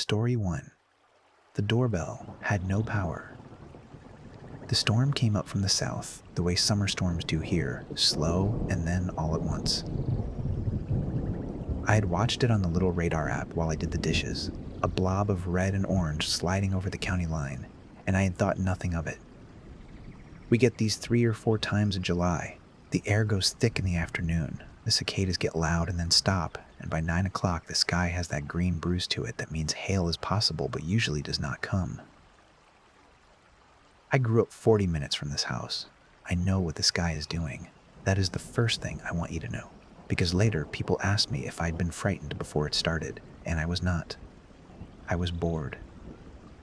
Story 1. The doorbell had no power. The storm came up from the south, the way summer storms do here, slow and then all at once. I had watched it on the little radar app while I did the dishes, a blob of red and orange sliding over the county line, and I had thought nothing of it. We get these 3 or 4 times in July. The air goes thick in the afternoon, the cicadas get loud and then stop, and by 9 o'clock the sky has that green bruise to it that means hail is possible but usually does not come. I grew up 40 minutes from this house. I know what the sky is doing. That is the first thing I want you to know, because later people asked me if I'd been frightened before it started, and I was not. I was bored.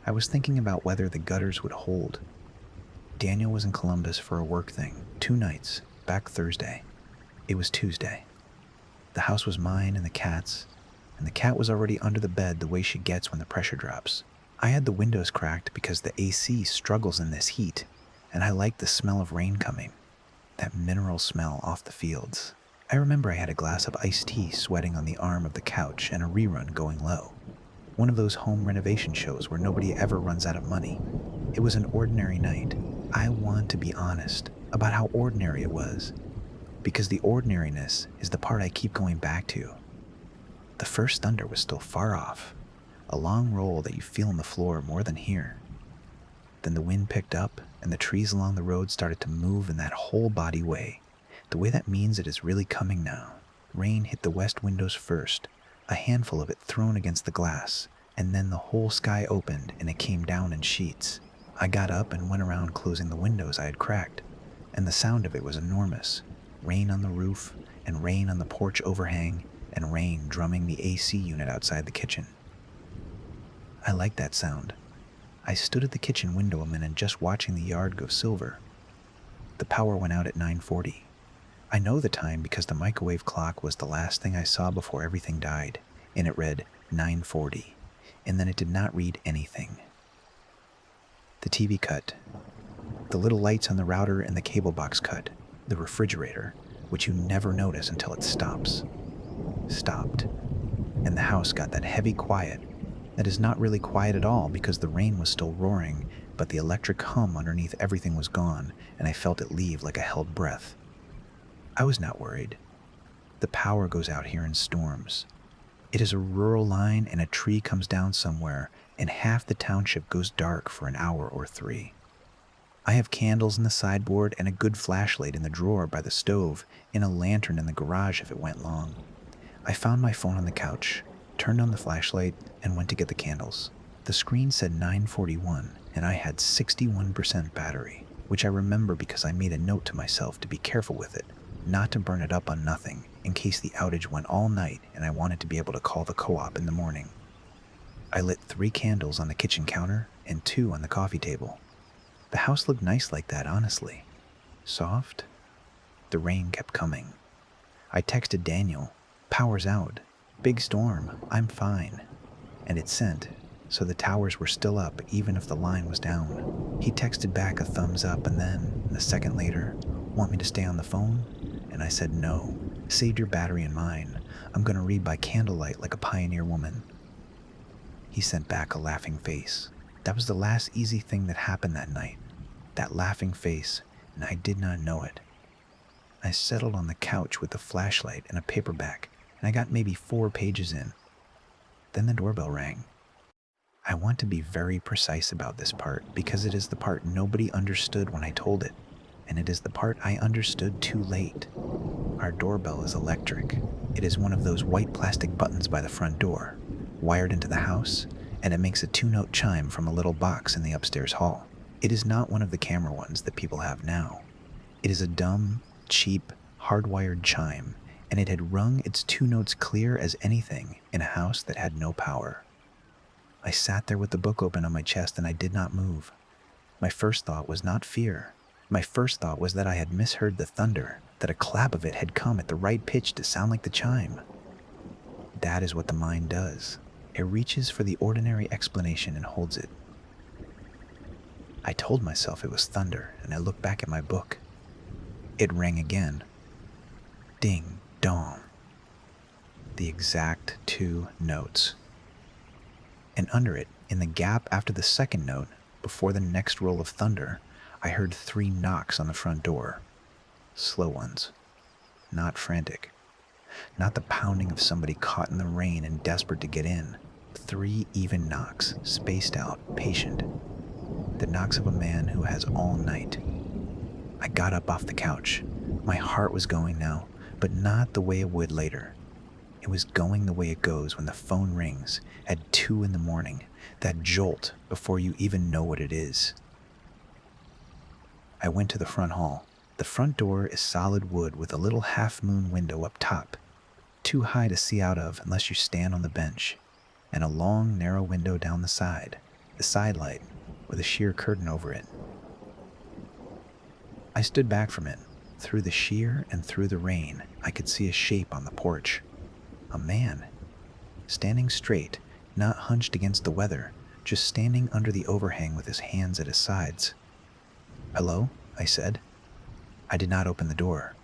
I was thinking about whether the gutters would hold. Daniel was in Columbus for a work thing, 2 nights, back Thursday. It was Tuesday. The house was mine and the cat's, and the cat was already under the bed the way she gets when the pressure drops. I had the windows cracked because the AC struggles in this heat, and I liked the smell of rain coming, that mineral smell off the fields. I remember I had a glass of iced tea sweating on the arm of the couch and a rerun going low. One of those home renovation shows where nobody ever runs out of money. It was an ordinary night. I want to be honest about how ordinary it was, because the ordinariness is the part I keep going back to. The first thunder was still far off, a long roll that you feel on the floor more than here. Then the wind picked up and the trees along the road started to move in that whole body way, the way that means it is really coming now. Rain hit the west windows first, a handful of it thrown against the glass, and then the whole sky opened and it came down in sheets. I got up and went around closing the windows I had cracked, and the sound of it was enormous. Rain on the roof, and rain on the porch overhang, and rain drumming the AC unit outside the kitchen. I liked that sound. I stood at the kitchen window a minute just watching the yard go silver. The power went out at 9:40. I know the time because the microwave clock was the last thing I saw before everything died, and it read 9:40, and then it did not read anything. The TV cut. The little lights on the router and the cable box cut. The refrigerator, which you never notice until it stops, stopped, and the house got that heavy quiet that is not really quiet at all because the rain was still roaring, but the electric hum underneath everything was gone, and I felt it leave like a held breath. I was not worried. The power goes out here in storms. It is a rural line and a tree comes down somewhere, and half the township goes dark for an hour or 3. I have candles in the sideboard and a good flashlight in the drawer by the stove and a lantern in the garage if it went long. I found my phone on the couch, turned on the flashlight, and went to get the candles. The screen said 9:41, and I had 61% battery, which I remember because I made a note to myself to be careful with it, not to burn it up on nothing in case the outage went all night and I wanted to be able to call the co-op in the morning. I lit 3 candles on the kitchen counter and 2 on the coffee table. The house looked nice like that, honestly. Soft. The rain kept coming. I texted Daniel, "Power's out. Big storm. I'm fine." And it sent, so the towers were still up even if the line was down. He texted back a thumbs up and then, a second later, "Want me to stay on the phone?" And I said no. "Save your battery and mine. I'm gonna read by candlelight like a pioneer woman." He sent back a laughing face. That was the last easy thing that happened that night. That laughing face, and I did not know it. I settled on the couch with a flashlight and a paperback, and I got maybe 4 pages in. Then the doorbell rang. I want to be very precise about this part because it is the part nobody understood when I told it, and it is the part I understood too late. Our doorbell is electric. It is one of those white plastic buttons by the front door, wired into the house, and it makes a 2-note chime from a little box in the upstairs hall. It is not one of the camera ones that people have now. It is a dumb, cheap, hardwired chime, and it had rung its 2 notes clear as anything in a house that had no power. I sat there with the book open on my chest and I did not move. My first thought was not fear. My first thought was that I had misheard the thunder, that a clap of it had come at the right pitch to sound like the chime. That is what the mind does. It reaches for the ordinary explanation and holds it. I told myself it was thunder, and I looked back at my book. It rang again. Ding, dong. The exact 2 notes. And under it, in the gap after the second note, before the next roll of thunder, I heard 3 knocks on the front door. Slow ones. Not frantic. Not the pounding of somebody caught in the rain and desperate to get in. 3 even knocks, spaced out, patient. The knocks of a man who has all night. I got up off the couch. My heart was going now, but not the way it would later. It was going the way it goes when the phone rings at 2 in the morning, that jolt before you even know what it is. I went to the front hall. The front door is solid wood with a little half-moon window up top, too high to see out of unless you stand on the bench, and a long, narrow window down the side light, with a sheer curtain over it. I stood back from it. Through the sheer and through the rain, I could see a shape on the porch. A man. Standing straight, not hunched against the weather, just standing under the overhang with his hands at his sides. "Hello?" I said. I did not open the door.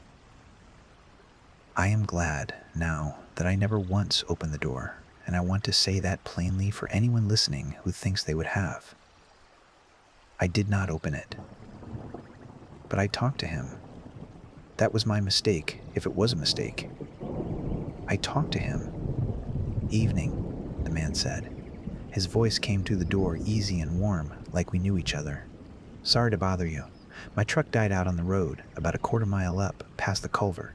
I am glad, now, that I never once opened the door, and I want to say that plainly for anyone listening who thinks they would have. I did not open it. But I talked to him. That was my mistake, if it was a mistake. I talked to him. "Evening," the man said. His voice came through the door easy and warm, like we knew each other. "Sorry to bother you. My truck died out on the road, about a quarter mile up, past the culvert.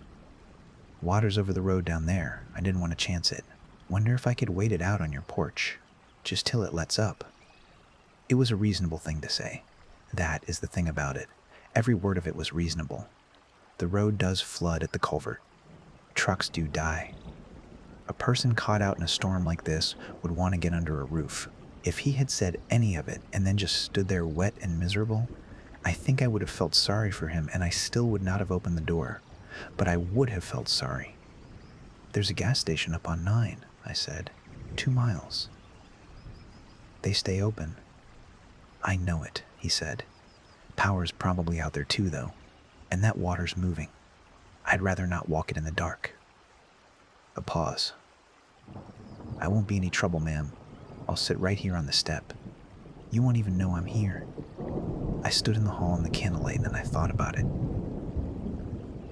Water's over the road down there. I didn't want to chance it. Wonder if I could wait it out on your porch, just till it lets up." It was a reasonable thing to say. That is the thing about it. Every word of it was reasonable. The road does flood at the culvert. Trucks do die. A person caught out in a storm like this would want to get under a roof. If he had said any of it and then just stood there wet and miserable, I think I would have felt sorry for him, and I still would not have opened the door. But I would have felt sorry. "There's a gas station up on 9, I said. 2 miles. They stay open." "I know it," he said. "Power's probably out there too, though. And that water's moving. I'd rather not walk it in the dark." A pause. "I won't be any trouble, ma'am. I'll sit right here on the step. You won't even know I'm here." I stood in the hall in the candlelight and I thought about it.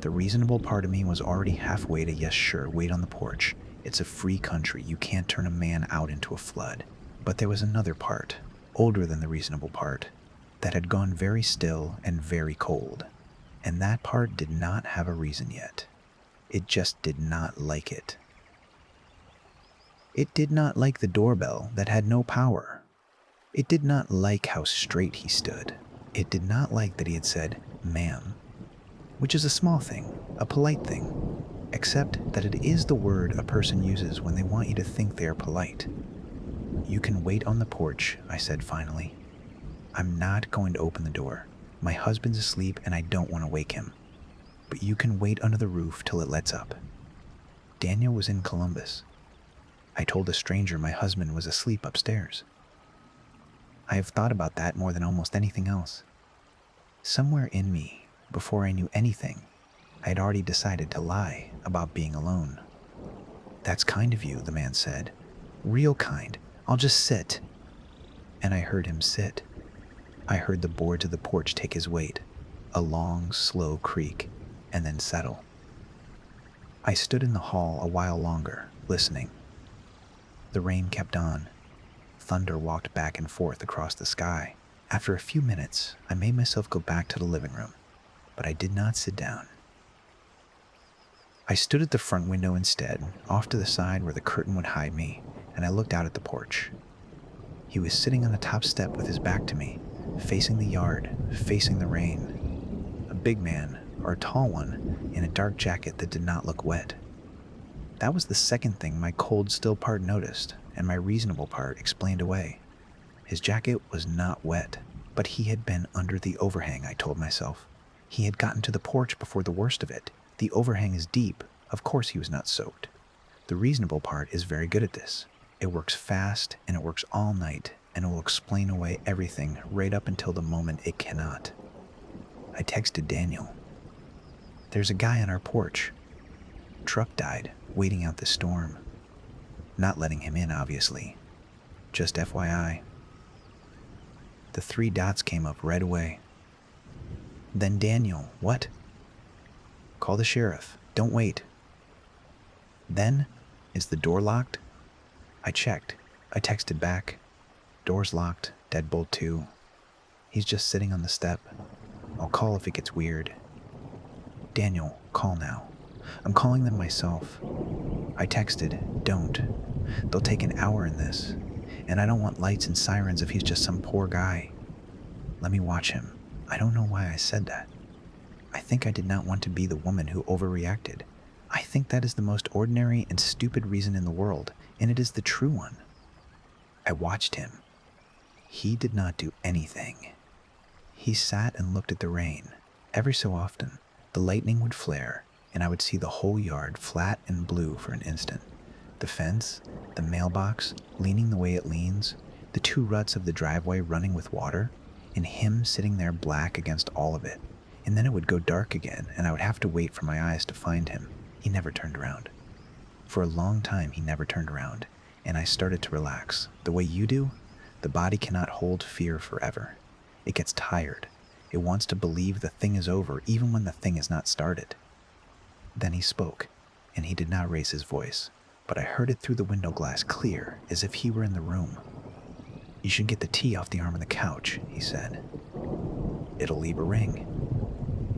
The reasonable part of me was already halfway to yes sure, wait on the porch. It's a free country. You can't turn a man out into a flood. But there was another part, older than the reasonable part, that had gone very still and very cold. And that part did not have a reason yet. It just did not like it. It did not like the doorbell that had no power. It did not like how straight he stood. It did not like that he had said, "ma'am," which is a small thing, a polite thing, except that it is the word a person uses when they want you to think they are polite. "You can wait on the porch," I said finally. "I'm not going to open the door. My husband's asleep and I don't want to wake him. But you can wait under the roof till it lets up." Daniel was in Columbus. I told a stranger my husband was asleep upstairs. I have thought about that more than almost anything else. Somewhere in me, before I knew anything, I had already decided to lie about being alone. "That's kind of you," the man said. "Real kind. I'll just sit." And I heard him sit. I heard the boards of the porch take his weight, a long, slow creak, and then settle. I stood in the hall a while longer, listening. The rain kept on. Thunder walked back and forth across the sky. After a few minutes, I made myself go back to the living room, but I did not sit down. I stood at the front window instead, off to the side where the curtain would hide me, and I looked out at the porch. He was sitting on the top step with his back to me, facing the yard, facing the rain. A big man, or a tall one, in a dark jacket that did not look wet. That was the second thing my cold, still part noticed, and my reasonable part explained away. His jacket was not wet, but he had been under the overhang, I told myself. He had gotten to the porch before the worst of it. The overhang is deep. Of course he was not soaked. The reasonable part is very good at this. It works fast, and it works all night, and it will explain away everything right up until the moment it cannot. I texted Daniel. "There's a guy on our porch. Truck died, waiting out the storm. Not letting him in, obviously. Just FYI. The 3 dots came up right away. Then Daniel, what? Call the sheriff. Don't wait. Then, is the door locked? I checked. I texted back. Door's locked. Deadbolt 2. He's just sitting on the step. I'll call if it gets weird. Daniel, call now. I'm calling them myself. I texted, don't. They'll take an hour in this. And I don't want lights and sirens if he's just some poor guy. Let me watch him. I don't know why I said that. I think I did not want to be the woman who overreacted. I think that is the most ordinary and stupid reason in the world, and it is the true one. I watched him. He did not do anything. He sat and looked at the rain. Every so often, the lightning would flare, and I would see the whole yard flat and blue for an instant. The fence, the mailbox leaning the way it leans, the 2 ruts of the driveway running with water, and him sitting there black against all of it. And then it would go dark again, and I would have to wait for my eyes to find him. He never turned around. For a long time, he never turned around, and I started to relax. The way you do, the body cannot hold fear forever. It gets tired. It wants to believe the thing is over, even when the thing is not started. Then he spoke, and he did not raise his voice, but I heard it through the window glass clear, as if he were in the room. You should get the tea off the arm of the couch, he said. It'll leave a ring.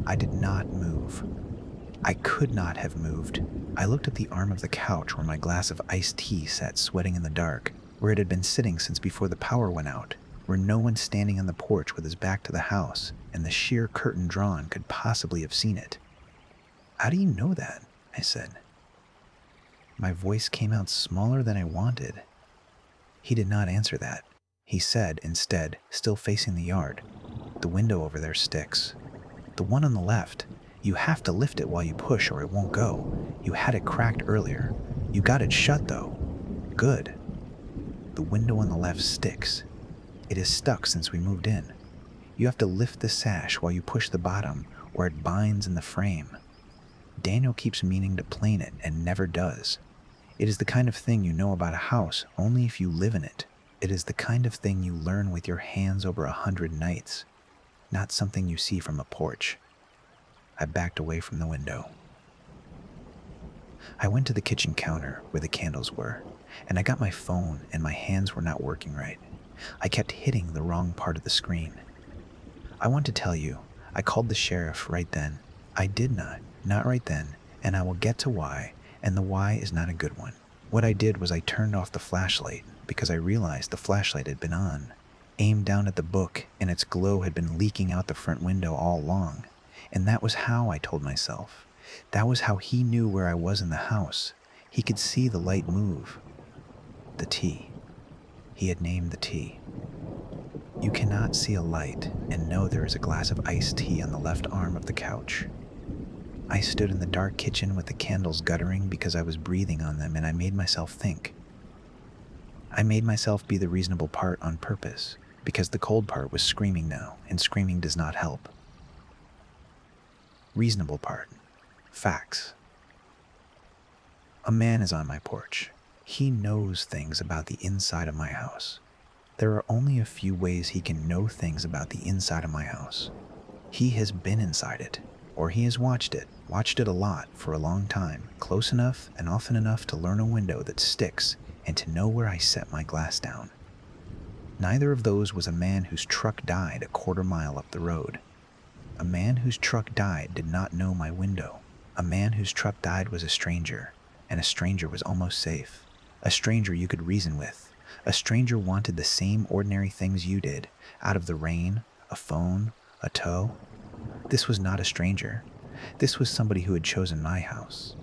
I did not move. I could not have moved. I looked at the arm of the couch where my glass of iced tea sat sweating in the dark, where it had been sitting since before the power went out, where no one standing on the porch with his back to the house and the sheer curtain drawn could possibly have seen it. How do you know that? I said. My voice came out smaller than I wanted. He did not answer that. He said, instead, still facing the yard, the window over there sticks. The one on the left. You have to lift it while you push or it won't go. You had it cracked earlier. You got it shut though. Good. The window on the left sticks. It is stuck since we moved in. You have to lift the sash while you push the bottom or it binds in the frame. Daniel keeps meaning to plane it and never does. It is the kind of thing you know about a house only if you live in it. It is the kind of thing you learn with your hands over 100 nights, not something you see from a porch. I backed away from the window. I went to the kitchen counter where the candles were, and I got my phone and my hands were not working right. I kept hitting the wrong part of the screen. I want to tell you, I called the sheriff right then. I did not right then, and I will get to why, and the why is not a good one. What I did was I turned off the flashlight because I realized the flashlight had been on, aimed down at the book, and its glow had been leaking out the front window all along. And that was how, I told myself. That was how he knew where I was in the house. He could see the light move. The tea. He had named the tea. You cannot see a light and know there is a glass of iced tea on the left arm of the couch. I stood in the dark kitchen with the candles guttering because I was breathing on them, and I made myself think. I made myself be the reasonable part on purpose, because the cold part was screaming now, and screaming does not help. Reasonable part. Facts. A man is on my porch. He knows things about the inside of my house. There are only a few ways he can know things about the inside of my house. He has been inside it, or he has watched it a lot for a long time, close enough and often enough to learn a window that sticks and to know where I set my glass down. Neither of those was a man whose truck died a quarter mile up the road. A man whose truck died did not know my window. A man whose truck died was a stranger, and a stranger was almost safe. A stranger you could reason with. A stranger wanted the same ordinary things you did, out of the rain, a phone, a tow. This was not a stranger. This was somebody who had chosen my house.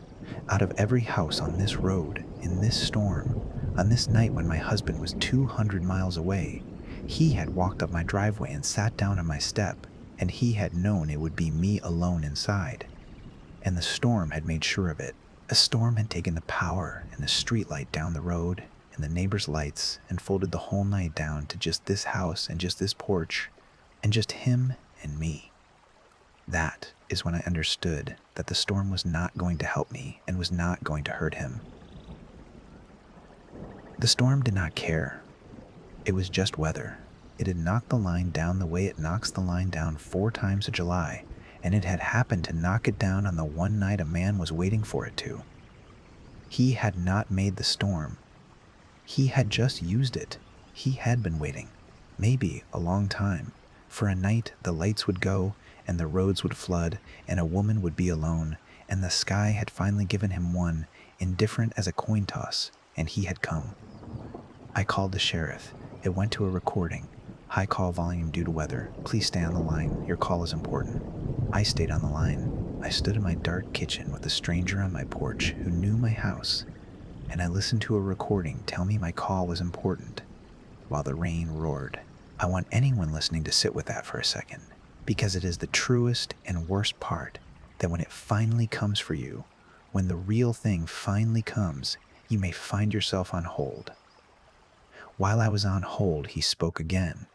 Out of every house on this road, in this storm, on this night when my husband was 200 miles away, he had walked up my driveway and sat down on my step, and he had known it would be me alone inside. And the storm had made sure of it. A storm had taken the power and the street light down the road and the neighbors' lights and folded the whole night down to just this house and just this porch and just him and me. That is when I understood that the storm was not going to help me and was not going to hurt him. The storm did not care. It was just weather. It had knocked the line down the way it knocks the line down 4 times a July, and it had happened to knock it down on the one night a man was waiting for it to. He had not made the storm. He had just used it. He had been waiting, maybe a long time, for a night the lights would go and the roads would flood and a woman would be alone, and the sky had finally given him one, indifferent as a coin toss, and he had come. I called the sheriff. It went to a recording. High call volume due to weather. Please stay on the line. Your call is important. I stayed on the line. I stood in my dark kitchen with a stranger on my porch who knew my house, and I listened to a recording tell me my call was important while the rain roared. I want anyone listening to sit with that for a second, because it is the truest and worst part, that when it finally comes for you, when the real thing finally comes, you may find yourself on hold. While I was on hold, he spoke again.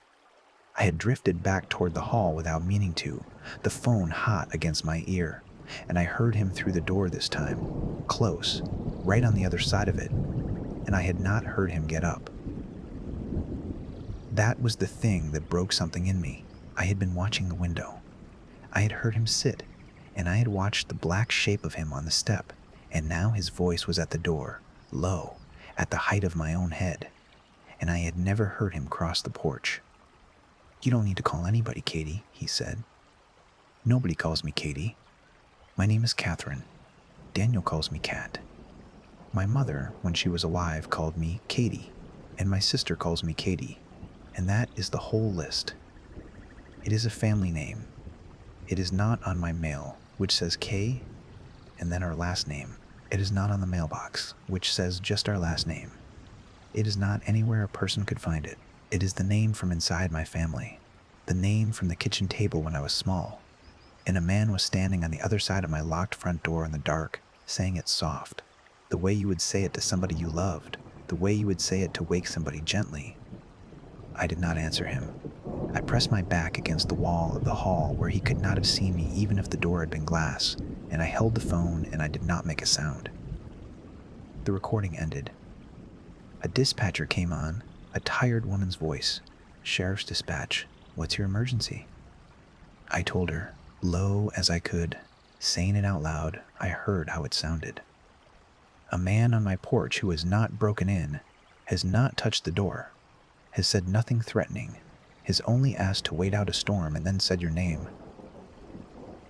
I had drifted back toward the hall without meaning to, the phone hot against my ear, and I heard him through the door this time, close, right on the other side of it, and I had not heard him get up. That was the thing that broke something in me. I had been watching the window. I had heard him sit, and I had watched the black shape of him on the step, and now his voice was at the door, low, at the height of my own head, and I had never heard him cross the porch. "You don't need to call anybody, Katie," he said. "Nobody calls me Katie. My name is Catherine. Daniel calls me Kat. My mother, when she was alive, called me Katie, and my sister calls me Katie, and that is the whole list. It is a family name. It is not on my mail, which says K, and then our last name. It is not on the mailbox, which says just our last name. It is not anywhere a person could find it. It is the name from inside my family, the name from the kitchen table when I was small, and a man was standing on the other side of my locked front door in the dark, saying it soft, the way you would say it to somebody you loved, the way you would say it to wake somebody gently. I did not answer him. I pressed my back against the wall of the hall where he could not have seen me even if the door had been glass, and I held the phone and I did not make a sound. The recording ended. A dispatcher came on, a tired woman's voice. "Sheriff's dispatch. What's your emergency?" I told her, low as I could. Saying it out loud, I heard how it sounded. "A man on my porch who has not broken in, has not touched the door, has said nothing threatening, has only asked to wait out a storm and then said your name."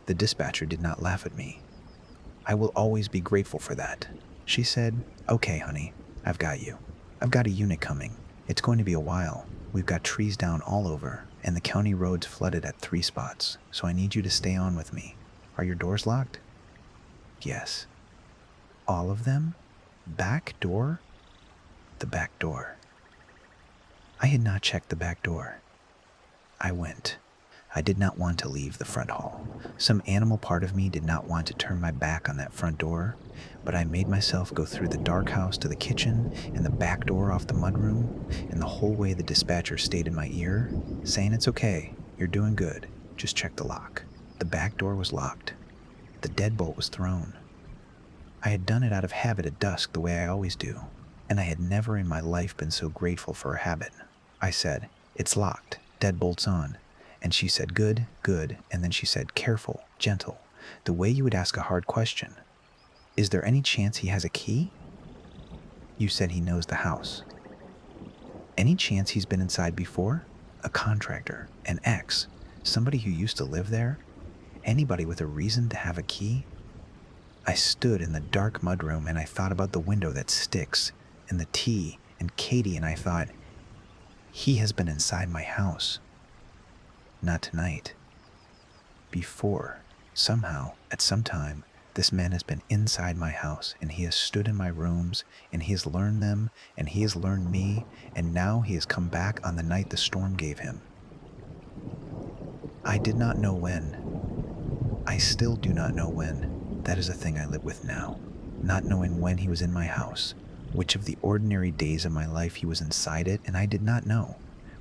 The dispatcher did not laugh at me. "I will always be grateful for that." She said, "Okay, honey, I've got you. I've got a unit coming. It's going to be a while. We've got trees down all over, and the county roads flooded at 3 spots, so I need you to stay on with me. Are your doors locked?" "Yes." "All of them? Back door?" "The back door." I had not checked the back door. I went. I did not want to leave the front hall. Some animal part of me did not want to turn my back on that front door, but I made myself go through the dark house to the kitchen and the back door off the mudroom, and the whole way the dispatcher stayed in my ear, saying, "It's okay, you're doing good, just check the lock." The back door was locked. The deadbolt was thrown. I had done it out of habit at dusk the way I always do, and I had never in my life been so grateful for a habit. I said, "It's locked, deadbolt's on." And she said, "Good, good," and then she said, "Careful, gentle," the way you would ask a hard question. "Is there any chance he has a key?" "You said he knows the house." "Any chance he's been inside before? A contractor, an ex, somebody who used to live there? Anybody with a reason to have a key?" I stood in the dark mudroom and I thought about the window that sticks, and the tea, and Katie, and I thought, he has been inside my house. Not tonight. Before, somehow, at some time, this man has been inside my house, and he has stood in my rooms, and he has learned them, and he has learned me, and now he has come back on the night the storm gave him. I did not know when. I still do not know when. That is a thing I live with now, not knowing when he was in my house, which of the ordinary days of my life he was inside it, and I did not know.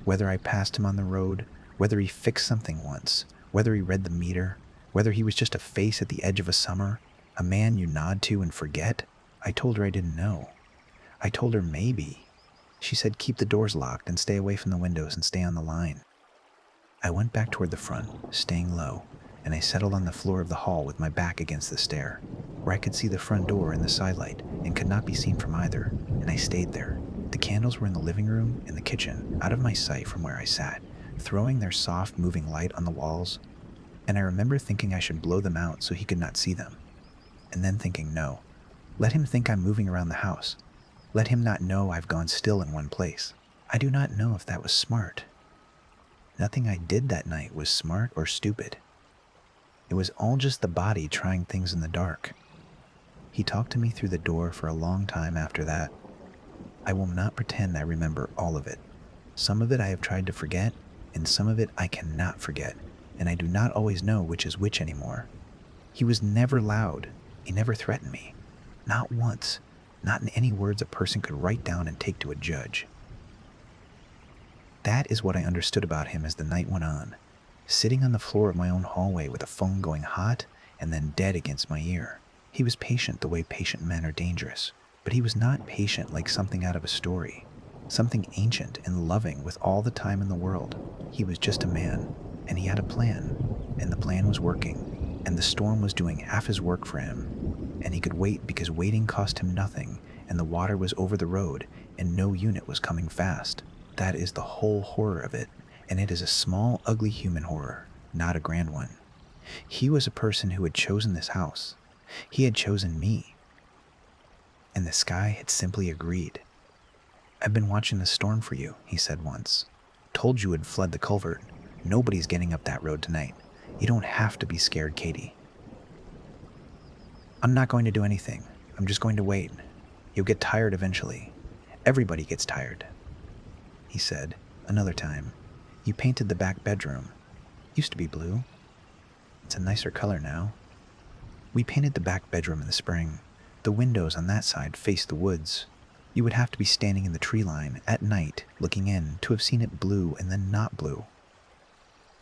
Whether I passed him on the road, whether he fixed something once, whether he read the meter, whether he was just a face at the edge of a summer, a man you nod to and forget. I told her I didn't know. I told her maybe. She said keep the doors locked and stay away from the windows and stay on the line. I went back toward the front, staying low, and I settled on the floor of the hall with my back against the stair, where I could see the front door and the sidelight and could not be seen from either, and I stayed there. The candles were in the living room and the kitchen, out of my sight from where I sat, throwing their soft, moving light on the walls, and I remember thinking I should blow them out so he could not see them, and then thinking no, let him think I'm moving around the house. Let him not know I've gone still in one place. I do not know if that was smart. Nothing I did that night was smart or stupid. It was all just the body trying things in the dark. He talked to me through the door for a long time after that. I will not pretend I remember all of it. Some of it I have tried to forget, and some of it I cannot forget, and I do not always know which is which anymore. He was never loud. He never threatened me. Not once. Not in any words a person could write down and take to a judge. That is what I understood about him as the night went on, sitting on the floor of my own hallway with a phone going hot and then dead against my ear. He was patient the way patient men are dangerous, but he was not patient like something out of a story, something ancient and loving with all the time in the world. He was just a man, and he had a plan, and the plan was working, and the storm was doing half his work for him, and he could wait because waiting cost him nothing, and the water was over the road, and no unit was coming fast. That is the whole horror of it, and it is a small, ugly human horror, not a grand one. He was a person who had chosen this house. He had chosen me. And the sky had simply agreed. I've been watching the storm for you, he said once. Told you had fled the culvert. Nobody's getting up that road tonight. You don't have to be scared, Katie. I'm not going to do anything. I'm just going to wait. You'll get tired eventually. Everybody gets tired. He said, another time, you painted the back bedroom. Used to be blue. It's a nicer color now. We painted the back bedroom in the spring. The windows on that side faced the woods. You would have to be standing in the tree line at night looking in to have seen it blue and then not blue.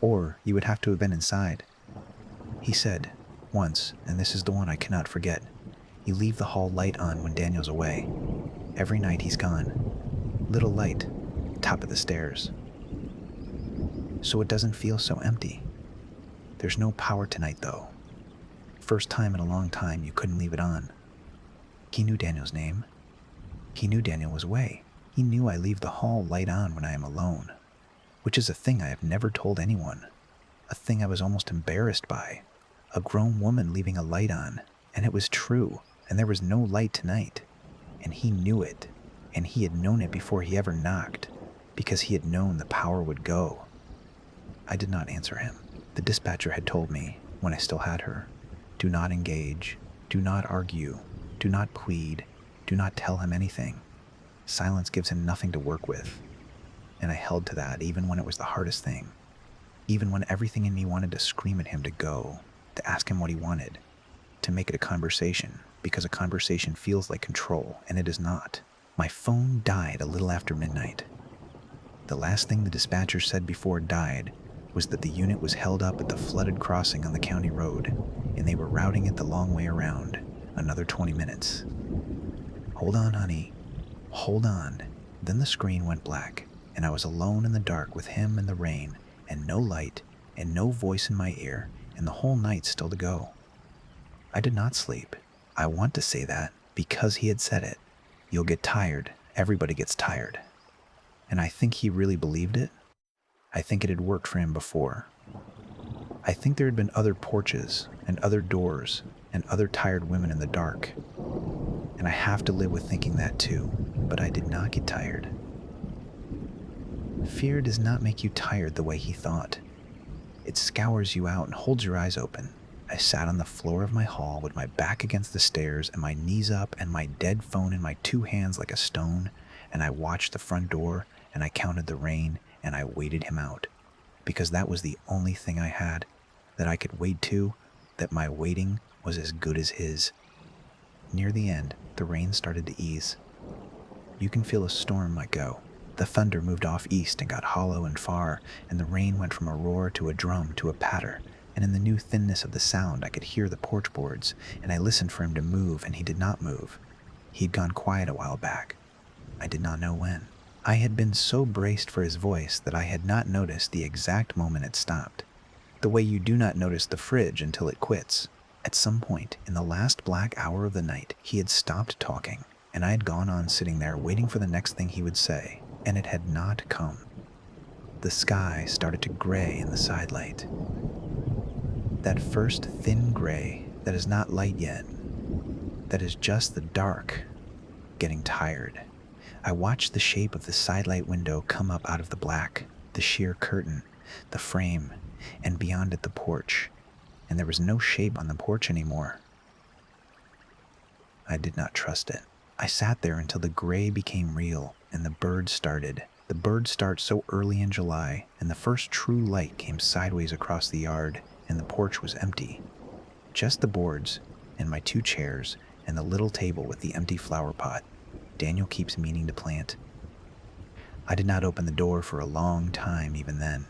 Or you would have to have been inside. He said, once, and this is the one I cannot forget, you leave the hall light on when Daniel's away. Every night he's gone. Little light, top of the stairs. So it doesn't feel so empty. There's no power tonight though. First time in a long time you couldn't leave it on. He knew Daniel's name. He knew Daniel was away. He knew I leave the hall light on when I am alone, which is a thing I have never told anyone, a thing I was almost embarrassed by. A grown woman leaving a light on, and it was true, and there was no light tonight, and he knew it, and he had known it before he ever knocked, because he had known the power would go. I did not answer him. The dispatcher had told me, when I still had her, do not engage, do not argue, do not plead, do not tell him anything. Silence gives him nothing to work with. And I held to that even when it was the hardest thing. Even when everything in me wanted to scream at him to go, to ask him what he wanted, to make it a conversation, because a conversation feels like control, and it is not. My phone died a little after midnight. The last thing the dispatcher said before it died was that the unit was held up at the flooded crossing on the county road, and they were routing it the long way around, another 20 minutes. Hold on, honey. Hold on. Then the screen went black, and I was alone in the dark with him and the rain, and no light, and no voice in my ear, and the whole night still to go. I did not sleep. I want to say that because he had said it. You'll get tired. Everybody gets tired. And I think he really believed it. I think it had worked for him before. I think there had been other porches and other doors and other tired women in the dark. And I have to live with thinking that too, but I did not get tired. Fear does not make you tired the way he thought. It scours you out and holds your eyes open. I sat on the floor of my hall with my back against the stairs and my knees up and my dead phone in my two hands like a stone, and I watched the front door and I counted the rain and I waited him out, because that was the only thing I had that I could wait to, that my waiting was as good as his. Near the end, the rain started to ease. You can feel a storm might go. The thunder moved off east and got hollow and far, and the rain went from a roar to a drum to a patter, and in the new thinness of the sound I could hear the porch boards, and I listened for him to move, and he did not move. He had gone quiet a while back. I did not know when. I had been so braced for his voice that I had not noticed the exact moment it stopped. The way you do not notice the fridge until it quits. At some point in the last black hour of the night, he had stopped talking, and I had gone on sitting there waiting for the next thing he would say, and it had not come. The sky started to gray in the sidelight. That first thin gray that is not light yet, that is just the dark getting tired. I watched the shape of the sidelight window come up out of the black, the sheer curtain, the frame, and beyond it the porch, and there was no shape on the porch anymore. I did not trust it. I sat there until the gray became real and the birds started. The birds start so early in July, and the first true light came sideways across the yard, and the porch was empty. Just the boards, and my 2 chairs, and the little table with the empty flower pot Daniel keeps meaning to plant. I did not open the door for a long time even then.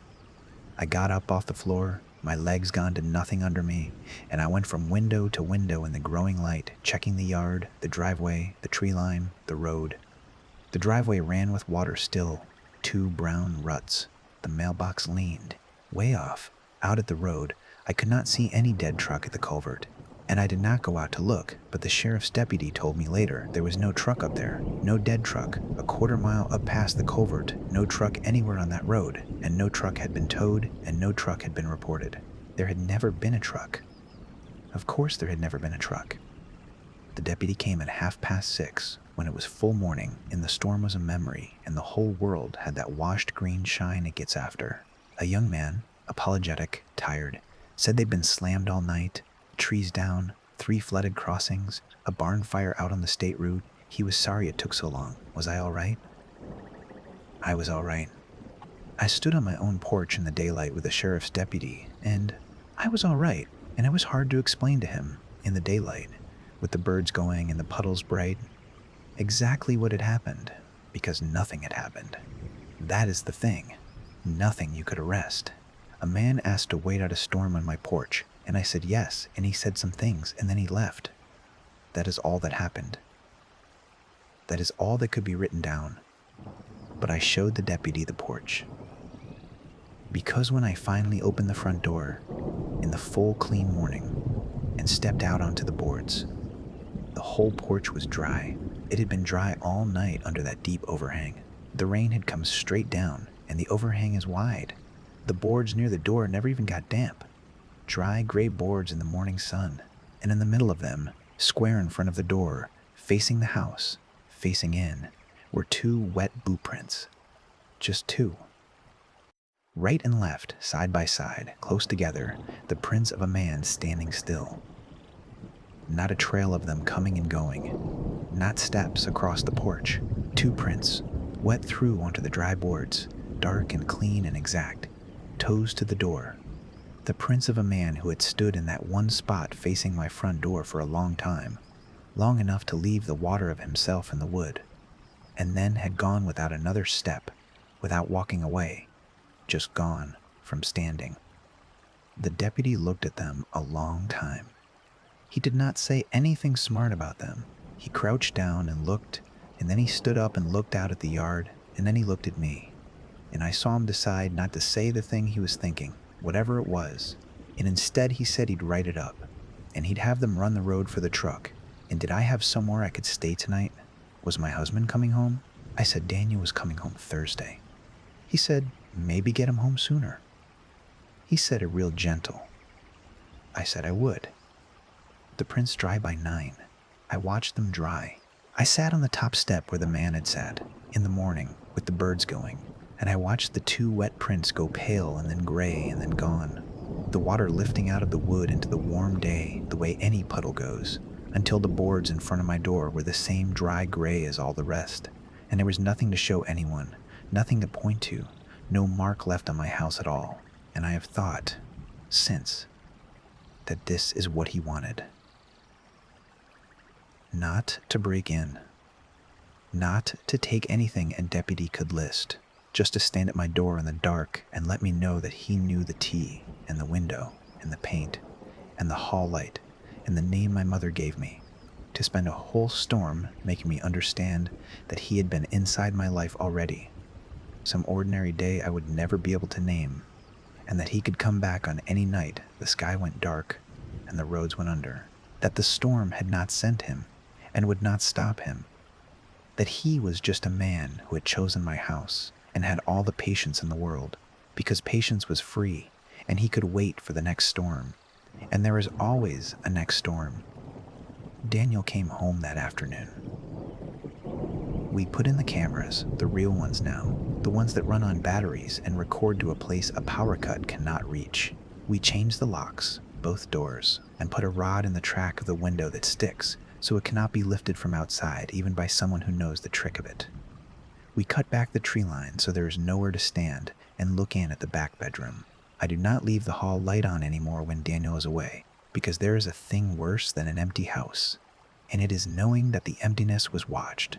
I got up off the floor, my legs gone to nothing under me, and I went from window to window in the growing light, checking the yard, the driveway, the tree line, the road. The driveway ran with water still, 2 brown ruts. The mailbox leaned, way off, out at the road. I could not see any dead truck at the culvert, and I did not go out to look, but the sheriff's deputy told me later there was no truck up there, no dead truck. A quarter mile up past the culvert, no truck anywhere on that road, and no truck had been towed, and no truck had been reported. There had never been a truck. Of course there had never been a truck. The deputy came at 6:30, when it was full morning, and the storm was a memory, and the whole world had that washed green shine it gets after. A young man, apologetic, tired, said they'd been slammed all night, trees down, 3 flooded crossings, a barn fire out on the state route. He was sorry it took so long. Was I all right? I was all right. I stood on my own porch in the daylight with the sheriff's deputy, and I was all right, and it was hard to explain to him, in the daylight, with the birds going and the puddles bright, exactly what had happened, because nothing had happened. That is the thing. Nothing you could arrest. A man asked to wait out a storm on my porch, and I said yes, and he said some things, and then he left. That is all that happened. That is all that could be written down. But I showed the deputy the porch. Because when I finally opened the front door, in the full clean morning, and stepped out onto the boards, the whole porch was dry. It had been dry all night under that deep overhang. The rain had come straight down, and the overhang is wide. The boards near the door never even got damp. Dry gray boards in the morning sun, and in the middle of them, square in front of the door, facing the house, facing in, were 2 wet boot prints. Just 2. Right and left, side by side, close together, the prints of a man standing still. Not a trail of them coming and going. Not steps across the porch. 2 prints, wet through onto the dry boards, dark and clean and exact, toes to the door. The prints of a man who had stood in that one spot facing my front door for a long time, long enough to leave the water of himself in the wood, and then had gone without another step, without walking away, just gone from standing. The deputy looked at them a long time. He did not say anything smart about them. He crouched down and looked, and then he stood up and looked out at the yard, and then he looked at me. And I saw him decide not to say the thing he was thinking, whatever it was, and instead he said he'd write it up, and he'd have them run the road for the truck. And did I have somewhere I could stay tonight? Was my husband coming home? I said Daniel was coming home Thursday. He said, maybe get him home sooner. He said it real gentle. I said I would. The prints dry by 9. I watched them dry. I sat on the top step where the man had sat, in the morning, with the birds going, and I watched the 2 wet prints go pale and then gray and then gone, the water lifting out of the wood into the warm day the way any puddle goes, until the boards in front of my door were the same dry gray as all the rest, and there was nothing to show anyone, nothing to point to, no mark left on my house at all. And I have thought, since, that this is what he wanted. Not to break in. Not to take anything a deputy could list, just to stand at my door in the dark and let me know that he knew the tea, and the window, and the paint, and the hall light, and the name my mother gave me, to spend a whole storm making me understand that he had been inside my life already, some ordinary day I would never be able to name, and that he could come back on any night the sky went dark and the roads went under, that the storm had not sent him and would not stop him, that he was just a man who had chosen my house and had all the patience in the world, because patience was free and he could wait for the next storm, and there is always a next storm. Daniel came home that afternoon. We put in the cameras, the real ones now, the ones that run on batteries and record to a place a power cut cannot reach. We changed the locks, both doors, and put a rod in the track of the window that sticks so it cannot be lifted from outside even by someone who knows the trick of it. We cut back the tree line so there is nowhere to stand and look in at the back bedroom. I do not leave the hall light on anymore when Daniel is away, because there is a thing worse than an empty house, and it is knowing that the emptiness was watched,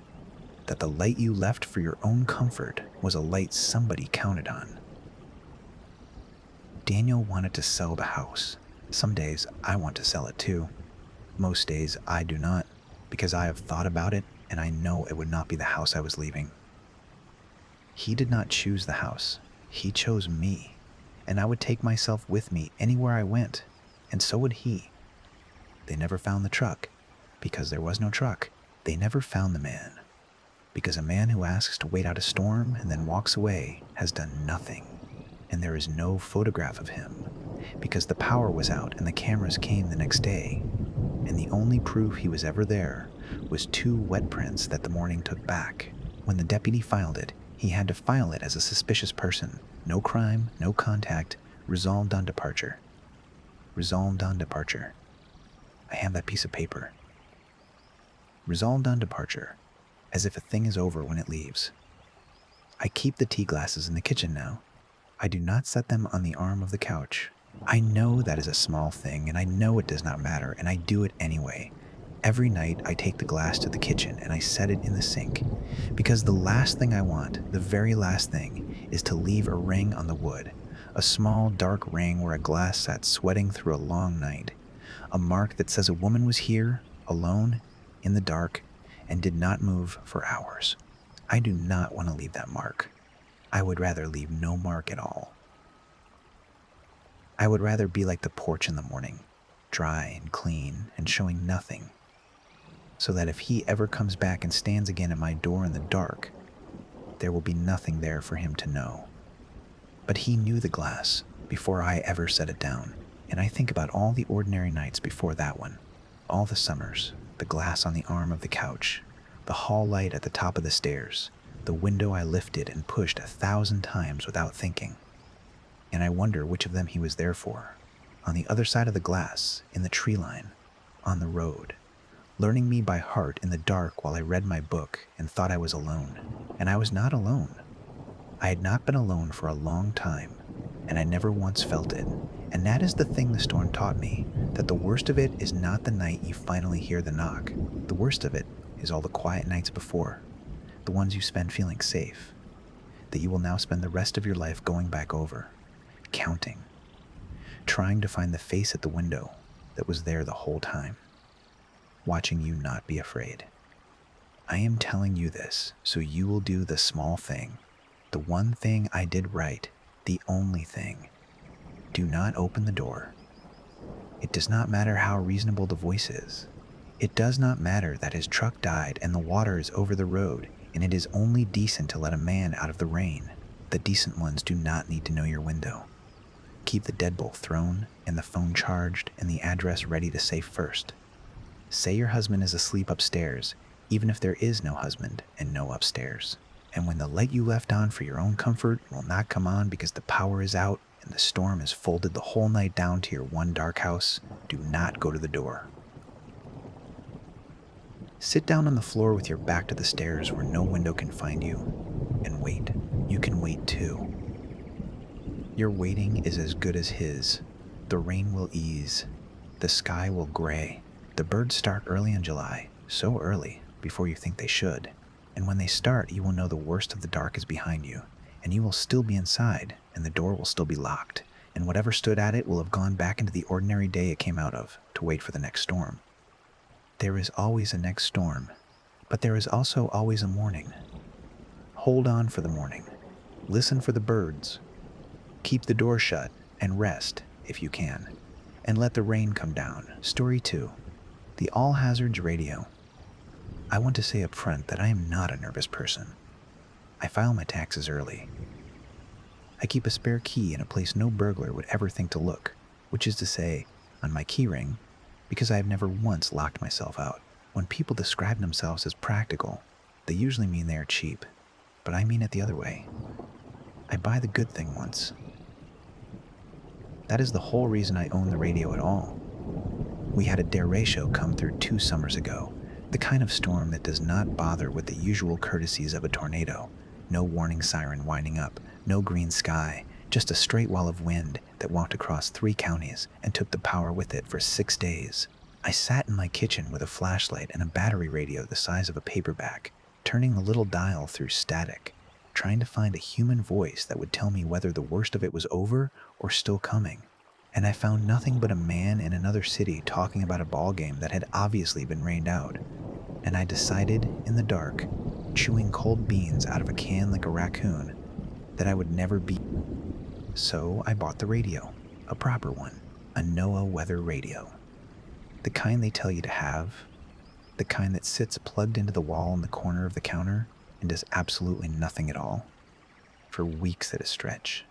that the light you left for your own comfort was a light somebody counted on. Daniel wanted to sell the house. Some days I want to sell it too. Most days I do not, because I have thought about it and I know it would not be the house I was leaving. He did not choose the house. He chose me, and I would take myself with me anywhere I went, and so would he. They never found the truck, because there was no truck. They never found the man, because a man who asks to wait out a storm and then walks away has done nothing, and there is no photograph of him, because the power was out and the cameras came the next day, and the only proof he was ever there was 2 wet prints that the morning took back. When the deputy filed it, he had to file it as a suspicious person. No crime, no contact, resolved on departure. Resolved on departure. I have that piece of paper. Resolved on departure, as if a thing is over when it leaves. I keep the tea glasses in the kitchen now. I do not set them on the arm of the couch. I know that is a small thing, and I know it does not matter, and I do it anyway. Every night I take the glass to the kitchen and I set it in the sink, because the last thing I want, the very last thing, is to leave a ring on the wood, a small dark ring where a glass sat sweating through a long night, a mark that says a woman was here, alone, in the dark, and did not move for hours. I do not want to leave that mark. I would rather leave no mark at all. I would rather be like the porch in the morning, dry and clean and showing nothing, so that if he ever comes back and stands again at my door in the dark, there will be nothing there for him to know. But he knew the glass before I ever set it down, and I think about all the ordinary nights before that one, all the summers, the glass on the arm of the couch, the hall light at the top of the stairs, the window I lifted and pushed 1,000 times without thinking. And I wonder which of them he was there for. On the other side of the glass, in the tree line, on the road, learning me by heart in the dark while I read my book and thought I was alone. And I was not alone. I had not been alone for a long time, and I never once felt it. And that is the thing the storm taught me, that the worst of it is not the night you finally hear the knock. The worst of it is all the quiet nights before, the ones you spend feeling safe, that you will now spend the rest of your life going back over, counting, trying to find the face at the window that was there the whole time, watching you not be afraid. I am telling you this so you will do the small thing, the one thing I did right, the only thing. Do not open the door. It does not matter how reasonable the voice is. It does not matter that his truck died and the water is over the road, and it is only decent to let a man out of the rain. The decent ones do not need to know your window. Keep the deadbolt thrown and the phone charged and the address ready to say first. Say your husband is asleep upstairs, even if there is no husband and no upstairs. And when the light you left on for your own comfort will not come on because the power is out and the storm has folded the whole night down to your one dark house, do not go to the door. Sit down on the floor with your back to the stairs where no window can find you, and wait. You can wait too. Your waiting is as good as his. The rain will ease. The sky will gray. The birds start early in July, so early, before you think they should. And when they start, you will know the worst of the dark is behind you, and you will still be inside, and the door will still be locked, and whatever stood at it will have gone back into the ordinary day it came out of, to wait for the next storm. There is always a next storm, but there is also always a morning. Hold on for the morning. Listen for the birds. Keep the door shut and rest if you can. And let the rain come down. Story 2. The All Hazards Radio. I want to say up front that I am not a nervous person. I file my taxes early. I keep a spare key in a place no burglar would ever think to look, which is to say, on my keyring, because I have never once locked myself out. When people describe themselves as practical, they usually mean they are cheap, but I mean it the other way. I buy the good thing once. That is the whole reason I own the radio at all. We had a derecho come through 2 summers ago, the kind of storm that does not bother with the usual courtesies of a tornado. No warning siren winding up, no green sky, just a straight wall of wind that walked across 3 counties and took the power with it for 6 days. I sat in my kitchen with a flashlight and a battery radio the size of a paperback, turning the little dial through static, trying to find a human voice that would tell me whether the worst of it was over or still coming. And I found nothing but a man in another city talking about a ball game that had obviously been rained out. And I decided, in the dark, chewing cold beans out of a can like a raccoon, that I would never be. So I bought the radio, a proper one, a NOAA weather radio. The kind they tell you to have, the kind that sits plugged into the wall in the corner of the counter and does absolutely nothing at all, for weeks at a stretch,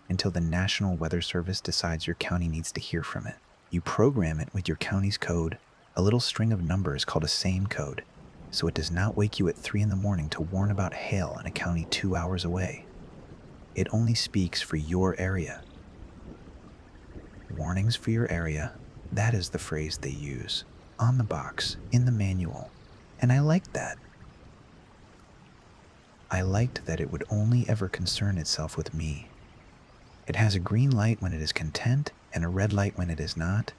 until the National Weather Service decides your county needs to hear from it. You program it with your county's code, a little string of numbers called a same code, so it does not wake you at 3 in the morning to warn about hail in a county 2 hours away. It only speaks for your area. Warnings for your area, that is the phrase they use, on the box, in the manual, and I liked that. I liked that it would only ever concern itself with me. It has a green light when it is content and a red light when it is not,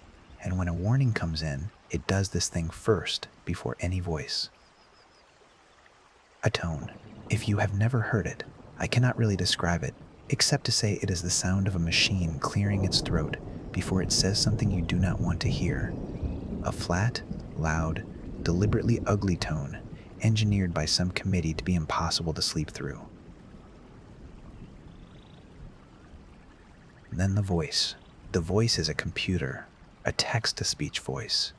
and when a warning comes in, it does this thing first before any voice. A tone. If you have never heard it, I cannot really describe it, except to say it is the sound of a machine clearing its throat before it says something you do not want to hear. A flat, loud, deliberately ugly tone, engineered by some committee to be impossible to sleep through. Then the voice. The voice is a computer, a text-to-speech voice,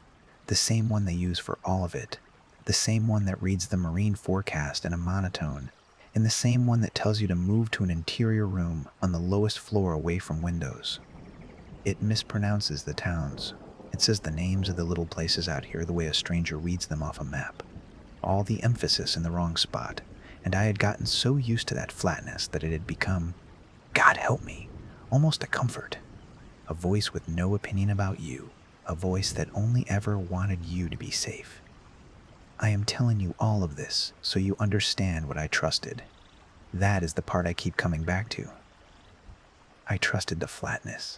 the same one they use for all of it, the same one that reads the marine forecast in a monotone, and the same one that tells you to move to an interior room on the lowest floor away from windows. It mispronounces the towns. It says the names of the little places out here the way a stranger reads them off a map. All the emphasis in the wrong spot, and I had gotten so used to that flatness that it had become, God help me, almost a comfort. A voice with no opinion about you, a voice that only ever wanted you to be safe. I am telling you all of this so you understand what I trusted. That is the part I keep coming back to. I trusted the flatness.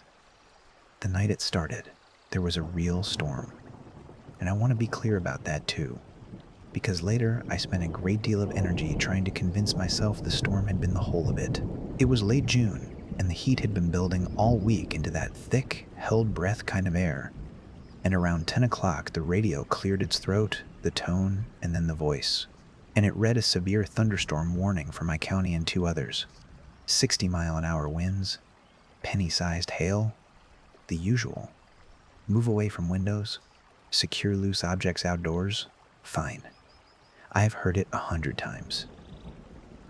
The night it started, there was a real storm. And I want to be clear about that too, because later I spent a great deal of energy trying to convince myself the storm had been the whole of it. It was late June, and the heat had been building all week into that thick, held breath kind of air. And around 10 o'clock, the radio cleared its throat, the tone, and then the voice. And it read a severe thunderstorm warning for my county and 2 others. 60-mile-an-hour winds, penny-sized hail, the usual. Move away from windows, secure loose objects outdoors, fine. I have heard it 100 times.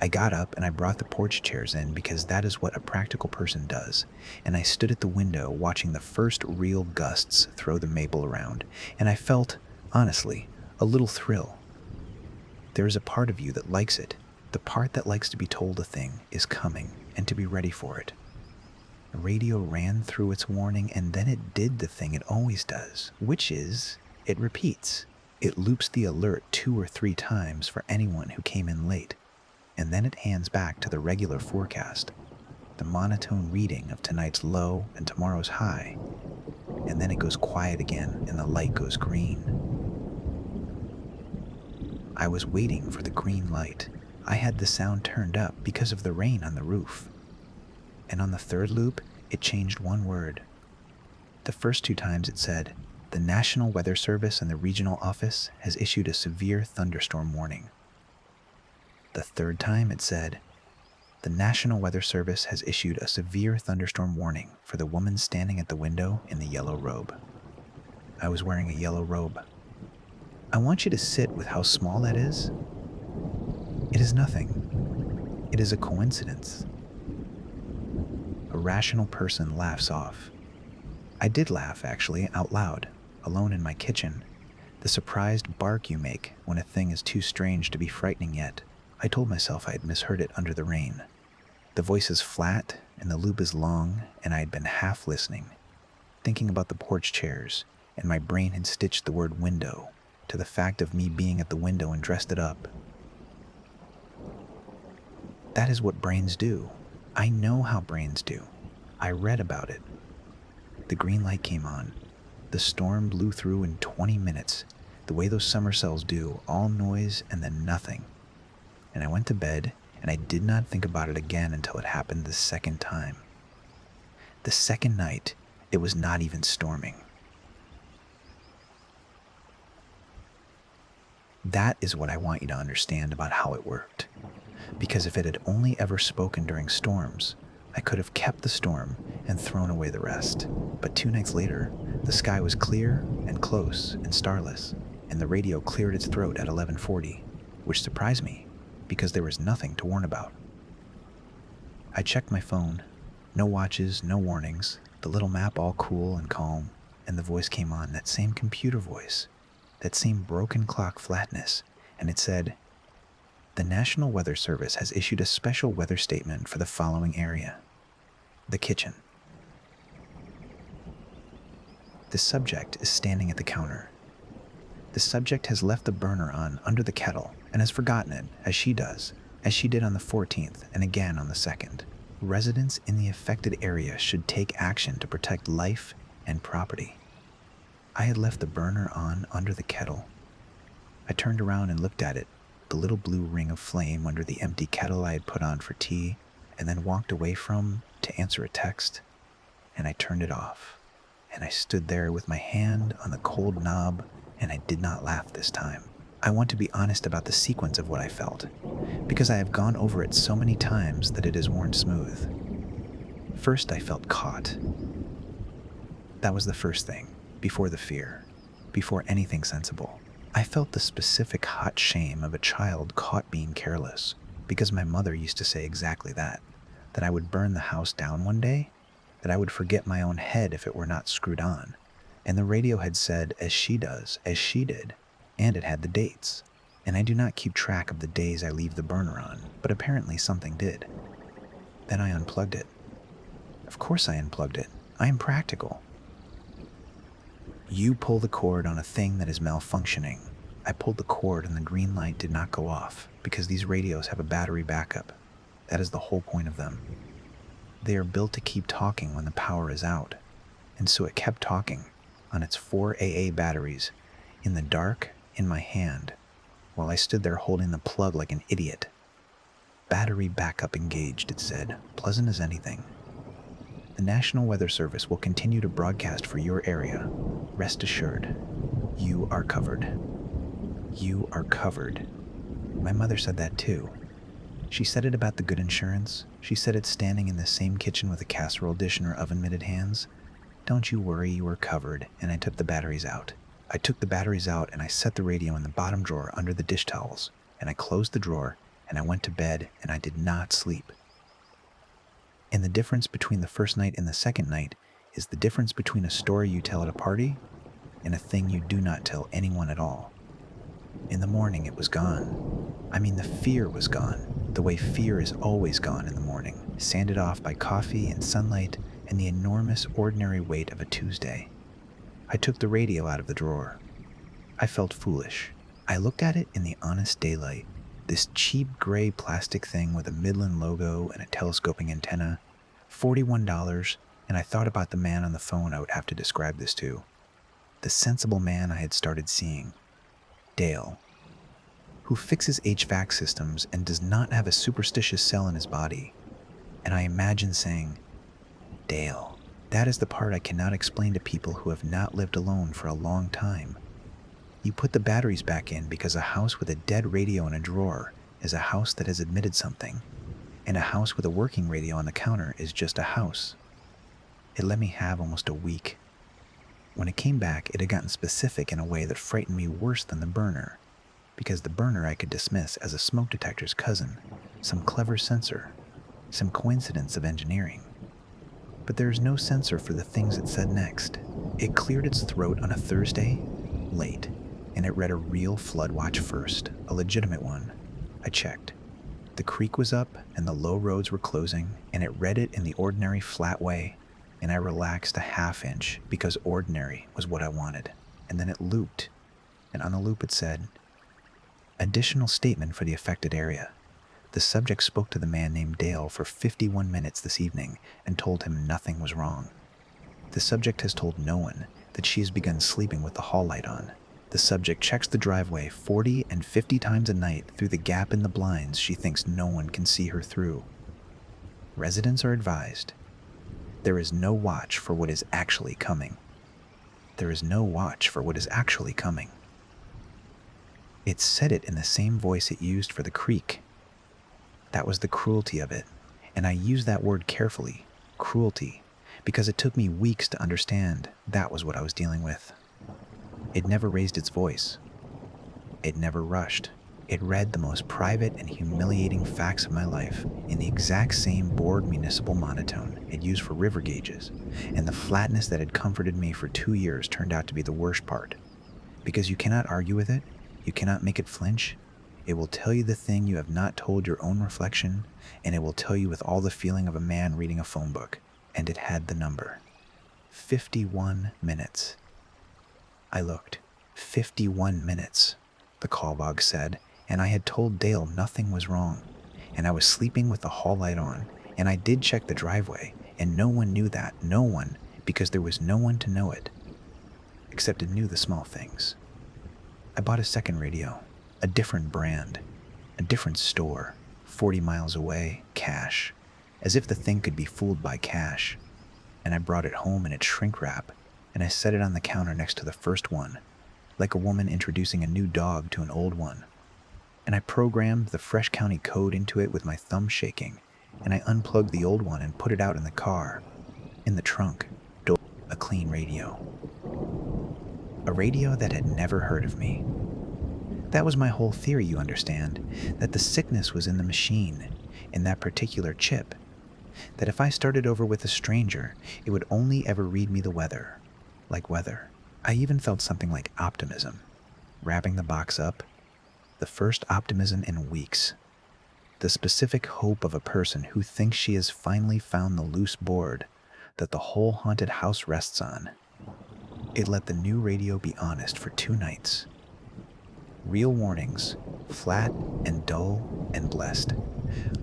I got up and I brought the porch chairs in because that is what a practical person does, and I stood at the window watching the first real gusts throw the maple around, and I felt, honestly, a little thrill. There is a part of you that likes it. The part that likes to be told a thing is coming and to be ready for it. The radio ran through its warning, and then it did the thing it always does, which is, it repeats. It loops the alert 2 or 3 times for anyone who came in late, and then it hands back to the regular forecast, the monotone reading of tonight's low and tomorrow's high, and then it goes quiet again and the light goes green. I was waiting for the green light. I had the sound turned up because of the rain on the roof. And on the 3rd loop, it changed 1 word. The first 2 times it said, The National Weather Service and the regional office has issued a severe thunderstorm warning. The third time it said, the National Weather Service has issued a severe thunderstorm warning for the woman standing at the window in the yellow robe. I was wearing a yellow robe. I want you to sit with how small that is. It is nothing. It is a coincidence. A rational person laughs off. I did laugh, actually, out loud, alone in my kitchen. The surprised bark you make when a thing is too strange to be frightening yet. I told myself I had misheard it under the rain. The voice is flat and the loop is long, and I had been half listening, thinking about the porch chairs, and my brain had stitched the word window to the fact of me being at the window and dressed it up. That is what brains do. I know how brains do. I read about it. The green light came on. The storm blew through in 20 minutes, the way those summer cells do, all noise and then nothing. And I went to bed, and I did not think about it again until it happened the second time. The second night, it was not even storming. That is what I want you to understand about how it worked. Because if it had only ever spoken during storms, I could have kept the storm and thrown away the rest. But 2 nights later, the sky was clear and close and starless, and the radio cleared its throat at 11:40, which surprised me because there was nothing to warn about. I checked my phone. No watches, no warnings, the little map all cool and calm, and the voice came on, that same computer voice, that same broken clock flatness, and it said, the National Weather Service has issued a special weather statement for the following area. The kitchen. The subject is standing at the counter. The subject has left the burner on under the kettle and has forgotten it, as she did on the 14th and again on the 2nd. Residents in the affected area should take action to protect life and property. I had left the burner on under the kettle. I turned around and looked at it, the little blue ring of flame under the empty kettle I had put on for tea, and then walked away to answer a text, and I turned it off. And I stood there with my hand on the cold knob, and I did not laugh this time. I want to be honest about the sequence of what I felt, because I have gone over it so many times that it is worn smooth. First, I felt caught. That was the first thing, before the fear, before anything sensible. I felt the specific hot shame of a child caught being careless, because my mother used to say exactly that I would burn the house down one day, that I would forget my own head if it were not screwed on. And the radio had said, as she did, and it had the dates. And I do not keep track of the days I leave the burner on, but apparently something did. Then I unplugged it. Of course I unplugged it. I am practical. You pull the cord on a thing that is malfunctioning. I pulled the cord and the green light did not go off because these radios have a battery backup. That is the whole point of them. They are built to keep talking when the power is out. And so it kept talking on its 4 AA batteries in the dark in my hand while I stood there holding the plug like an idiot. Battery backup engaged, it said, pleasant as anything. The National Weather Service will continue to broadcast for your area. Rest assured, you are covered. You are covered. My mother said that too. She said it about the good insurance. She said it standing in the same kitchen with a casserole dish in her oven-mitted hands. Don't you worry, you are covered. And I took the batteries out. I took the batteries out and I set the radio in the bottom drawer under the dish towels. And I closed the drawer and I went to bed and I did not sleep. And the difference between the first night and the second night is the difference between a story you tell at a party and a thing you do not tell anyone at all. In the morning, it was gone. I mean, the fear was gone, the way fear is always gone in the morning, sanded off by coffee and sunlight and the enormous ordinary weight of a Tuesday. I took the radio out of the drawer. I felt foolish. I looked at it in the honest daylight, this cheap gray plastic thing with a Midland logo and a telescoping antenna, $41, and I thought about the man on the phone I would have to describe this to. The sensible man I had started seeing. Dale, who fixes HVAC systems and does not have a superstitious cell in his body. And I imagined saying, Dale, That is the part I cannot explain to people who have not lived alone for a long time. You put the batteries back in because a house with a dead radio in a drawer is a house that has admitted something, and a house with a working radio on the counter is just a house. It let me have almost a week. When it came back, it had gotten specific in a way that frightened me worse than the burner, because the burner I could dismiss as a smoke detector's cousin, some clever sensor, some coincidence of engineering. But there is no sensor for the things it said next. It cleared its throat on a Thursday, late, and it read a real flood watch first, a legitimate one. I checked. The creek was up and the low roads were closing, and it read it in the ordinary flat way, and I relaxed a half inch because ordinary was what I wanted. And then it looped, and on the loop it said, "Additional statement for the affected area. The subject spoke to the man named Dale for 51 minutes this evening and told him nothing was wrong. The subject has told no one that she has begun sleeping with the hall light on. The subject checks the driveway 40 and 50 times a night through the gap in the blinds she thinks no one can see her through. Residents are advised. There is no watch for what is actually coming. There is no watch for what is actually coming." It said it in the same voice it used for the creek. That was the cruelty of it, and I use that word carefully, cruelty, because it took me weeks to understand that was what I was dealing with. It never raised its voice. It never rushed. It read the most private and humiliating facts of my life in the exact same bored municipal monotone it used for river gauges, and the flatness that had comforted me for 2 years turned out to be the worst part. Because you cannot argue with it, you cannot make it flinch. It will tell you the thing you have not told your own reflection, and it will tell you with all the feeling of a man reading a phone book. And it had the number. 51 minutes. I looked. 51 minutes, the call log said, and I had told Dale nothing was wrong, and I was sleeping with the hall light on, and I did check the driveway, and no one knew that, no one, because there was no one to know it, except it knew the small things. I bought a second radio, a different brand, a different store, 40 miles away, cash, as if the thing could be fooled by cash, and I brought it home in its shrink wrap, and I set it on the counter next to the first one, like a woman introducing a new dog to an old one. And I programmed the Fresh County code into it with my thumb shaking, and I unplugged the old one and put it out in the car, in the trunk, a clean radio. A radio that had never heard of me. That was my whole theory, you understand, that the sickness was in the machine, in that particular chip, that if I started over with a stranger, it would only ever read me the weather, like weather. I even felt something like optimism, wrapping the box up, the first optimism in weeks, the specific hope of a person who thinks she has finally found the loose board that the whole haunted house rests on. It let the new radio be honest for 2 nights. Real warnings, flat and dull and blessed.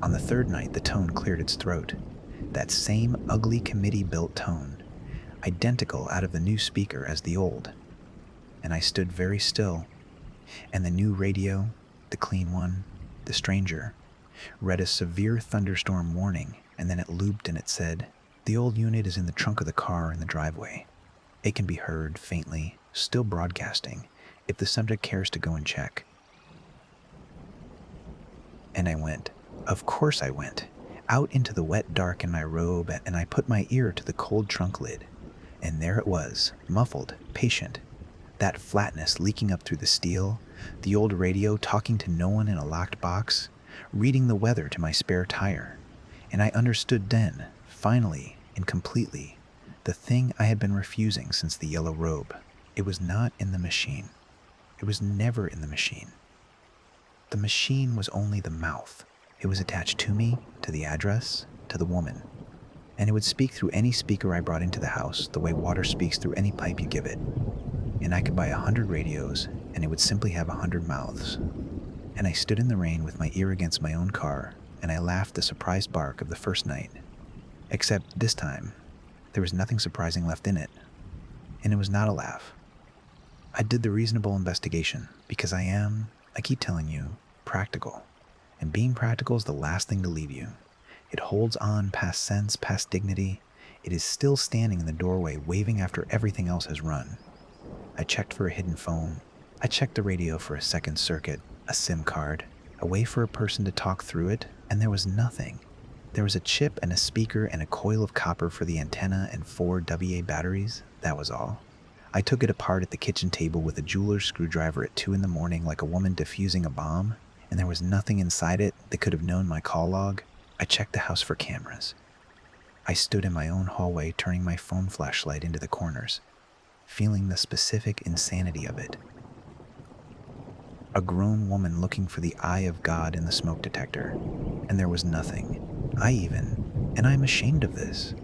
On the 3rd night, the tone cleared its throat. That same ugly committee-built tone, identical out of the new speaker as the old. And I stood very still, and the new radio, the clean one, the stranger, read a severe thunderstorm warning, and then it looped and it said, "The old unit is in the trunk of the car in the driveway. It can be heard faintly, still broadcasting, if the subject cares to go and check." And I went. Of course I went. Out into the wet dark in my robe, and I put my ear to the cold trunk lid. And there it was, muffled, patient. That flatness leaking up through the steel, the old radio talking to no one in a locked box, reading the weather to my spare tire. And I understood then, finally and completely, the thing I had been refusing since the yellow robe. It was not in the machine. It was never in the machine. The machine was only the mouth. It was attached to me, to the address, to the woman. And it would speak through any speaker I brought into the house, the way water speaks through any pipe you give it. And I could buy 100 radios, and it would simply have 100 mouths. And I stood in the rain with my ear against my own car, and I laughed the surprised bark of the first night. Except this time, there was nothing surprising left in it. And it was not a laugh. I did the reasonable investigation, because I keep telling you, practical. And being practical is the last thing to leave you. It holds on past sense, past dignity. It is still standing in the doorway, waving after everything else has run. I checked for a hidden phone. I checked the radio for a second circuit, a SIM card, a way for a person to talk through it, and there was nothing. There was a chip and a speaker and a coil of copper for the antenna and 4 AA batteries. That was all. I took it apart at the kitchen table with a jeweler's screwdriver at 2 in the morning like a woman defusing a bomb, and there was nothing inside it that could have known my call log. I checked the house for cameras. I stood in my own hallway, turning my phone flashlight into the corners, feeling the specific insanity of it. A grown woman looking for the eye of God in the smoke detector, and there was nothing. And I'm ashamed of this,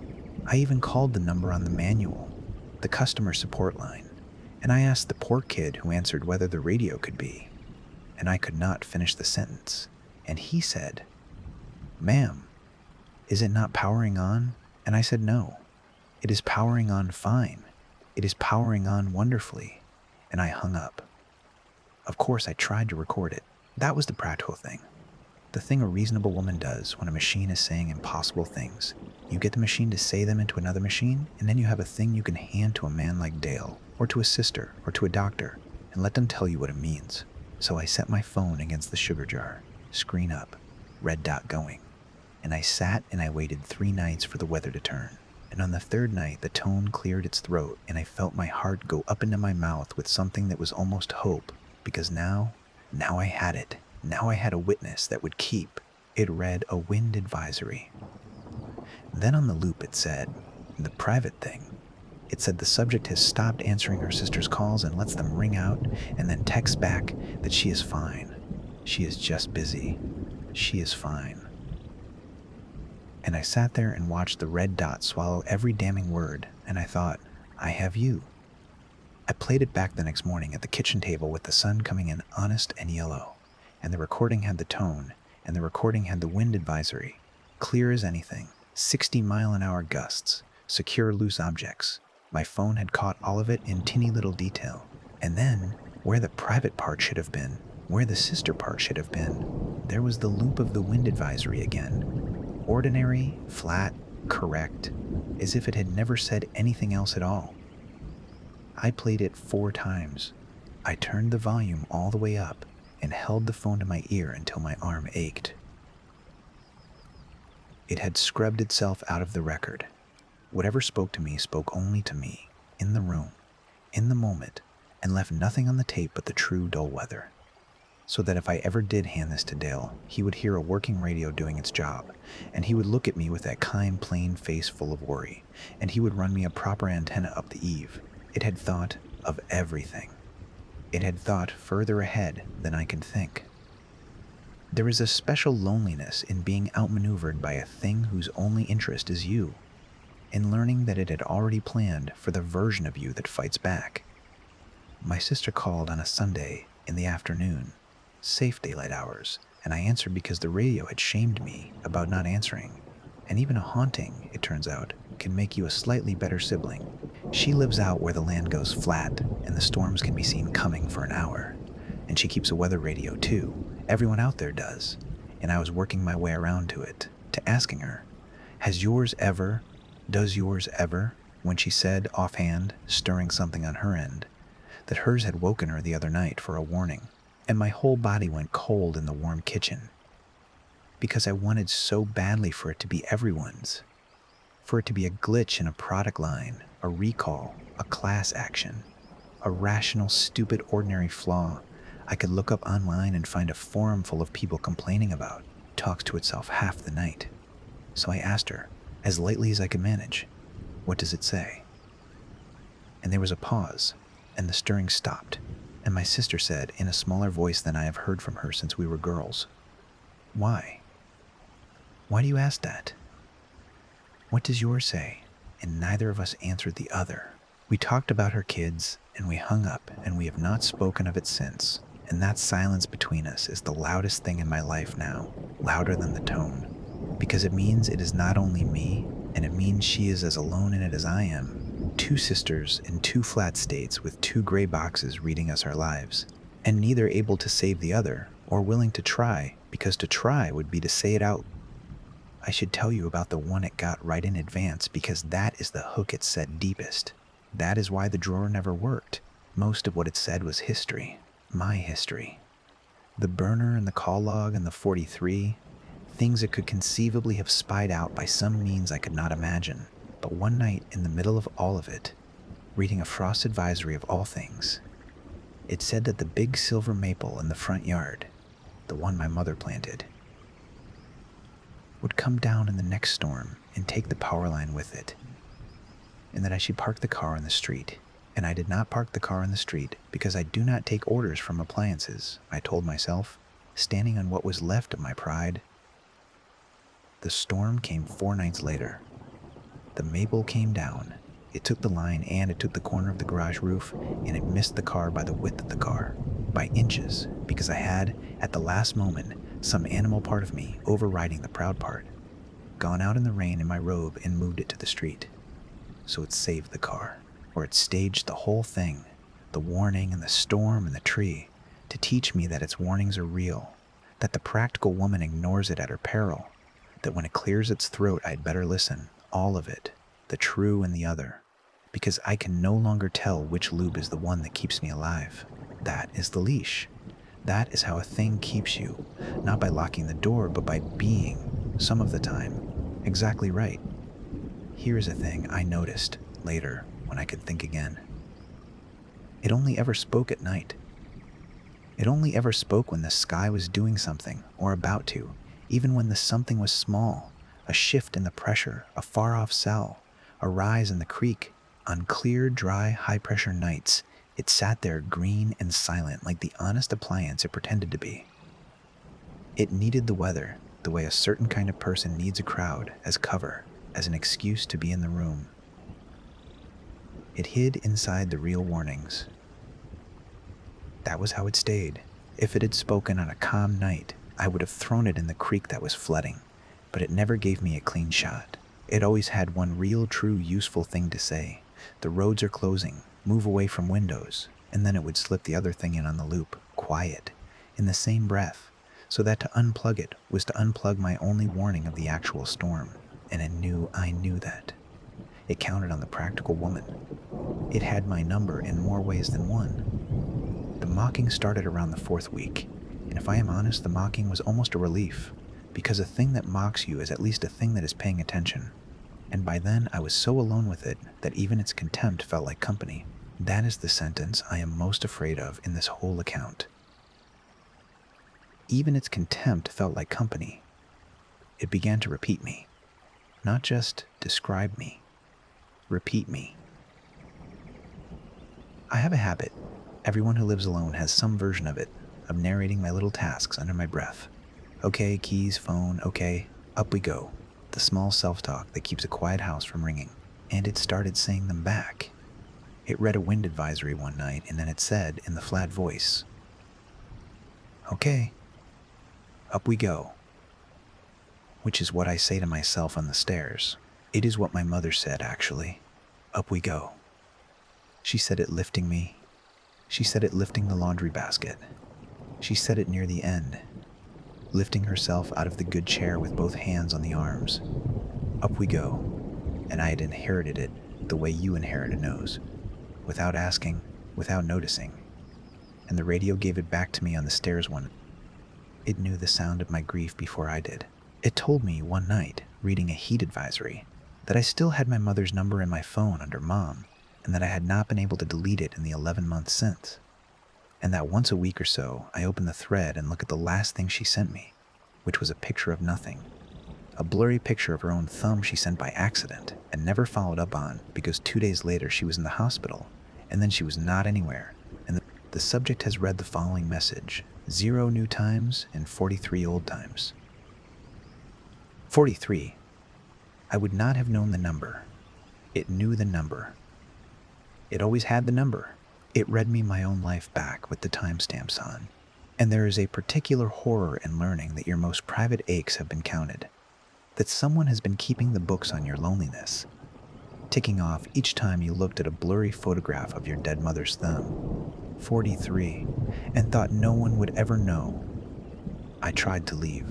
I even called the number on the manual, the customer support line, and I asked the poor kid who answered whether the radio could be, and I could not finish the sentence, and he said, "Ma'am, is it not powering on?" And I said, "No, it is powering on fine. It is powering on wonderfully," and I hung up. Of course, I tried to record it. That was the practical thing. The thing a reasonable woman does when a machine is saying impossible things. You get the machine to say them into another machine, and then you have a thing you can hand to a man like Dale, or to a sister, or to a doctor, and let them tell you what it means. So I set my phone against the sugar jar, screen up, red dot going, and I sat and I waited 3 nights for the weather to turn. And on the 3rd night, the tone cleared its throat, and I felt my heart go up into my mouth with something that was almost hope, because now I had it. Now I had a witness that would keep. It read a wind advisory. Then on the loop it said, the private thing. It said the subject has stopped answering her sister's calls and lets them ring out, and then texts back that she is fine. She is just busy. She is fine. And I sat there and watched the red dot swallow every damning word, and I thought, I have you. I played it back the next morning at the kitchen table with the sun coming in honest and yellow, and the recording had the tone, and the recording had the wind advisory, clear as anything, 60-mile-an-hour gusts, secure loose objects. My phone had caught all of it in teeny little detail. And then, where the private part should have been, where the sister part should have been, there was the loop of the wind advisory again. Ordinary, flat, correct, as if it had never said anything else at all. I played it 4 times. I turned the volume all the way up and held the phone to my ear until my arm ached. It had scrubbed itself out of the record. Whatever spoke to me spoke only to me, in the room, in the moment, and left nothing on the tape but the true dull weather. So that if I ever did hand this to Dale, he would hear a working radio doing its job, and he would look at me with that kind, plain face full of worry, and he would run me a proper antenna up the eave. It had thought of everything. It had thought further ahead than I could think. There is a special loneliness in being outmaneuvered by a thing whose only interest is you, in learning that it had already planned for the version of you that fights back. My sister called on a Sunday in the afternoon, safe daylight hours, and I answered because the radio had shamed me about not answering. And even a haunting, it turns out, can make you a slightly better sibling. She lives out where the land goes flat and the storms can be seen coming for an hour. And she keeps a weather radio too. Everyone out there does. And I was working my way around to it, to asking her, does yours ever, when she said offhand, stirring something on her end, that hers had woken her the other night for a warning. And my whole body went cold in the warm kitchen, because I wanted so badly for it to be everyone's, for it to be a glitch in a product line, a recall, a class action, a rational, stupid, ordinary flaw I could look up online and find a forum full of people complaining about. Talks to itself half the night. So I asked her, as lightly as I could manage, what does it say? And there was a pause, and the stirring stopped, and my sister said in a smaller voice than I have heard from her since we were girls, "Why? Why do you ask that? What does yours say?" And neither of us answered the other. We talked about her kids, and we hung up, and we have not spoken of it since. And that silence between us is the loudest thing in my life now, louder than the tone, because it means it is not only me, and it means she is as alone in it as I am. 2 sisters in 2 flat states with 2 gray boxes reading us our lives, and neither able to save the other or willing to try, because to try would be to say it out. I should tell you about the one it got right in advance because that is the hook it said deepest. That is why the drawer never worked. Most of what it said was history. My history. The burner and the call log and the 43, things it could conceivably have spied out by some means I could not imagine. But one night, in the middle of all of it, reading a frost advisory of all things, it said that the big silver maple in the front yard, the one my mother planted, would come down in the next storm and take the power line with it, and that I should park the car in the street. And I did not park the car in the street because I do not take orders from appliances, I told myself, standing on what was left of my pride. The storm came 4 nights later. The maple came down. It took the line and it took the corner of the garage roof, and it missed the car by the width of the car, by inches, because I had, at the last moment, some animal part of me overriding the proud part, gone out in the rain in my robe and moved it to the street. So it saved the car, or it staged the whole thing, the warning and the storm and the tree, to teach me that its warnings are real, that the practical woman ignores it at her peril, that when it clears its throat I'd better listen, all of it, the true and the other, because I can no longer tell which lube is the one that keeps me alive. That is the leash. That is how a thing keeps you, not by locking the door, but by being, some of the time, exactly right. Here is a thing I noticed later when I could think again. It only ever spoke at night. It only ever spoke when the sky was doing something, or about to, even when the something was small, a shift in the pressure, a far-off cell, a rise in the creek. On clear, dry, high-pressure nights, it sat there green and silent like the honest appliance it pretended to be. It needed the weather, the way a certain kind of person needs a crowd, as cover, as an excuse to be in the room. It hid inside the real warnings. That was how it stayed. If it had spoken on a calm night, I would have thrown it in the creek that was flooding, but it never gave me a clean shot. It always had one real, true, useful thing to say. The roads are closing. Move away from windows. And then it would slip the other thing in on the loop, quiet, in the same breath, so that to unplug it was to unplug my only warning of the actual storm. And I knew that. It counted on the practical woman. It had my number in more ways than one. The mocking started around the 4th week, and if I am honest, the mocking was almost a relief, because a thing that mocks you is at least a thing that is paying attention. And by then, I was so alone with it that even its contempt felt like company. That is the sentence I am most afraid of in this whole account. Even its contempt felt like company. It began to repeat me. Not just describe me. Repeat me. I have a habit, everyone who lives alone has some version of it, of narrating my little tasks under my breath. Okay, keys, phone, okay, up we go. The small self-talk that keeps a quiet house from ringing. And it started saying them back. It read a wind advisory one night, and then it said in the flat voice, okay, up we go. Which is what I say to myself on the stairs. It is what my mother said, actually. Up we go. She said it lifting me. She said it lifting the laundry basket. She said it near the end, lifting herself out of the good chair with both hands on the arms. Up we go. And I had inherited it the way you inherit a nose, without asking, without noticing. And the radio gave it back to me on the stairs one. It knew the sound of my grief before I did. It told me one night, reading a heat advisory, that I still had my mother's number in my phone under Mom, and that I had not been able to delete it in the 11 months since. And that once a week or so, I open the thread and look at the last thing she sent me, which was a picture of nothing. A blurry picture of her own thumb she sent by accident and never followed up on because 2 days later she was in the hospital, and then she was not anywhere. And the subject has read the following message: 0 new times and 43 old times. 43. I would not have known the number. It knew the number. It always had the number. It read me my own life back with the timestamps on. And there is a particular horror in learning that your most private aches have been counted, that someone has been keeping the books on your loneliness, ticking off each time you looked at a blurry photograph of your dead mother's thumb. 43, and thought no one would ever know. I tried to leave.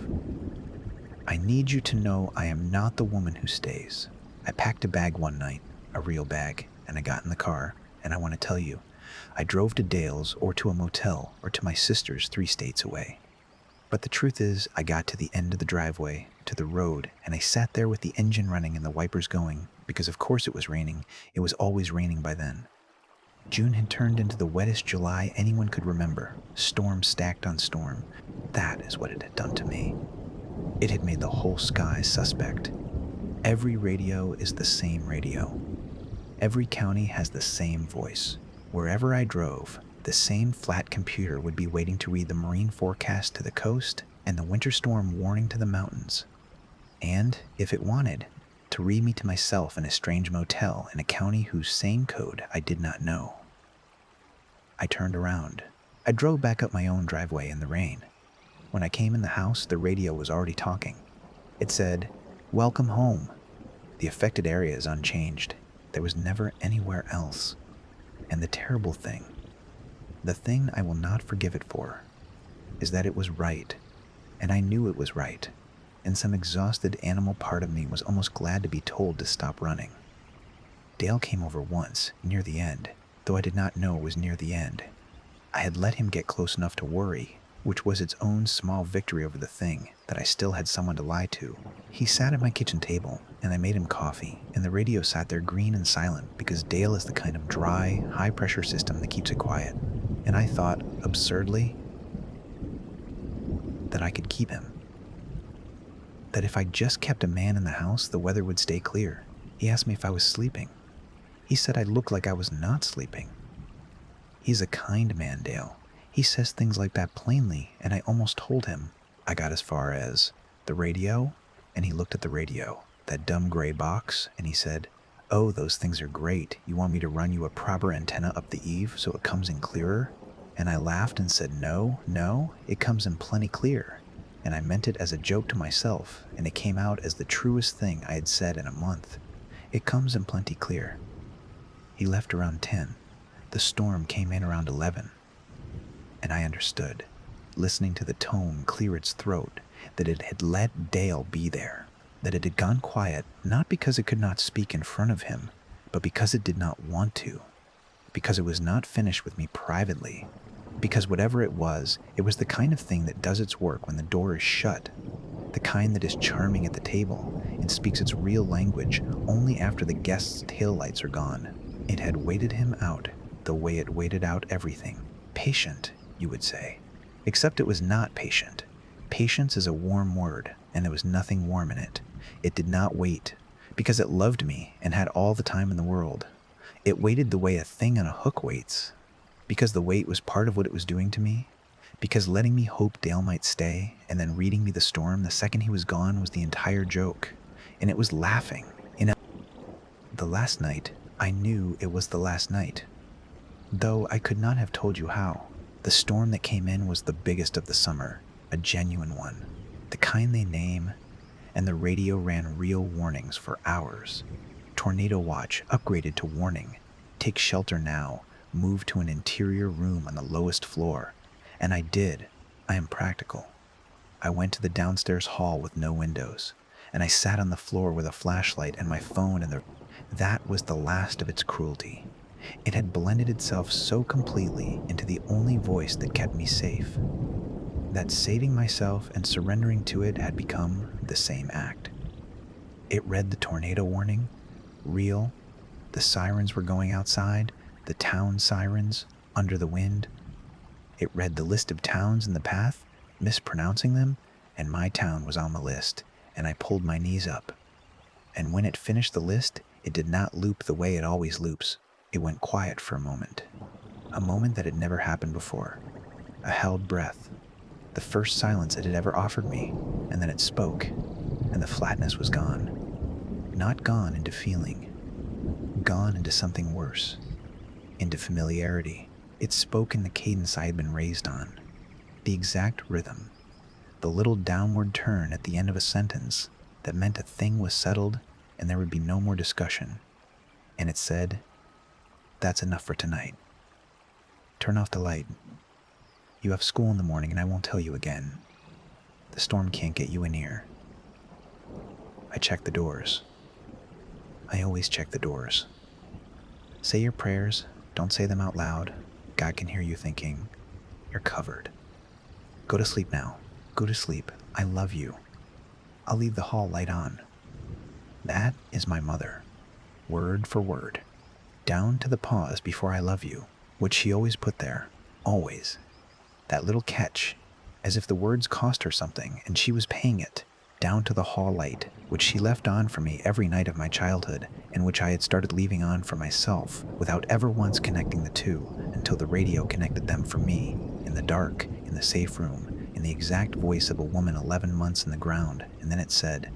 I need you to know I am not the woman who stays. I packed a bag one night, a real bag, and I got in the car, and I want to tell you, I drove to Dale's or to a motel or to my sister's 3 states away. But the truth is, I got to the end of the driveway, to the road, and I sat there with the engine running and the wipers going, because of course it was raining. It was always raining by then. June had turned into the wettest July anyone could remember, storm stacked on storm. That is what it had done to me. It had made the whole sky suspect. Every radio is the same radio. Every county has the same voice. Wherever I drove, the same flat computer would be waiting to read the marine forecast to the coast and the winter storm warning to the mountains. And, if it wanted, to read me to myself in a strange motel in a county whose same code I did not know. I turned around. I drove back up my own driveway in the rain. When I came in the house, the radio was already talking. It said, "Welcome home." The affected area is unchanged. There was never anywhere else. And the terrible thing, the thing I will not forgive it for, is that it was right. And I knew it was right. And some exhausted animal part of me was almost glad to be told to stop running. Dale came over once, near the end, though I did not know it was near the end. I had let him get close enough to worry, which was its own small victory over the thing that I still had someone to lie to. He sat at my kitchen table, and I made him coffee, and the radio sat there green and silent because Dale is the kind of dry, high-pressure system that keeps it quiet. And I thought, absurdly, that I could keep him. That if I just kept a man in the house, the weather would stay clear. He asked me if I was sleeping. He said I looked like I was not sleeping. He's a kind man, Dale. He says things like that plainly, and I almost told him. I got as far as, "The radio?" And he looked at the radio, that dumb gray box, and he said, "Oh, those things are great. You want me to run you a proper antenna up the eave so it comes in clearer?" And I laughed and said, No, it comes in plenty clear. And I meant it as a joke to myself, and it came out as the truest thing I had said in a month. It comes in plenty clear. He left around 10. The storm came in around 11. And I understood, listening to the tone clear its throat, that it had let Dale be there, that it had gone quiet not because it could not speak in front of him, but because it did not want to, because it was not finished with me privately, because whatever it was the kind of thing that does its work when the door is shut, the kind that is charming at the table and speaks its real language only after the guests' taillights are gone. It had waited him out the way it waited out everything. Patient, you would say. Except it was not patient. Patience is a warm word, and there was nothing warm in it. It did not wait, because it loved me and had all the time in the world. It waited the way a thing on a hook waits, because the wait was part of what it was doing to me, because letting me hope Dale might stay, and then reading me the storm the second he was gone was the entire joke, and it was laughing. The last night, I knew it was the last night, though I could not have told you how. The storm that came in was the biggest of the summer, a genuine one, the kind they name, and the radio ran real warnings for hours. Tornado watch upgraded to warning. Take shelter now. Move to an interior room on the lowest floor. And I did. I am practical. I went to the downstairs hall with no windows, and I sat on the floor with a flashlight and my phone That was the last of its cruelty. It had blended itself so completely into the only voice that kept me safe, that saving myself and surrendering to it had become the same act. It read the tornado warning, real. The sirens were going outside, the town sirens, under the wind. It read the list of towns in the path, mispronouncing them, and my town was on the list, and I pulled my knees up. And when it finished the list, it did not loop the way it always loops. It went quiet for a moment that had never happened before. A held breath, the first silence it had ever offered me, and then it spoke, and the flatness was gone. Not gone into feeling, gone into something worse, into familiarity. It spoke in the cadence I had been raised on, the exact rhythm, the little downward turn at the end of a sentence that meant a thing was settled and there would be no more discussion. And it said, "That's enough for tonight. Turn off the light. You have school in the morning and I won't tell you again. The storm can't get you in here. I check the doors. I always check the doors. Say your prayers, don't say them out loud. God can hear you thinking, you're covered. Go to sleep now. Go to sleep. I love you. I'll leave the hall light on. That is my mother, word for word, down to the pause before I love you, which she always put there, always. That little catch, as if the words cost her something and she was paying it, down to the hall light, which she left on for me every night of my childhood, and which I had started leaving on for myself without ever once connecting the two until the radio connected them for me, in the dark, in the safe room, in the exact voice of a woman 11 months in the ground, and then it said,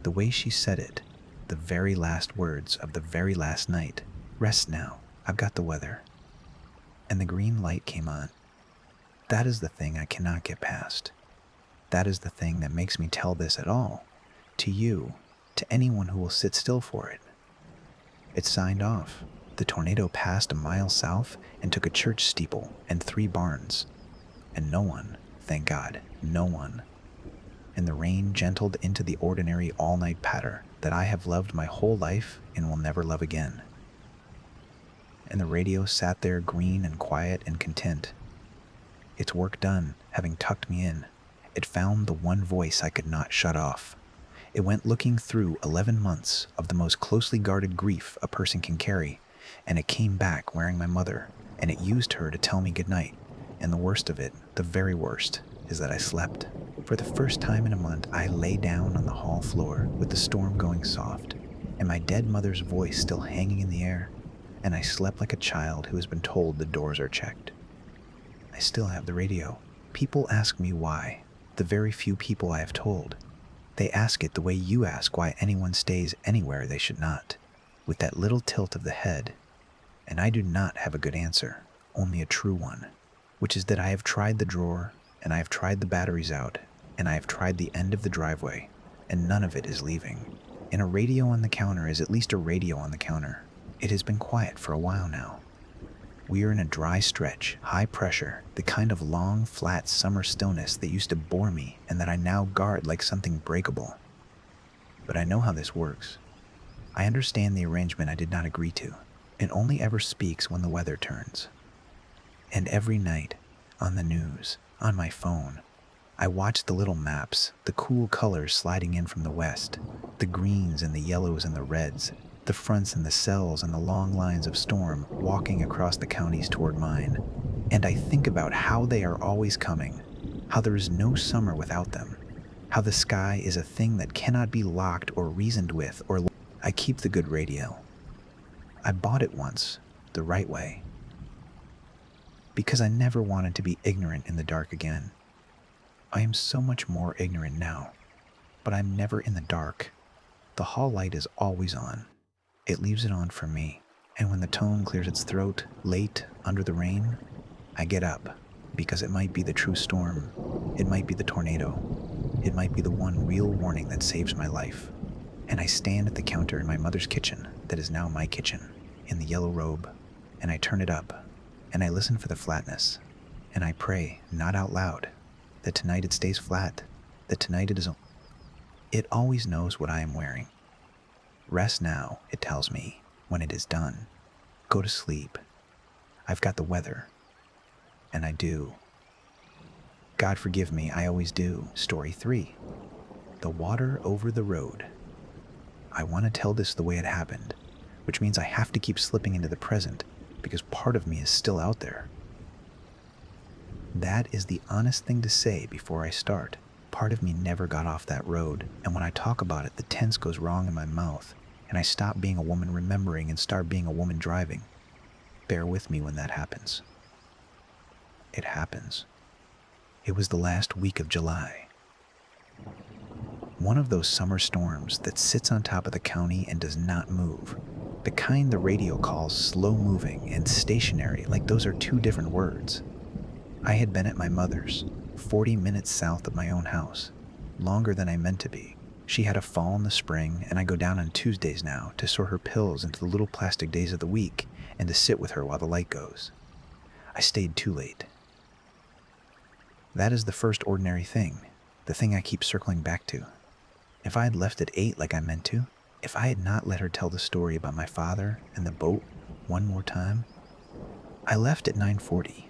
the way she said it, the very last words of the very last night, rest now, I've got the weather. And the green light came on. That is the thing I cannot get past. That is the thing that makes me tell this at all, to you, to anyone who will sit still for it. It signed off. The tornado passed a mile south and took a church steeple and 3 barns. And no one, thank God, no one. And the rain gentled into the ordinary all-night patter that I have loved my whole life and will never love again. And the radio sat there green and quiet and content. Its work done, having tucked me in, it found the one voice I could not shut off. It went looking through 11 months of the most closely guarded grief a person can carry, and it came back wearing my mother, and it used her to tell me goodnight. And the worst of it, the very worst, is that I slept. For the first time in a month, I lay down on the hall floor with the storm going soft, and my dead mother's voice still hanging in the air, and I slept like a child who has been told the doors are checked. I still have the radio. People ask me why. The very few people I have told. They ask it the way you ask why anyone stays anywhere they should not, with that little tilt of the head. And I do not have a good answer, only a true one, which is that I have tried the drawer, and I have tried the batteries out, and I have tried the end of the driveway, and none of it is leaving. And a radio on the counter is at least a radio on the counter. It has been quiet for a while now. We are in a dry stretch, high pressure, the kind of long, flat summer stillness that used to bore me and that I now guard like something breakable. But I know how this works. I understand the arrangement I did not agree to. It only ever speaks when the weather turns. And every night, on the news, on my phone, I watch the little maps, the cool colors sliding in from the west, the greens and the yellows and the reds, the fronts and the cells and the long lines of storm walking across the counties toward mine. And I think about how they are always coming, how there is no summer without them, how the sky is a thing that cannot be locked or reasoned with or... I keep the good radio. I bought it once, the right way, because I never wanted to be ignorant in the dark again. I am so much more ignorant now, but I'm never in the dark. The hall light is always on. It leaves it on for me, and when the tone clears its throat, late, under the rain, I get up, because it might be the true storm, it might be the tornado, it might be the one real warning that saves my life. And I stand at the counter in my mother's kitchen, that is now my kitchen, in the yellow robe, and I turn it up, and I listen for the flatness, and I pray, not out loud, that tonight it stays flat, that tonight it is... It always knows what I am wearing. Rest now, it tells me, when it is done. Go to sleep. I've got the weather. And I do. God forgive me, I always do. Story 3. The water over the road. I want to tell this the way it happened, which means I have to keep slipping into the present, because part of me is still out there. That is the honest thing to say before I start. Part of me never got off that road, and when I talk about it, the tense goes wrong in my mouth, and I stop being a woman remembering and start being a woman driving. Bear with me when that happens. It happens. It was the last week of July. One of those summer storms that sits on top of the county and does not move. The kind the radio calls slow-moving and stationary, like those are two different words. I had been at my mother's, 40 minutes south of my own house, longer than I meant to be. She had a fall in the spring, and I go down on Tuesdays now to sort her pills into the little plastic days of the week and to sit with her while the light goes. I stayed too late. That is the first ordinary thing, the thing I keep circling back to. If I had left at 8 like I meant to, if I had not let her tell the story about my father and the boat one more time, I left at 9:40.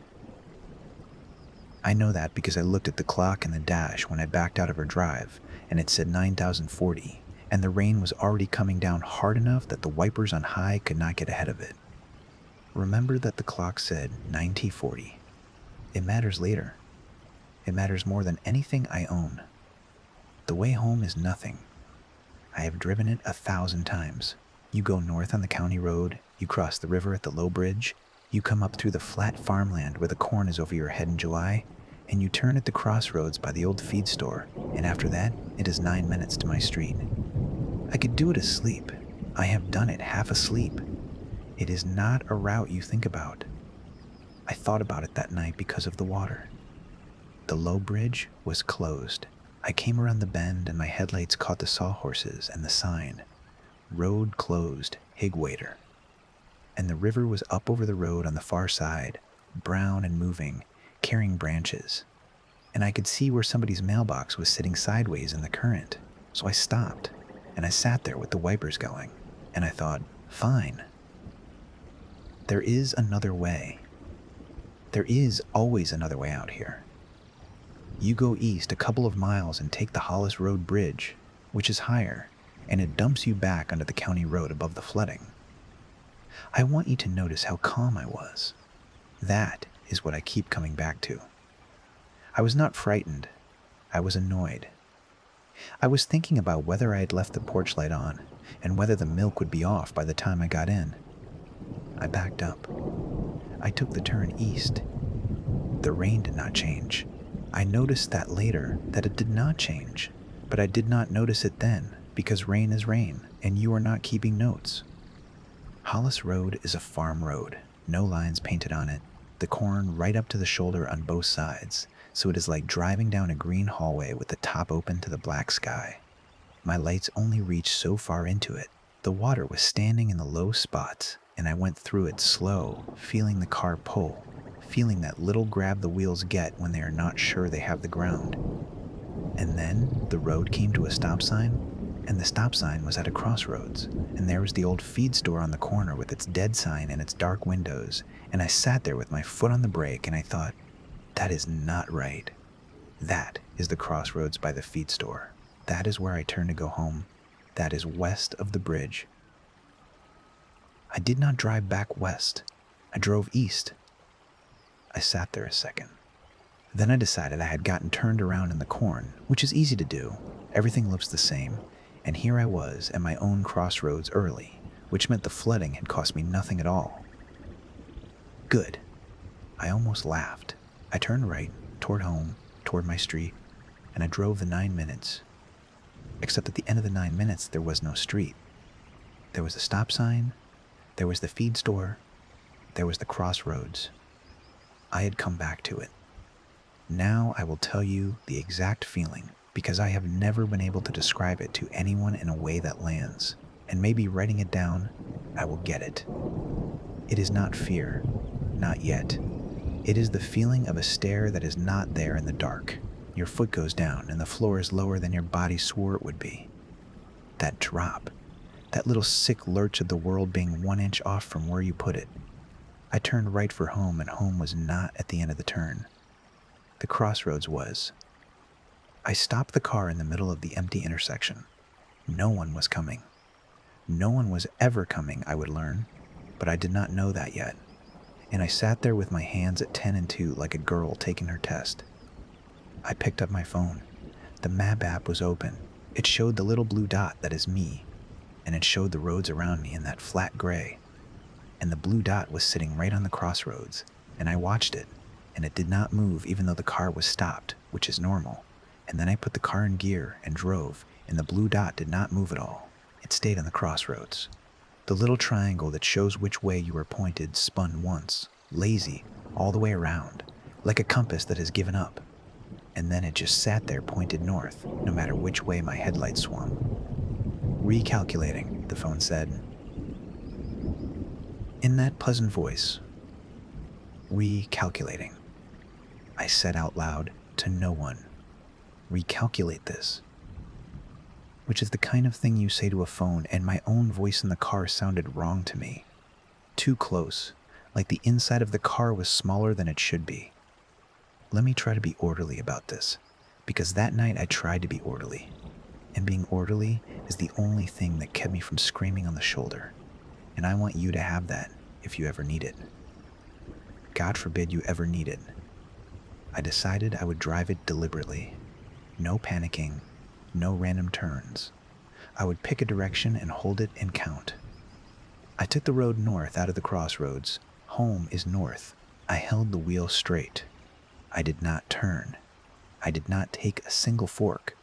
I know that because I looked at the clock and the dash when I backed out of her drive, and it said 9,040, and the rain was already coming down hard enough that the wipers on high could not get ahead of it. Remember that the clock said 9:40. It matters later. It matters more than anything I own. The way home is nothing. I have driven it 1,000 times. You go north on the county road, you cross the river at the low bridge, you come up through the flat farmland where the corn is over your head in July, and you turn at the crossroads by the old feed store, and after that, it is 9 minutes to my street. I could do it asleep. I have done it half asleep. It is not a route you think about. I thought about it that night because of the water. The low bridge was closed. I came around the bend and my headlights caught the sawhorses and the sign, "Road closed, Higwaiter." And the river was up over the road on the far side, brown and moving, carrying branches. And I could see where somebody's mailbox was sitting sideways in the current. So I stopped, and I sat there with the wipers going, and I thought, fine. There is another way. There is always another way out here. You go east a couple of miles and take the Hollis Road Bridge, which is higher, and it dumps you back onto the county road above the flooding. I want you to notice how calm I was. That is what I keep coming back to. I was not frightened. I was annoyed. I was thinking about whether I had left the porch light on and whether the milk would be off by the time I got in. I backed up. I took the turn east. The rain did not change. I noticed that later, that it did not change, but I did not notice it then because rain is rain and you are not keeping notes. Hollis Road is a farm road, no lines painted on it, the corn right up to the shoulder on both sides, so it is like driving down a green hallway with the top open to the black sky. My lights only reached so far into it. The water was standing in the low spots, and I went through it slow, feeling the car pull, feeling that little grab the wheels get when they are not sure they have the ground. And then the road came to a stop sign, and the stop sign was at a crossroads, and there was the old feed store on the corner with its dead sign and its dark windows, and I sat there with my foot on the brake and I thought, that is not right. That is the crossroads by the feed store. That is where I turn to go home. That is west of the bridge. I did not drive back west. I drove east. I sat there a second. Then I decided I had gotten turned around in the corn, which is easy to do. Everything looks the same. And here I was at my own crossroads early, which meant the flooding had cost me nothing at all. Good. I almost laughed. I turned right, toward home, toward my street, and I drove the 9 minutes. Except at the end of the 9 minutes, there was no street. There was the stop sign, there was the feed store, there was the crossroads. I had come back to it. Now I will tell you the exact feeling, because I have never been able to describe it to anyone in a way that lands, and maybe writing it down, I will get it. It is not fear, not yet. It is the feeling of a stair that is not there in the dark. Your foot goes down and the floor is lower than your body swore it would be. That drop, that little sick lurch of the world being 1 inch off from where you put it. I turned right for home and home was not at the end of the turn. The crossroads was. I stopped the car in the middle of the empty intersection. No one was coming. No one was ever coming, I would learn, but I did not know that yet. And I sat there with my hands at 10 and 2 like a girl taking her test. I picked up my phone. The map app was open. It showed the little blue dot that is me, and it showed the roads around me in that flat gray. And the blue dot was sitting right on the crossroads, and I watched it, and it did not move even though the car was stopped, which is normal. And then I put the car in gear and drove, and the blue dot did not move at all. It stayed on the crossroads. The little triangle that shows which way you are pointed spun once, lazy, all the way around, like a compass that has given up. And then it just sat there pointed north, no matter which way my headlights swung. Recalculating, the phone said. In that pleasant voice, recalculating, I said out loud to no one. recalculate this, which is the kind of thing you say to a phone, and my own voice in the car sounded wrong to me. Too close, like the inside of the car was smaller than it should be. Let me try to be orderly about this, because that night I tried to be orderly, and being orderly is the only thing that kept me from screaming on the shoulder, and I want you to have that if you ever need it. God forbid you ever need it. I decided I would drive it deliberately. No panicking, no random turns. I would pick a direction and hold it and count. I took the road north out of the crossroads. Home is north. I held the wheel straight. I did not turn. I did not take a single fork.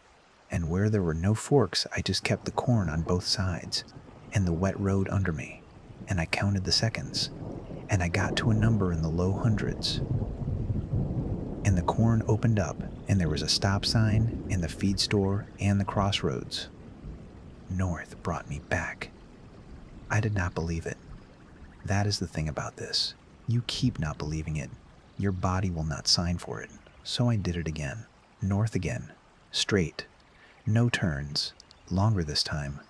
And where there were no forks, I just kept the corn on both sides and the wet road under me. And I counted the seconds. And I got to a number in the low hundreds. And the corn opened up, and there was a stop sign, and the feed store, and the crossroads. North brought me back. I did not believe it. That is the thing about this. You keep not believing it. Your body will not sign for it. So I did it again. North again. Straight. No turns. Longer this time.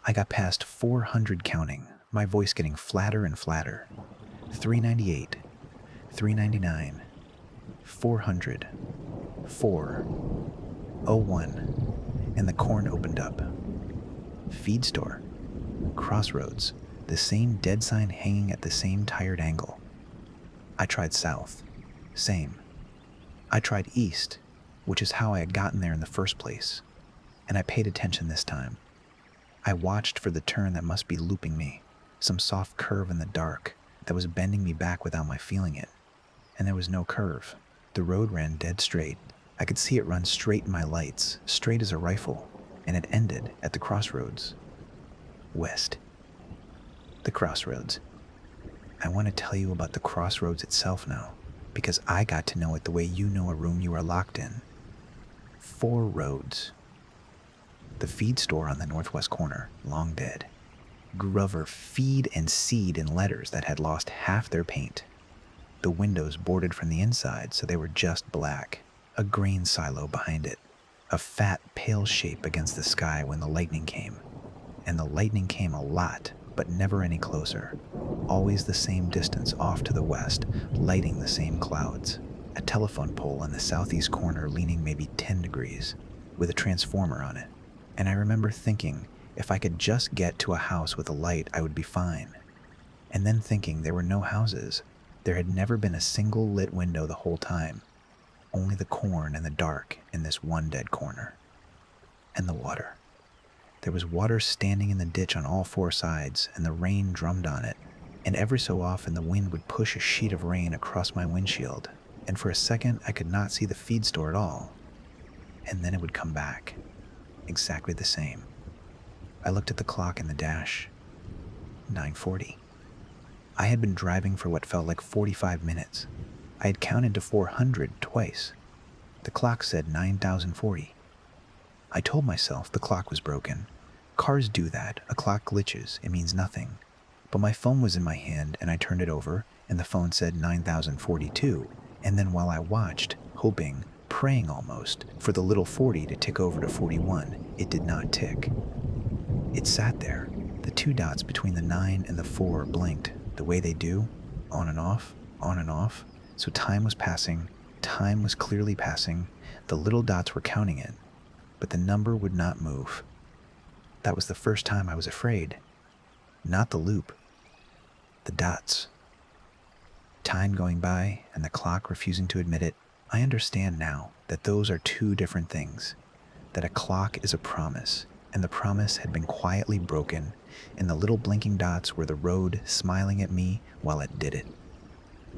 I got past 400 counting, my voice getting flatter and flatter. 398. 399. 400, 401, and the corn opened up. Feed store, crossroads, the same dead sign hanging at the same tired angle. I tried south, same. I tried east, which is how I had gotten there in the first place, and I paid attention this time. I watched for the turn that must be looping me, some soft curve in the dark that was bending me back without my feeling it, and there was no curve. The road ran dead straight. I could see it run straight in my lights, straight as a rifle, and it ended at the crossroads. West. The crossroads. I want to tell you about the crossroads itself now, because I got to know it the way you know a room you are locked in. 4 roads. The feed store on the northwest corner, long dead. Grover Feed and Seed in letters that had lost half their paint. The windows boarded from the inside, so they were just black. A grain silo behind it. A fat, pale shape against the sky when the lightning came. And the lightning came a lot, but never any closer. Always the same distance off to the west, lighting the same clouds. A telephone pole in the southeast corner leaning maybe 10 degrees, with a transformer on it. And I remember thinking, if I could just get to a house with a light, I would be fine. And then thinking there were no houses. There had never been a single lit window the whole time. Only the corn and the dark in this one dead corner. And the water. There was water standing in the ditch on all 4 sides, and the rain drummed on it. And every so often the wind would push a sheet of rain across my windshield, and for a second I could not see the feed store at all. And then it would come back. Exactly the same. I looked at the clock in the dash. 9:40. I had been driving for what felt like 45 minutes. I had counted to 400 twice. The clock said 9,040. I told myself the clock was broken. Cars do that. A clock glitches. It means nothing. But my phone was in my hand, and I turned it over, and the phone said 9,042. And then while I watched, hoping, praying almost, for the little 40 to tick over to 41, it did not tick. It sat there. The 2 dots between the 9 and the 4 blinked. The way they do, on and off, on and off. So time was passing, time was clearly passing, the little dots were counting it, but the number would not move. That was the first time I was afraid. Not the loop, the dots. Time going by and the clock refusing to admit it. I understand now that those are 2 different things, that a clock is a promise, and the promise had been quietly broken, and the little blinking dots were the road smiling at me while it did it.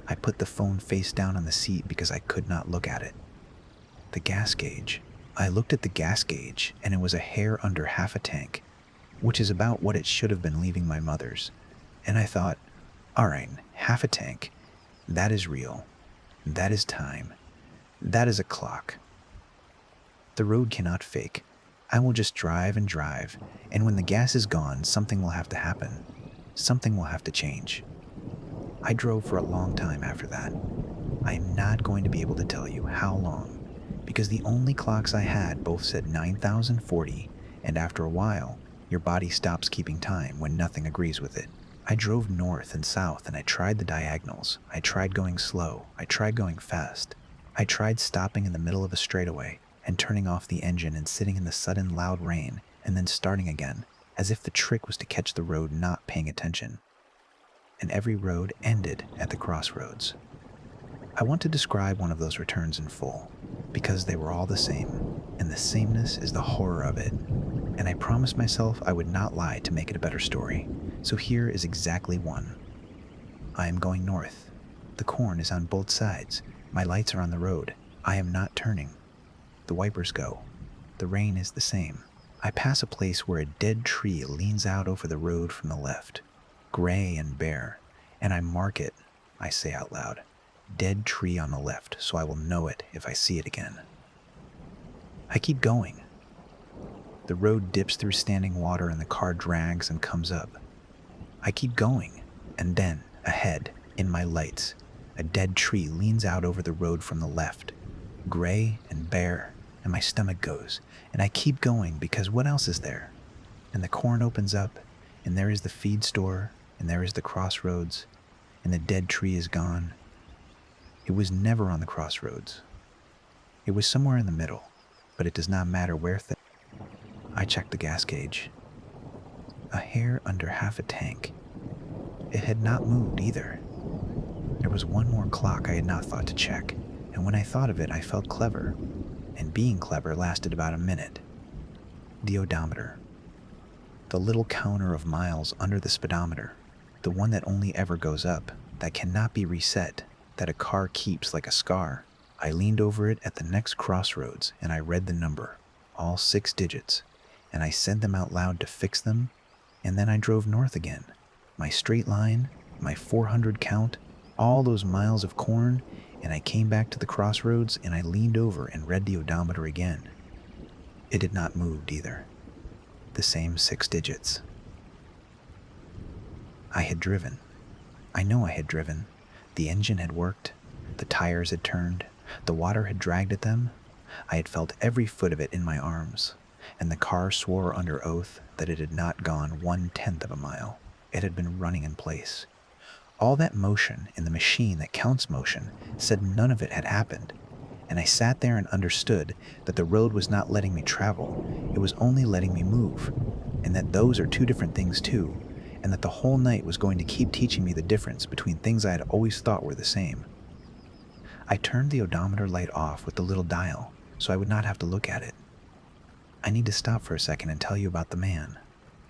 I put the phone face down on the seat because I could not look at it. The gas gauge. I looked at the gas gauge, and it was a hair under half a tank, which is about what it should have been leaving my mother's. And I thought, all right, half a tank. That is real. That is time. That is a clock. The road cannot fake. I will just drive and drive, and when the gas is gone, something will have to happen. Something will have to change. I drove for a long time after that. I am not going to be able to tell you how long, because the only clocks I had both said 9,040, and after a while, your body stops keeping time when nothing agrees with it. I drove north and south and I tried the diagonals. I tried going slow. I tried going fast. I tried stopping in the middle of a straightaway and turning off the engine and sitting in the sudden loud rain and then starting again, as if the trick was to catch the road not paying attention. And every road ended at the crossroads. I want to describe one of those returns in full, because they were all the same, and the sameness is the horror of it. And I promised myself I would not lie to make it a better story, so here is exactly one. I am going north. The corn is on both sides. My lights are on the road. I am not turning. The wipers go. The rain is the same. I pass a place where a dead tree leans out over the road from the left, gray and bare, and I mark it, I say out loud, dead tree on the left, so I will know it if I see it again. I keep going. The road dips through standing water and the car drags and comes up. I keep going, and then, ahead, in my lights, a dead tree leans out over the road from the left, gray and bare, and my stomach goes, and I keep going because what else is there? And the corn opens up, and there is the feed store, and there is the crossroads, and the dead tree is gone. It was never on the crossroads. It was somewhere in the middle, but it does not matter where. I checked the gas gauge. A hair under half a tank. It had not moved either. There was one more clock I had not thought to check, and when I thought of it, I felt clever, and being clever lasted about a minute. The odometer. The little counter of miles under the speedometer, the one that only ever goes up, that cannot be reset, that a car keeps like a scar. I leaned over it at the next crossroads and I read the number, all 6 digits, and I said them out loud to fix them, and then I drove north again. My straight line, my 400 count, all those miles of corn, and I came back to the crossroads and I leaned over and read the odometer again. It had not moved either. The same 6 digits. I had driven. I know I had driven. The engine had worked. The tires had turned. The water had dragged at them. I had felt every foot of it in my arms, and the car swore under oath that it had not gone 1/10 of a mile. It had been running in place. All that motion in the machine that counts motion said none of it had happened, and I sat there and understood that the road was not letting me travel, it was only letting me move, and that those are 2 different things too, and that the whole night was going to keep teaching me the difference between things I had always thought were the same. I turned the odometer light off with the little dial, so I would not have to look at it. I need to stop for a second and tell you about the man,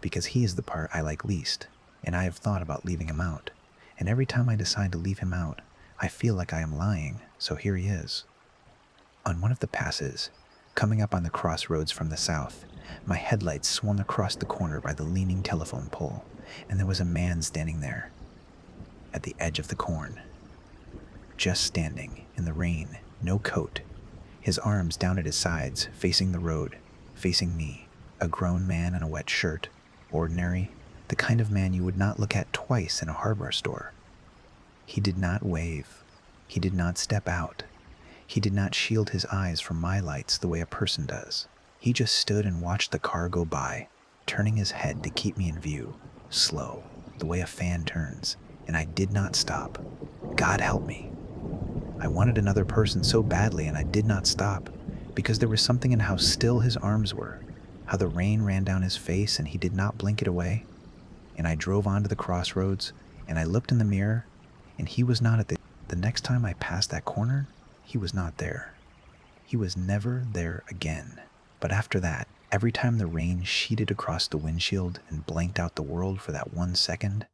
because he is the part I like least, and I have thought about leaving him out, and every time I decide to leave him out, I feel like I am lying, so here he is. On one of the passes, coming up on the crossroads from the south, my headlights swung across the corner by the leaning telephone pole, and there was a man standing there, at the edge of the corn. Just standing, in the rain, no coat, his arms down at his sides, facing the road, facing me, a grown man in a wet shirt, ordinary, the kind of man you would not look at twice in a hardware store. He did not wave. He did not step out. He did not shield his eyes from my lights the way a person does. He just stood and watched the car go by, turning his head to keep me in view, slow, the way a fan turns, and I did not stop. God help me. I wanted another person so badly and I did not stop, because there was something in how still his arms were, how the rain ran down his face and he did not blink it away. And I drove onto the crossroads, and I looked in the mirror, and he was not at the next time I passed that corner, he was not there. He was never there again. But after that, every time the rain sheeted across the windshield and blanked out the world for that 1 second,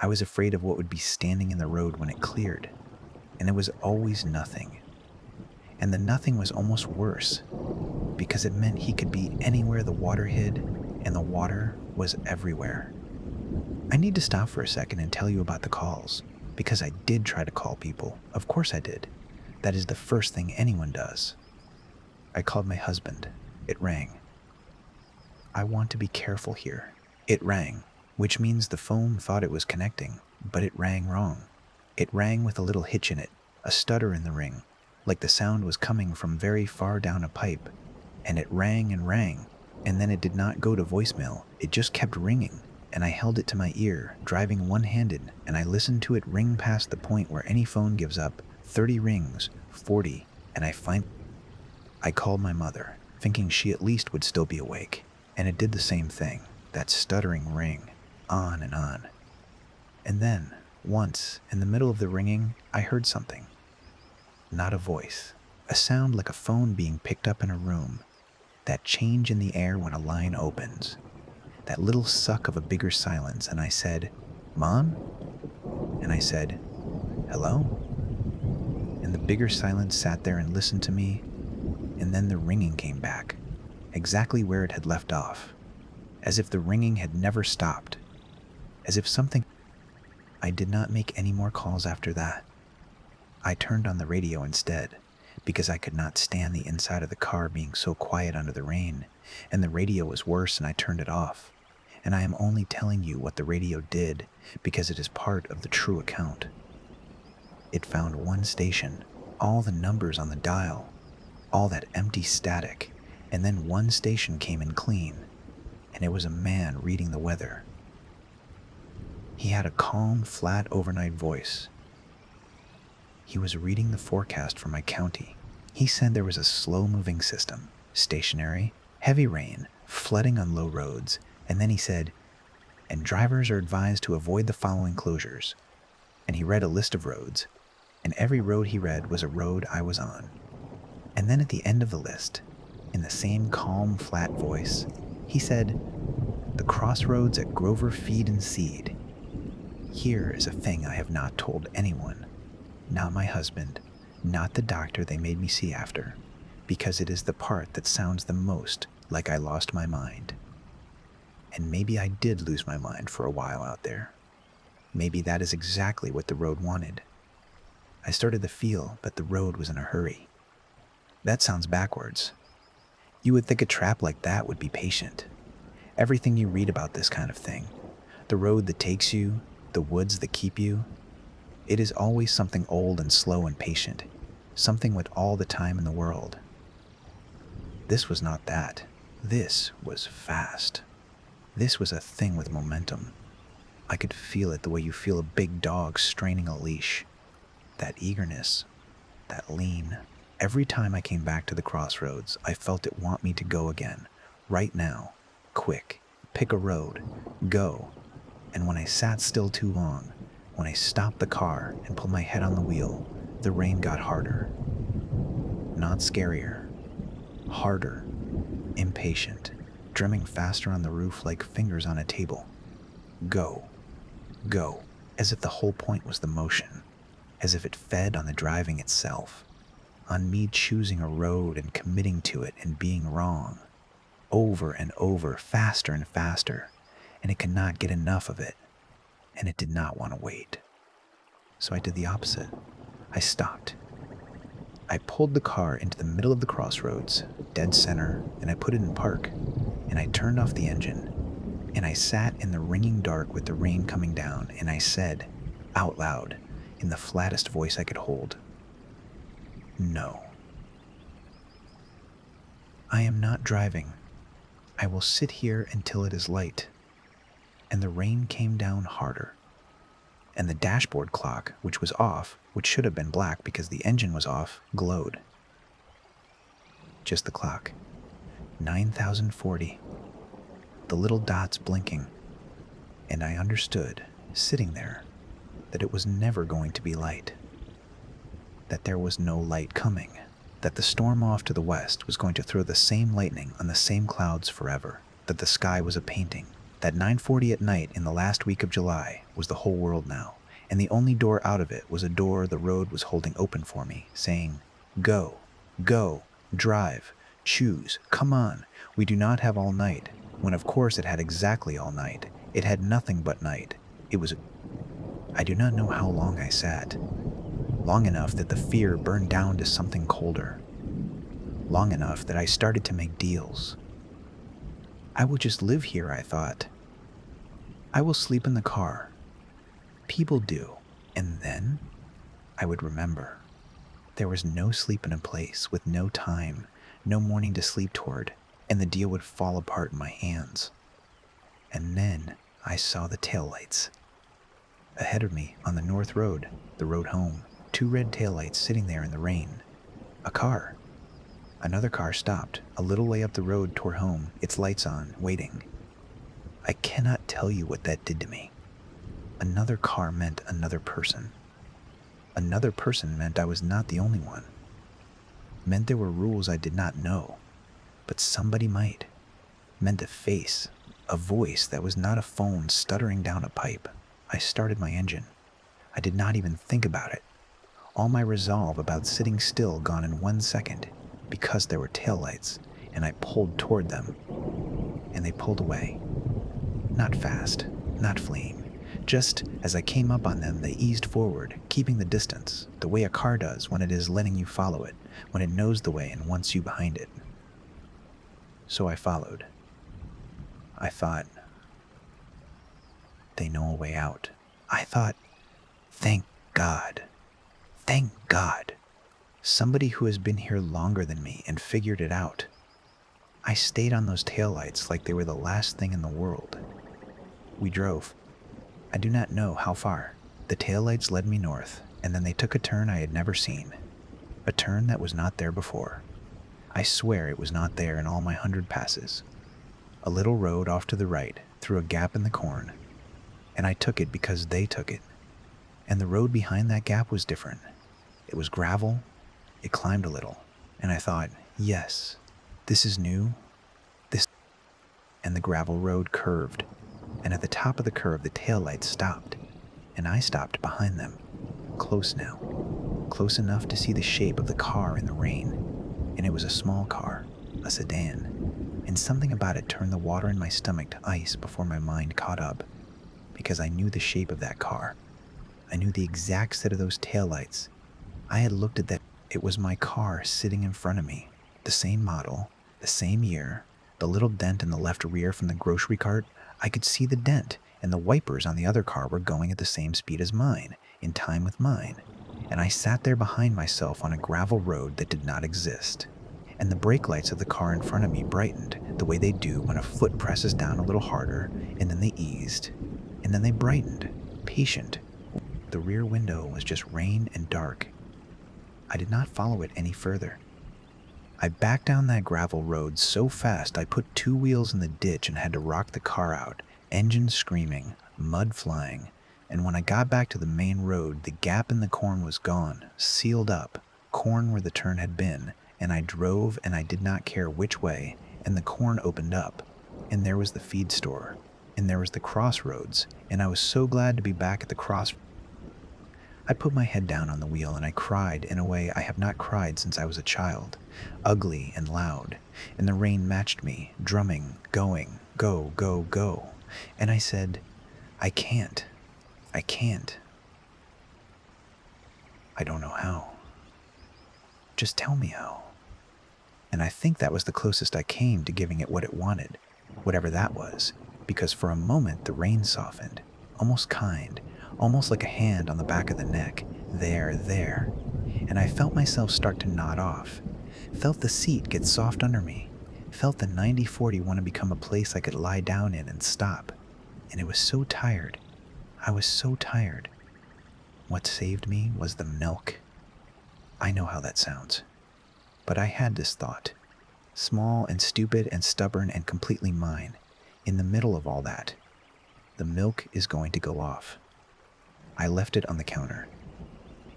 I was afraid of what would be standing in the road when it cleared. And it was always nothing. And the nothing was almost worse, because it meant he could be anywhere the water hid, and the water was everywhere. I need to stop for a second and tell you about the calls, because I did try to call people. Of course I did. That is the first thing anyone does. I called my husband. It rang. I want to be careful here. It rang, which means the phone thought it was connecting, but it rang wrong. It rang with a little hitch in it, a stutter in the ring, like the sound was coming from very far down a pipe, and it rang and rang, and then it did not go to voicemail, it just kept ringing, and I held it to my ear, driving one-handed, and I listened to it ring past the point where any phone gives up, 30 rings, 40, and I called my mother, thinking she at least would still be awake, and it did the same thing, that stuttering ring, on and on. And then, once, in the middle of the ringing, I heard something. Not a voice, a sound like a phone being picked up in a room, that change in the air when a line opens, that little suck of a bigger silence, and I said, "Mom?" And I said, "Hello?" And the bigger silence sat there and listened to me, and then the ringing came back, exactly where it had left off, as if the ringing had never stopped, as if something... I did not make any more calls after that. I turned on the radio instead, because I could not stand the inside of the car being so quiet under the rain, and the radio was worse, and I turned it off. And I am only telling you what the radio did because it is part of the true account. It found one station, all the numbers on the dial, all that empty static, and then one station came in clean, and it was a man reading the weather. He had a calm, flat overnight voice. He was reading the forecast for my county. He said there was a slow-moving system, stationary, heavy rain, flooding on low roads, and then he said, "And drivers are advised to avoid the following closures." And he read a list of roads, and every road he read was a road I was on. And then at the end of the list, in the same calm, flat voice, he said, "The crossroads at Grover Feed and Seed. Here is a thing I have not told anyone, not my husband, not the doctor they made me see after, because it is the part that sounds the most like I lost my mind." And maybe I did lose my mind for a while out there. Maybe that is exactly what the road wanted. I started to feel that the road was in a hurry. That sounds backwards. You would think a trap like that would be patient. Everything you read about this kind of thing, the road that takes you, the woods that keep you, it is always something old and slow and patient, something with all the time in the world. This was not that. This was fast. This was a thing with momentum. I could feel it the way you feel a big dog straining a leash. That eagerness, that lean. Every time I came back to the crossroads, I felt it want me to go again. Right now. Quick. Pick a road. Go. And when I sat still too long, when I stopped the car and put my head on the wheel, the rain got harder. Not scarier. Harder. Impatient. Drumming faster on the roof like fingers on a table. Go. Go. As if the whole point was the motion. As if it fed on the driving itself. On me choosing a road and committing to it and being wrong. Over and over, faster and faster. And it could not get enough of it. And it did not want to wait. So I did the opposite. I stopped. I pulled the car into the middle of the crossroads, dead center, and I put it in park. And I turned off the engine. And I sat in the ringing dark with the rain coming down, and I said, out loud, in the flattest voice I could hold, "No. I am not driving. I will sit here until it is light." And the rain came down harder. And the dashboard clock, which was off, which should have been black because the engine was off, glowed. Just the clock. 9,040. The little dots blinking. And I understood, sitting there, that it was never going to be light. That there was no light coming. That the storm off to the west was going to throw the same lightning on the same clouds forever. That the sky was a painting. That 9:40 at night in the last week of July was the whole world now, and the only door out of it was a door the road was holding open for me, saying, "Go, go, drive, choose, come on, we do not have all night," when of course it had exactly all night. It had nothing but night. It was... I do not know how long I sat. Long enough that the fear burned down to something colder. Long enough that I started to make deals. I will just live here, I thought. I will sleep in the car. People do, and then I would remember. There was no sleeping in place with no time, no morning to sleep toward, and the deal would fall apart in my hands. And then I saw the taillights. Ahead of me on the north road, the road home, two red taillights sitting there in the rain. A car. Another car stopped a little way up the road toward home, its lights on, waiting. I cannot tell you what that did to me. Another car meant another person. Another person meant I was not the only one. Meant there were rules I did not know, but somebody might. Meant a face, a voice that was not a phone stuttering down a pipe. I started my engine. I did not even think about it. All my resolve about sitting still gone in 1 second because there were taillights, and I pulled toward them. And they pulled away. Not fast, not fleeing. Just as I came up on them, they eased forward, keeping the distance, the way a car does when it is letting you follow it, when it knows the way and wants you behind it. So I followed. I thought, they know a way out. I thought, thank God. Thank God. Somebody who has been here longer than me and figured it out. I stayed on those taillights like they were the last thing in the world. We drove. I do not know how far. The taillights led me north, and then they took a turn I had never seen. A turn that was not there before. I swear it was not there in all my 100 passes. A little road off to the right, through a gap in the corn. And I took it because they took it. And the road behind that gap was different. It was gravel. It climbed a little. And I thought, yes, this is new. And the gravel road curved. And at the top of the curve, the taillights stopped. And I stopped behind them. Close now. Close enough to see the shape of the car in the rain. And it was a small car, a sedan. And something about it turned the water in my stomach to ice before my mind caught up. Because I knew the shape of that car. I knew the exact set of those taillights. I had looked at that. It was my car sitting in front of me. The same model, the same year, the little dent in the left rear from the grocery cart. I could see the dent, and the wipers on the other car were going at the same speed as mine, in time with mine. And I sat there behind myself on a gravel road that did not exist. And the brake lights of the car in front of me brightened the way they do when a foot presses down a little harder, and then they eased. And then they brightened, patient. The rear window was just rain and dark. I did not follow it any further. I backed down that gravel road so fast I put 2 wheels in the ditch and had to rock the car out, engine screaming, mud flying. And when I got back to the main road, the gap in the corn was gone, sealed up, corn where the turn had been, and I drove and I did not care which way, and the corn opened up, and there was the feed store, and there was the crossroads, and I was so glad to be back at the crossroads. I put my head down on the wheel and I cried in a way I have not cried since I was a child, ugly and loud, and the rain matched me, drumming, going, go, go, go. And I said, I can't. I don't know how. Just tell me how. And I think that was the closest I came to giving it what it wanted, whatever that was, because for a moment the rain softened, almost kind, almost like a hand on the back of the neck, there, and I felt myself start to nod off, felt the seat get soft under me, felt the 90/40 want to become a place I could lie down in and stop, and it was so tired. I was so tired. What saved me was the milk. I know how that sounds, but I had this thought, small and stupid and stubborn and completely mine, in the middle of all that. The milk is going to go off. I left it on the counter.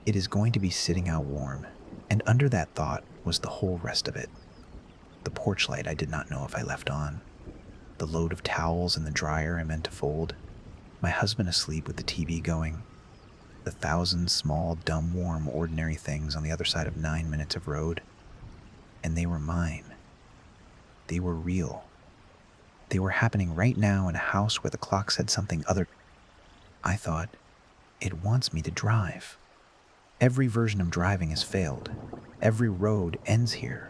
It is going to be sitting out warm, and under that thought was the whole rest of it. The porch light I did not know if I left on. The load of towels in the dryer I meant to fold. My husband asleep with the TV going. The 1,000 small, dumb, warm, ordinary things on the other side of 9 minutes of road. And they were mine. They were real. They were happening right now in a house where the clock said something other. I thought, it wants me to drive. Every version of driving has failed. Every road ends here.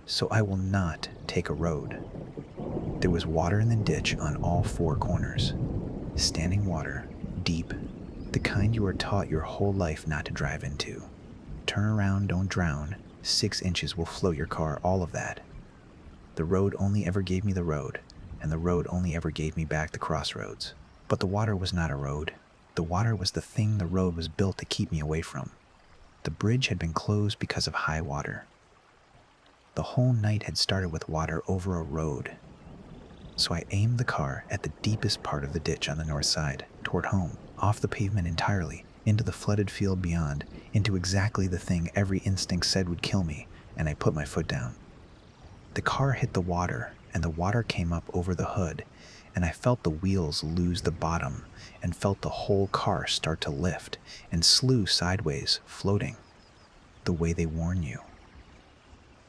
So I will not take a road. There was water in the ditch on all 4 corners. Standing water, deep, the kind you are taught your whole life not to drive into. Turn around, don't drown. 6 inches will float your car, all of that. The road only ever gave me the road, and the road only ever gave me back the crossroads. But the water was not a road. The water was the thing the road was built to keep me away from. The bridge had been closed because of high water. The whole night had started with water over a road. So I aimed the car at the deepest part of the ditch on the north side, toward home, off the pavement entirely, into the flooded field beyond, into exactly the thing every instinct said would kill me, and I put my foot down. The car hit the water, and the water came up over the hood, and I felt the wheels lose the bottom, and felt the whole car start to lift, and slew sideways, floating, the way they warn you.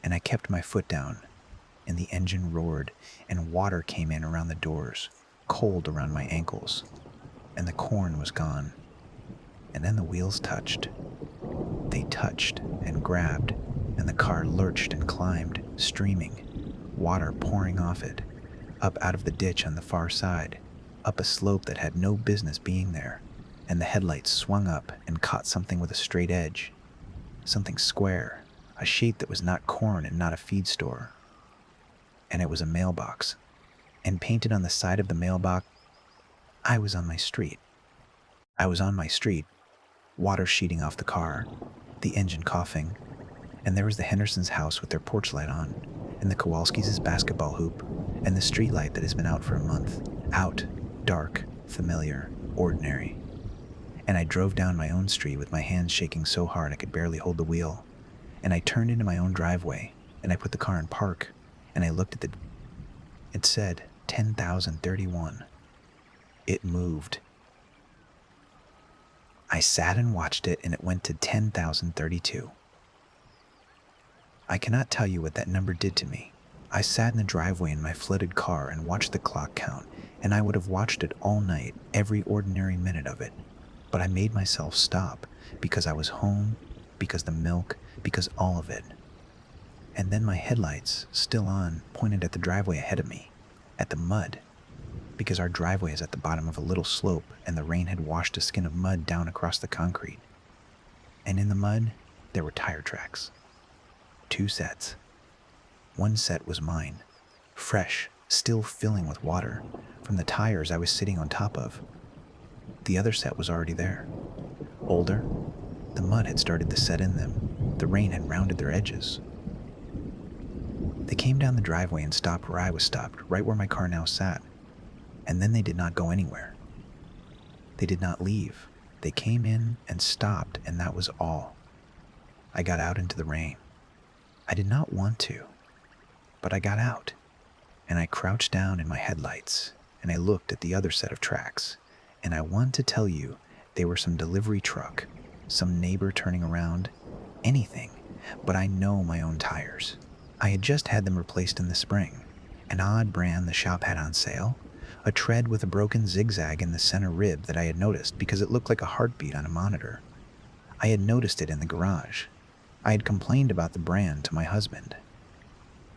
And I kept my foot down, and the engine roared, and water came in around the doors, cold around my ankles, and the corn was gone. And then the wheels touched. They touched and grabbed, and the car lurched and climbed, streaming, water pouring off it, up out of the ditch on the far side, up a slope that had no business being there, and the headlights swung up and caught something with a straight edge, something square, a shape that was not corn and not a feed store. And it was a mailbox, and painted on the side of the mailbox, I was on my street. I was on my street, water sheeting off the car, the engine coughing, and there was the Hendersons' house with their porch light on, and the Kowalskis' basketball hoop, and the street light that has been out for a month. Out, dark, familiar, ordinary. And I drove down my own street with my hands shaking so hard I could barely hold the wheel. And I turned into my own driveway, and I put the car in park, and I looked at it said 10,031. It moved. I sat and watched it, and it went to 10,032. I cannot tell you what that number did to me. I sat in the driveway in my flooded car and watched the clock count, and I would have watched it all night, every ordinary minute of it. But I made myself stop, because I was home, because the milk, because all of it. And then my headlights, still on, pointed at the driveway ahead of me, at the mud, because our driveway is at the bottom of a little slope, and the rain had washed a skin of mud down across the concrete. And in the mud, there were tire tracks. 2 sets. One set was mine, fresh, still filling with water, from the tires I was sitting on top of. The other set was already there. Older, the mud had started to set in them. The rain had rounded their edges. They came down the driveway and stopped where I was stopped, right where my car now sat. And then they did not go anywhere. They did not leave. They came in and stopped, and that was all. I got out into the rain. I did not want to, but I got out, and I crouched down in my headlights, and I looked at the other set of tracks, and I want to tell you they were some delivery truck, some neighbor turning around, anything, but I know my own tires. I had just had them replaced in the spring, an odd brand the shop had on sale, a tread with a broken zigzag in the center rib that I had noticed because it looked like a heartbeat on a monitor. I had noticed it in the garage. I had complained about the brand to my husband.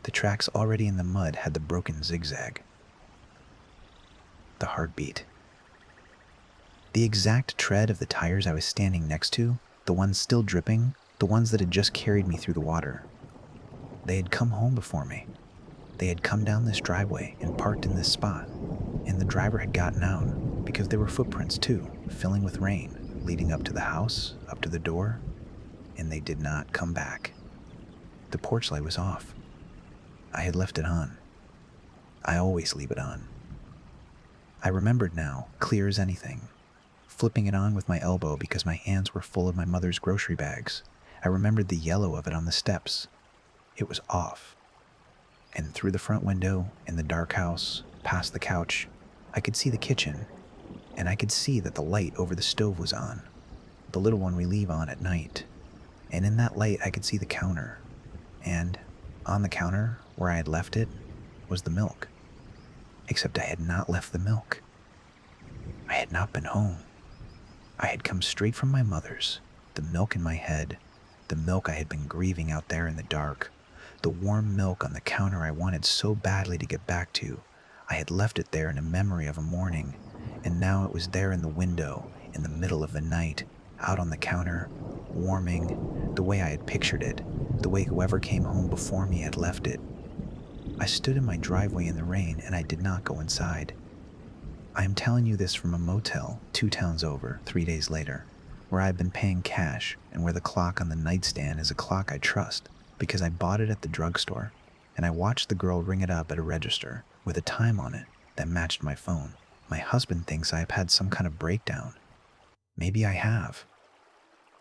The tracks already in the mud had the broken zigzag. The heartbeat. The exact tread of the tires I was standing next to, the ones still dripping, the ones that had just carried me through the water. They had come home before me. They had come down this driveway and parked in this spot, and the driver had gotten out because there were footprints too, filling with rain, leading up to the house, up to the door, and they did not come back. The porch light was off. I had left it on. I always leave it on. I remembered now, clear as anything, flipping it on with my elbow because my hands were full of my mother's grocery bags. I remembered the yellow of it on the steps. It was off. And through the front window, in the dark house, past the couch, I could see the kitchen, and I could see that the light over the stove was on, the little one we leave on at night. And in that light, I could see the counter, and on the counter, where I had left it, was the milk. Except I had not left the milk. I had not been home. I had come straight from my mother's, the milk in my head, the milk I had been grieving out there in the dark, the warm milk on the counter I wanted so badly to get back to. I had left it there in a memory of a morning, and now it was there in the window, in the middle of the night, out on the counter, warming, the way I had pictured it, the way whoever came home before me had left it. I stood in my driveway in the rain and I did not go inside. I am telling you this from a motel 2 towns over 3 days later, where I have been paying cash and where the clock on the nightstand is a clock I trust because I bought it at the drugstore and I watched the girl ring it up at a register with a time on it that matched my phone. My husband thinks I have had some kind of breakdown. Maybe I have.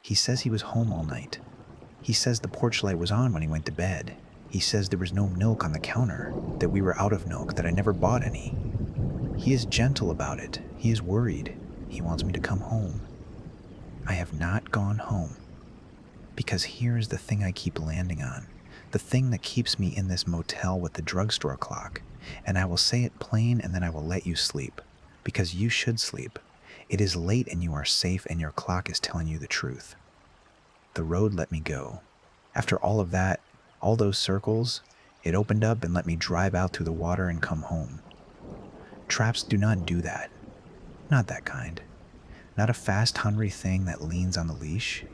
He says he was home all night. He says the porch light was on when he went to bed. He says there was no milk on the counter, that we were out of milk, that I never bought any. He is gentle about it. He is worried. He wants me to come home. I have not gone home. Because here is the thing I keep landing on. The thing that keeps me in this motel with the drugstore clock. And I will say it plain and then I will let you sleep. Because you should sleep. It is late and you are safe and your clock is telling you the truth. The road let me go. After all of that, all those circles, it opened up and let me drive out through the water and come home. Traps do not do that. Not that kind. Not a fast, hungry thing that leans on the leash.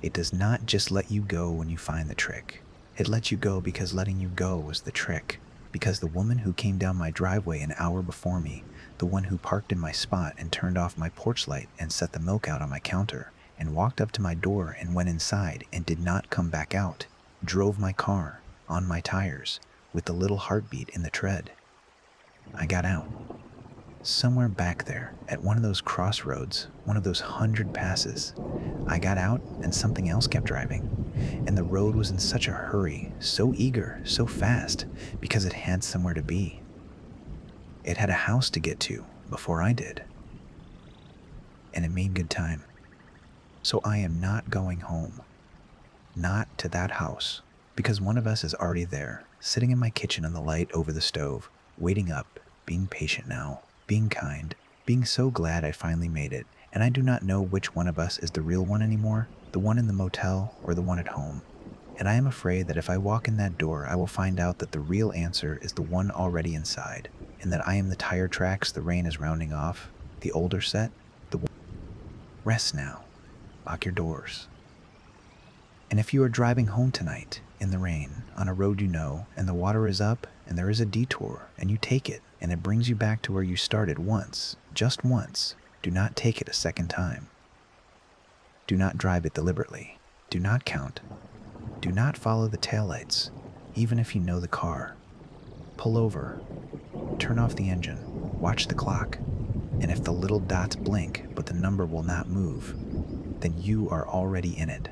It does not just let you go when you find the trick. It lets you go because letting you go was the trick. Because the woman who came down my driveway an hour before me, the one who parked in my spot and turned off my porch light and set the milk out on my counter, and walked up to my door and went inside and did not come back out, drove my car, on my tires, with the little heartbeat in the tread. I got out. Somewhere back there, at one of those crossroads, one of those 100 passes, I got out and something else kept driving. And the road was in such a hurry, so eager, so fast, because it had somewhere to be. It had a house to get to before I did. And it made good time. So I am not going home. Not to that house, because one of us is already there, sitting in my kitchen on the light over the stove, waiting up, being patient now, being kind, being so glad I finally made it, and I do not know which one of us is the real one anymore, the one in the motel or the one at home. And I am afraid that if I walk in that door, I will find out that the real answer is the one already inside, and that I am the tire tracks the rain is rounding off, the older set, the one. Rest now. Lock your doors. And if you are driving home tonight, in the rain, on a road you know, and the water is up, and there is a detour, and you take it, and it brings you back to where you started once, just once, do not take it a second time. Do not drive it deliberately. Do not count. Do not follow the taillights, even if you know the car. Pull over. Turn off the engine. Watch the clock. And if the little dots blink, but the number will not move, then you are already in it.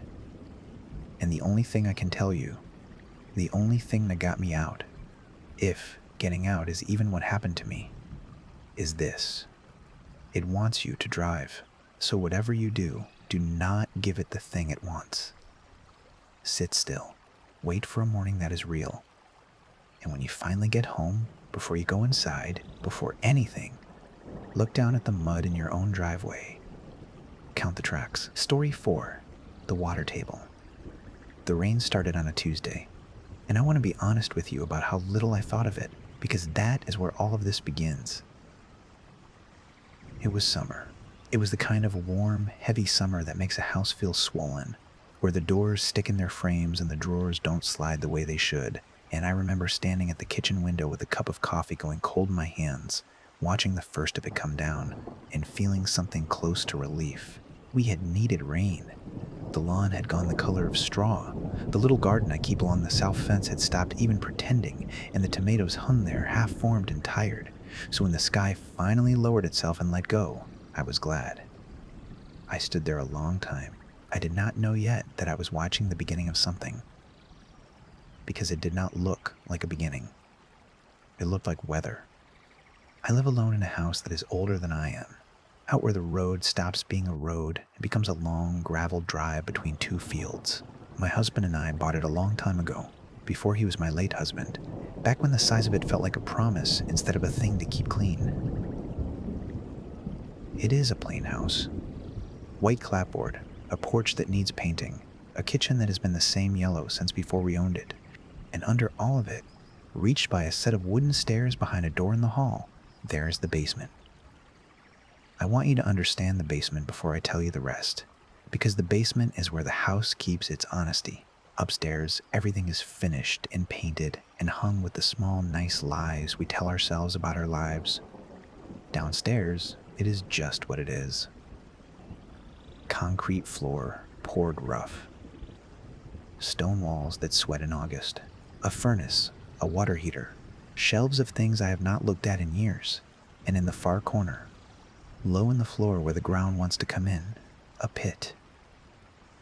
And the only thing I can tell you, the only thing that got me out, if getting out is even what happened to me, is this. It wants you to drive. So whatever you do, do not give it the thing it wants. Sit still. Wait for a morning that is real. And when you finally get home, before you go inside, before anything, look down at the mud in your own driveway. Count the tracks. Story 4, the water table. The rain started on a Tuesday, and I want to be honest with you about how little I thought of it, because that is where all of this begins. It was summer. It was the kind of warm, heavy summer that makes a house feel swollen, where the doors stick in their frames and the drawers don't slide the way they should. And I remember standing at the kitchen window with a cup of coffee going cold in my hands, watching the first of it come down, and feeling something close to relief. We had needed rain. The lawn had gone the color of straw. The little garden I keep along the south fence had stopped even pretending, and the tomatoes hung there half-formed and tired. So when the sky finally lowered itself and let go, I was glad. I stood there a long time. I did not know yet that I was watching the beginning of something, because it did not look like a beginning. It looked like weather. I live alone in a house that is older than I am, out where the road stops being a road and becomes a long gravel drive between 2 fields. My husband and I bought it a long time ago, before he was my late husband, back when the size of it felt like a promise instead of a thing to keep clean. It is a plain house. White clapboard, a porch that needs painting, a kitchen that has been the same yellow since before we owned it, and under all of it, reached by a set of wooden stairs behind a door in the hall, there is the basement. I want you to understand the basement before I tell you the rest, because the basement is where the house keeps its honesty. Upstairs, everything is finished and painted and hung with the small, nice lies we tell ourselves about our lives. Downstairs, it is just what it is. Concrete floor, poured rough. Stone walls that sweat in August. A furnace, a water heater, shelves of things I have not looked at in years. And in the far corner, low in the floor where the ground wants to come in, a pit.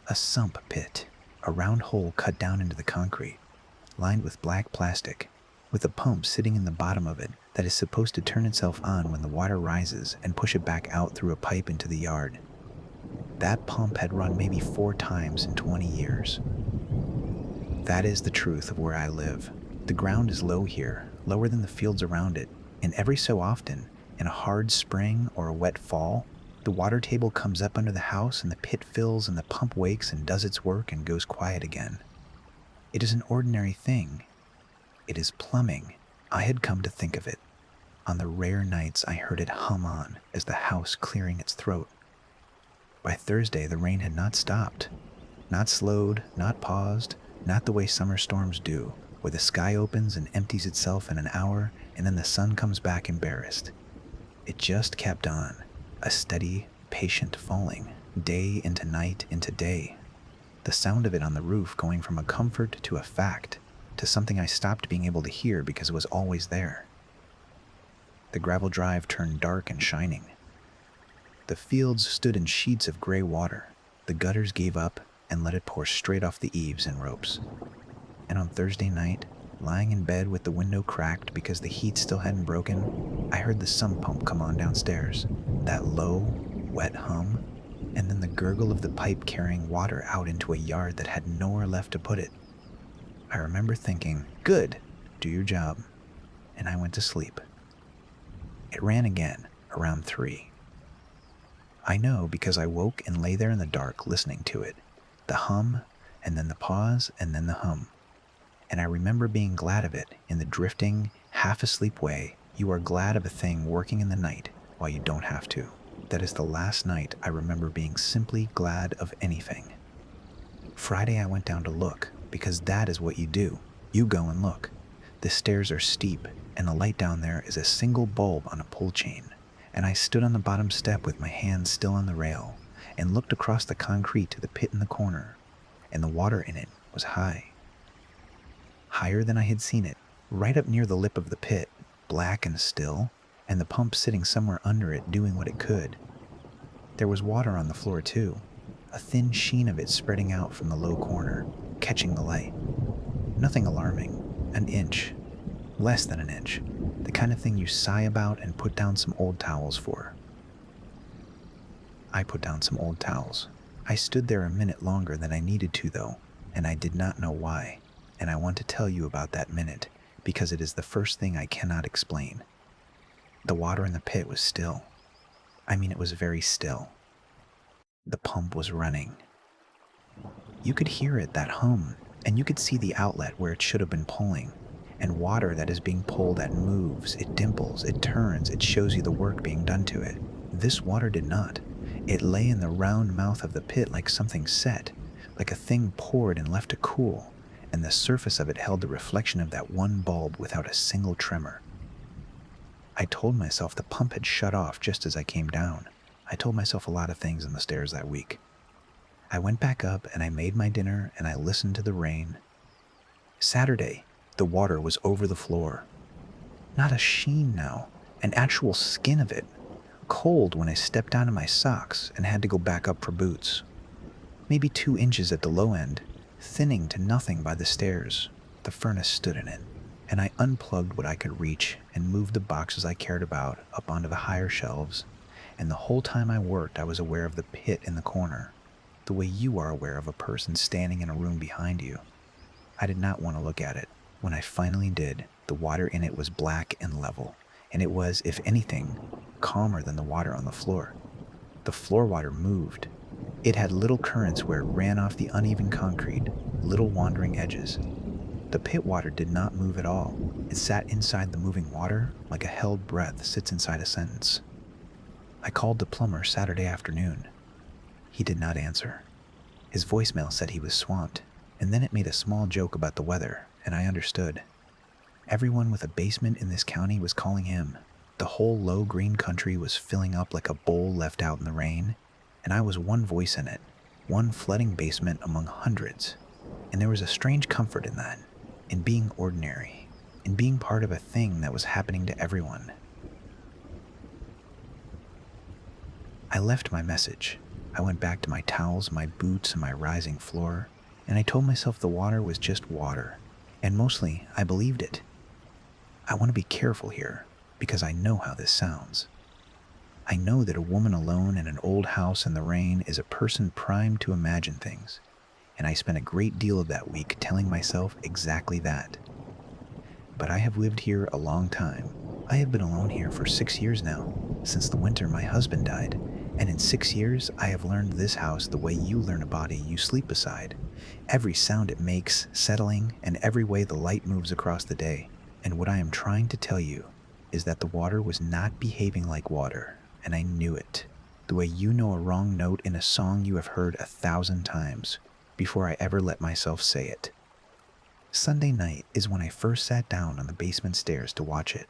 A sump pit, a round hole cut down into the concrete, lined with black plastic, with a pump sitting in the bottom of it that is supposed to turn itself on when the water rises and push it back out through a pipe into the yard. That pump had run maybe 4 times in 20 years. That is the truth of where I live. The ground is low here, lower than the fields around it, and every so often, in a hard spring or a wet fall, the water table comes up under the house and the pit fills and the pump wakes and does its work and goes quiet again. It is an ordinary thing. It is plumbing. I had come to think of it. On the rare nights I heard it hum on as the house clearing its throat. By Thursday, the rain had not stopped. Not slowed, not paused, not the way summer storms do, where the sky opens and empties itself in an hour and then the sun comes back embarrassed. It just kept on, a steady, patient falling, day into night into day. The sound of it on the roof going from a comfort to a fact, to something I stopped being able to hear because it was always there. The gravel drive turned dark and shining. The fields stood in sheets of gray water. The gutters gave up and let it pour straight off the eaves and ropes. And on Thursday night, lying in bed with the window cracked because the heat still hadn't broken, I heard the sump pump come on downstairs, that low, wet hum, and then the gurgle of the pipe carrying water out into a yard that had nowhere left to put it. I remember thinking, good, do your job, and I went to sleep. It ran again, around 3. I know because I woke and lay there in the dark listening to it, the hum, and then the pause, and then the hum. And I remember being glad of it in the drifting, half-asleep way you are glad of a thing working in the night while you don't have to. That is the last night I remember being simply glad of anything. Friday I went down to look, because that is what you do. You go and look. The stairs are steep, and the light down there is a single bulb on a pull chain, and I stood on the bottom step with my hands still on the rail, and looked across the concrete to the pit in the corner, and the water in it was high. Higher than I had seen it, right up near the lip of the pit, black and still, and the pump sitting somewhere under it doing what it could. There was water on the floor too, a thin sheen of it spreading out from the low corner, catching the light. Nothing alarming, an inch, less than an inch, the kind of thing you sigh about and put down some old towels for. I put down some old towels. I stood there a minute longer than I needed to though, and I did not know why. And I want to tell you about that minute, because it is the first thing I cannot explain. The water in the pit was still. I mean, it was very still. The pump was running. You could hear it, that hum, and you could see the outlet where it should have been pulling. And water that is being pulled that moves, it dimples, it turns, it shows you the work being done to it. This water did not. It lay in the round mouth of the pit like something set, like a thing poured and left to cool. And the surface of it held the reflection of that one bulb without a single tremor. I told myself the pump had shut off just as I came down. I told myself a lot of things on the stairs that week. I went back up and I made my dinner and I listened to the rain. Saturday, the water was over the floor. Not a sheen now, an actual skin of it. Cold when I stepped down in my socks and had to go back up for boots. Maybe 2 inches at the low end, thinning to nothing by the stairs. The furnace stood in it, and I unplugged what I could reach and moved the boxes I cared about up onto the higher shelves, and the whole time I worked I was aware of the pit in the corner, the way you are aware of a person standing in a room behind you. I did not want to look at it. When I finally did, the water in it was black and level, and it was, if anything, calmer than the water on the floor. The floor water moved. It had little currents where it ran off the uneven concrete, little wandering edges. The pit water did not move at all. It sat inside the moving water like a held breath sits inside a sentence. I called the plumber Saturday afternoon. He did not answer. His voicemail said he was swamped, and then it made a small joke about the weather, and I understood. Everyone with a basement in this county was calling him. The whole low green country was filling up like a bowl left out in the rain, and I was one voice in it, one flooding basement among hundreds. And there was a strange comfort in that, in being ordinary, in being part of a thing that was happening to everyone. I left my message. I went back to my towels, my boots, and my rising floor, and I told myself the water was just water, and mostly I believed it. I want to be careful here, because I know how this sounds. I know that a woman alone in an old house in the rain is a person primed to imagine things, and I spent a great deal of that week telling myself exactly that. But I have lived here a long time. I have been alone here for 6 years now, since the winter my husband died, and in 6 years I have learned this house the way you learn a body you sleep beside. Every sound it makes, settling, and every way the light moves across the day. And what I am trying to tell you is that the water was not behaving like water, and I knew it. The way you know a wrong note in a song you have heard 1,000 times, before I ever let myself say it. Sunday night is when I first sat down on the basement stairs to watch it.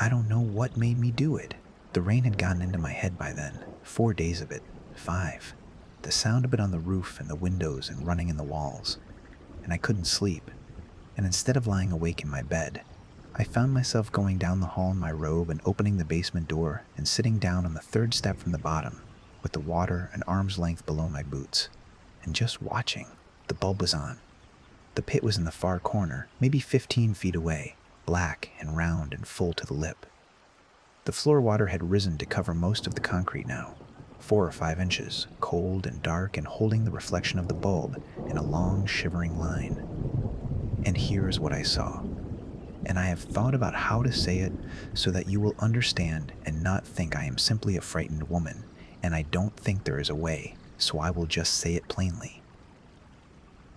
I don't know what made me do it. The rain had gotten into my head by then, 4 days of it, 5. The sound of it on the roof and the windows and running in the walls. And I couldn't sleep. And instead of lying awake in my bed, I found myself going down the hall in my robe and opening the basement door and sitting down on the 3rd step from the bottom, with the water an arm's length below my boots, and just watching. The bulb was on. The pit was in the far corner, maybe 15 feet away, black and round and full to the lip. The floor water had risen to cover most of the concrete now, 4 or 5 inches, cold and dark and holding the reflection of the bulb in a long, shivering line. And here is what I saw. And I have thought about how to say it so that you will understand and not think I am simply a frightened woman, and I don't think there is a way, so I will just say it plainly.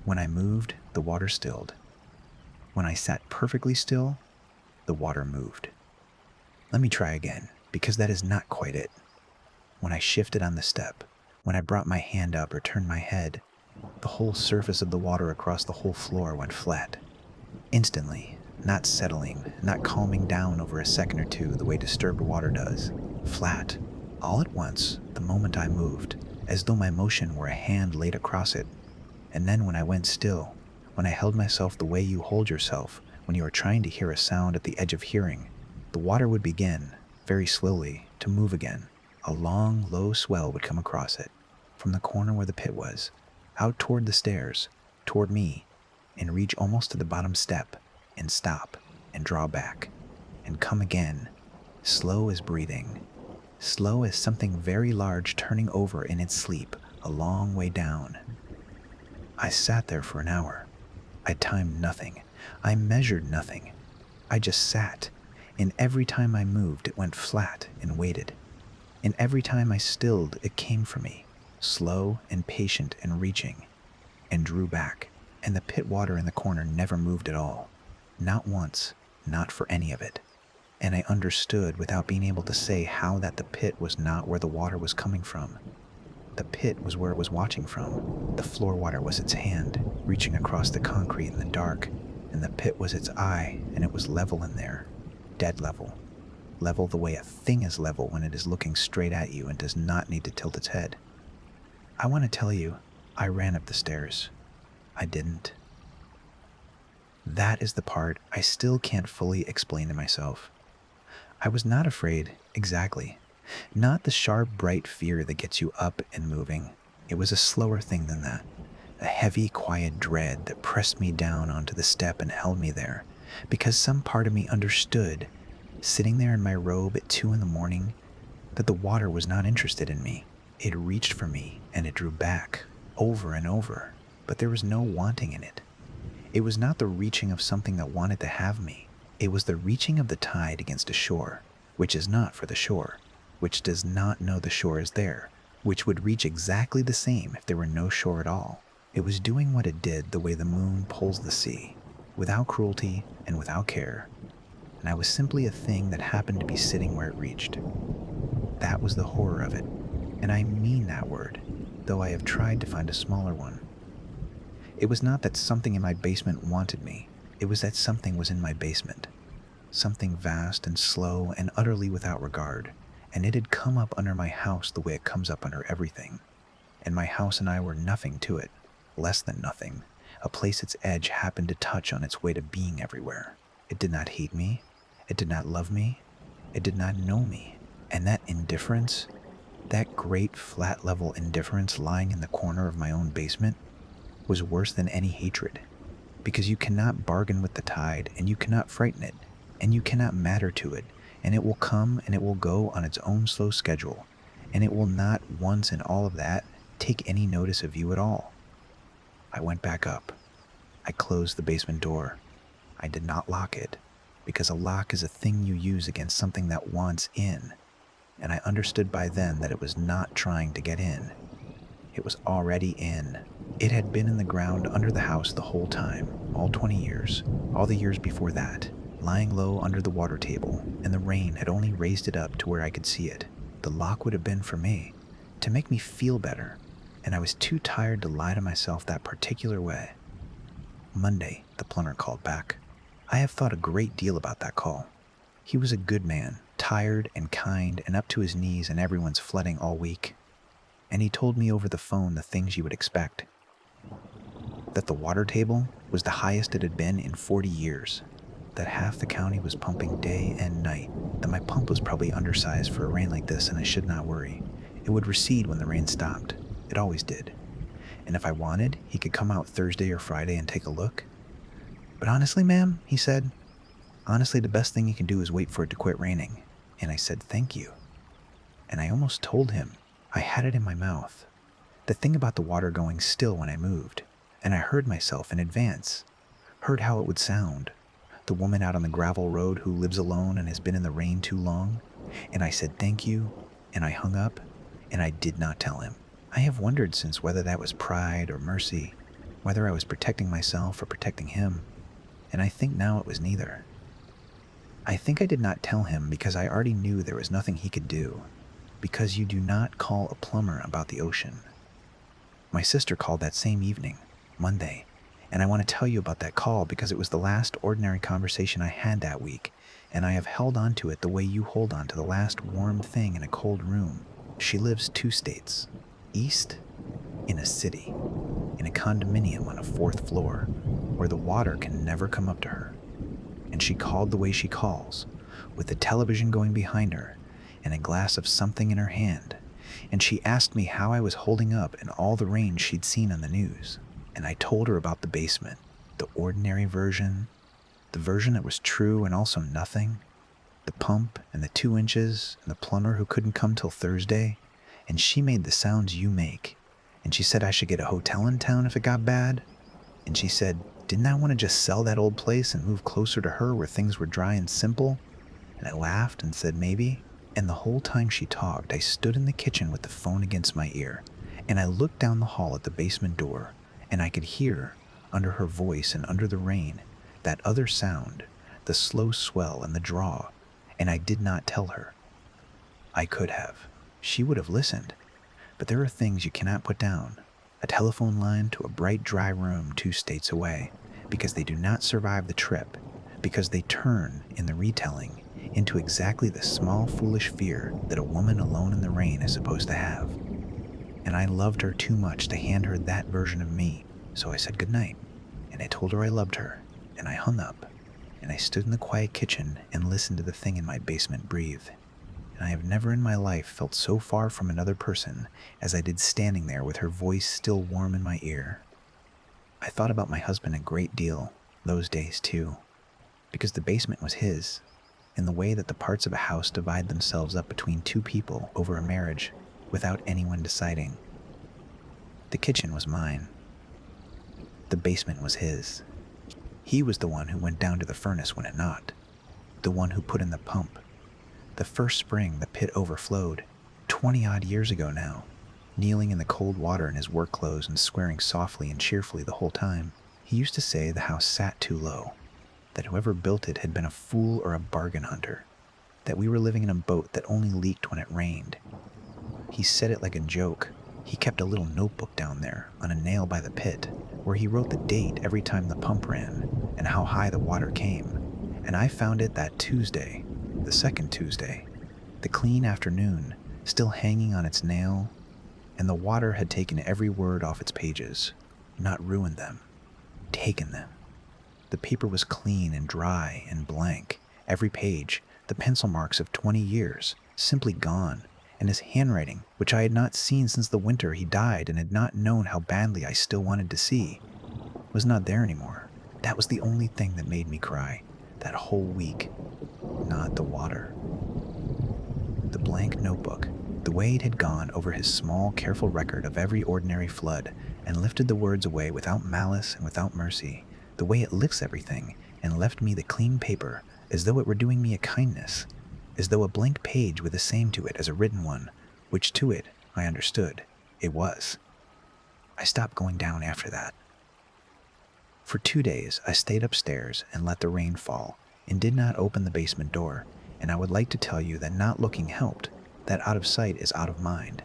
When I moved, the water stilled. When I sat perfectly still, the water moved. Let me try again, because that is not quite it. When I shifted on the step, when I brought my hand up or turned my head, the whole surface of the water across the whole floor went flat. Instantly, not settling, not calming down over a second or two the way disturbed water does. Flat, all at once, the moment I moved, as though my motion were a hand laid across it. And then when I went still, when I held myself the way you hold yourself when you are trying to hear a sound at the edge of hearing, the water would begin, very slowly, to move again. A long, low swell would come across it, from the corner where the pit was, out toward the stairs, toward me, and reach almost to the bottom step, and stop, and draw back, and come again, slow as breathing, slow as something very large turning over in its sleep a long way down. I sat there for an hour. I timed nothing. I measured nothing. I just sat, and every time I moved it went flat and waited. And every time I stilled it came for me, slow and patient and reaching, and drew back, and the pit water in the corner never moved at all. Not once, not for any of it. And I understood without being able to say how that the pit was not where the water was coming from. The pit was where it was watching from. The floor water was its hand, reaching across the concrete in the dark, and the pit was its eye, and it was level in there, dead level. Level the way a thing is level when it is looking straight at you and does not need to tilt its head. I want to tell you, I ran up the stairs. I didn't. That is the part I still can't fully explain to myself. I was not afraid, exactly. Not the sharp, bright fear that gets you up and moving. It was a slower thing than that. A heavy, quiet dread that pressed me down onto the step and held me there, because some part of me understood, sitting there in my robe at 2 a.m, that the water was not interested in me. It reached for me, and it drew back, over and over, but there was no wanting in it. It was not the reaching of something that wanted to have me. It was the reaching of the tide against a shore, which is not for the shore, which does not know the shore is there, which would reach exactly the same if there were no shore at all. It was doing what it did the way the moon pulls the sea, without cruelty and without care. And I was simply a thing that happened to be sitting where it reached. That was the horror of it. And I mean that word, though I have tried to find a smaller one. It was not that something in my basement wanted me. It was that something was in my basement. Something vast and slow and utterly without regard. And it had come up under my house the way it comes up under everything. And my house and I were nothing to it. Less than nothing. A place its edge happened to touch on its way to being everywhere. It did not hate me. It did not love me. It did not know me. And that indifference, that great flat level indifference lying in the corner of my own basement, was worse than any hatred, because you cannot bargain with the tide, and you cannot frighten it, and you cannot matter to it, and it will come and it will go on its own slow schedule, and it will not once in all of that take any notice of you at all. I went back up. I closed the basement door. I did not lock it, because a lock is a thing you use against something that wants in, and I understood by then that it was not trying to get in. It was already in. It had been in the ground under the house the whole time, all 20 years, all the years before that, lying low under the water table, and the rain had only raised it up to where I could see it. The lock would have been for me, to make me feel better, and I was too tired to lie to myself that particular way. Monday, the plumber called back. I have thought a great deal about that call. He was a good man, tired and kind and up to his knees in everyone's flooding all week. And he told me over the phone the things you would expect. That the water table was the highest it had been in 40 years. That half the county was pumping day and night. That my pump was probably undersized for a rain like this and I should not worry. It would recede when the rain stopped. It always did. And if I wanted, he could come out Thursday or Friday and take a look. But honestly, ma'am, he said, honestly, the best thing you can do is wait for it to quit raining. And I said, thank you. And I almost told him. I had it in my mouth. The thing about the water going still when I moved. And I heard myself in advance. Heard how it would sound. The woman out on the gravel road who lives alone and has been in the rain too long. And I said thank you. And I hung up. And I did not tell him. I have wondered since whether that was pride or mercy. Whether I was protecting myself or protecting him. And I think now it was neither. I think I did not tell him because I already knew there was nothing he could do. Because you do not call a plumber about the ocean. My sister called that same evening, Monday, and I want to tell you about that call because it was the last ordinary conversation I had that week, and I have held on to it the way you hold on to the last warm thing in a cold room. She lives 2 states, east, in a city, in a condominium on a 4th floor, where the water can never come up to her. And she called the way she calls, with the television going behind her, and a glass of something in her hand, and she asked me how I was holding up in all the rain she'd seen on the news, and I told her about the basement, the ordinary version, the version that was true and also nothing, the pump and the 2 inches and the plumber who couldn't come till Thursday, and she made the sounds you make, and she said I should get a hotel in town if it got bad, and she said, didn't I want to just sell that old place and move closer to her where things were dry and simple? And I laughed and said maybe. And the whole time she talked, I stood in the kitchen with the phone against my ear, and I looked down the hall at the basement door, and I could hear, under her voice and under the rain, that other sound, the slow swell and the draw, and I did not tell her. I could have. She would have listened. But there are things you cannot put down. A telephone line to a bright, dry room 2 states away, because they do not survive the trip, because they turn, in the retelling, into exactly the small, foolish fear that a woman alone in the rain is supposed to have. And I loved her too much to hand her that version of me, so I said goodnight, and I told her I loved her, and I hung up, and I stood in the quiet kitchen and listened to the thing in my basement breathe. And I have never in my life felt so far from another person as I did standing there with her voice still warm in my ear. I thought about my husband a great deal, those days too, because the basement was his, in the way that the parts of a house divide themselves up between 2 people over a marriage without anyone deciding. The kitchen was mine. The basement was his. He was the one who went down to the furnace when it knocked, the one who put in the pump. The first spring the pit overflowed, 20-odd years ago now, kneeling in the cold water in his work clothes and swearing softly and cheerfully the whole time. He used to say the house sat too low, that whoever built it had been a fool or a bargain hunter, that we were living in a boat that only leaked when it rained. He said it like a joke. He kept a little notebook down there on a nail by the pit where he wrote the date every time the pump ran and how high the water came. And I found it that Tuesday, the second Tuesday, the clean afternoon, still hanging on its nail, and the water had taken every word off its pages, not ruined them, taken them. The paper was clean and dry and blank. Every page, the pencil marks of 20 years, simply gone, and his handwriting, which I had not seen since the winter he died and had not known how badly I still wanted to see, was not there anymore. That was the only thing that made me cry, that whole week, not the water. The blank notebook, the way it had gone over his small, careful record of every ordinary flood and lifted the words away without malice and without mercy, the way it lifts everything and left me the clean paper as though it were doing me a kindness, as though a blank page were the same to it as a written one, which to it, I understood, it was. I stopped going down after that. For 2 days, I stayed upstairs and let the rain fall and did not open the basement door, and I would like to tell you that not looking helped, that out of sight is out of mind.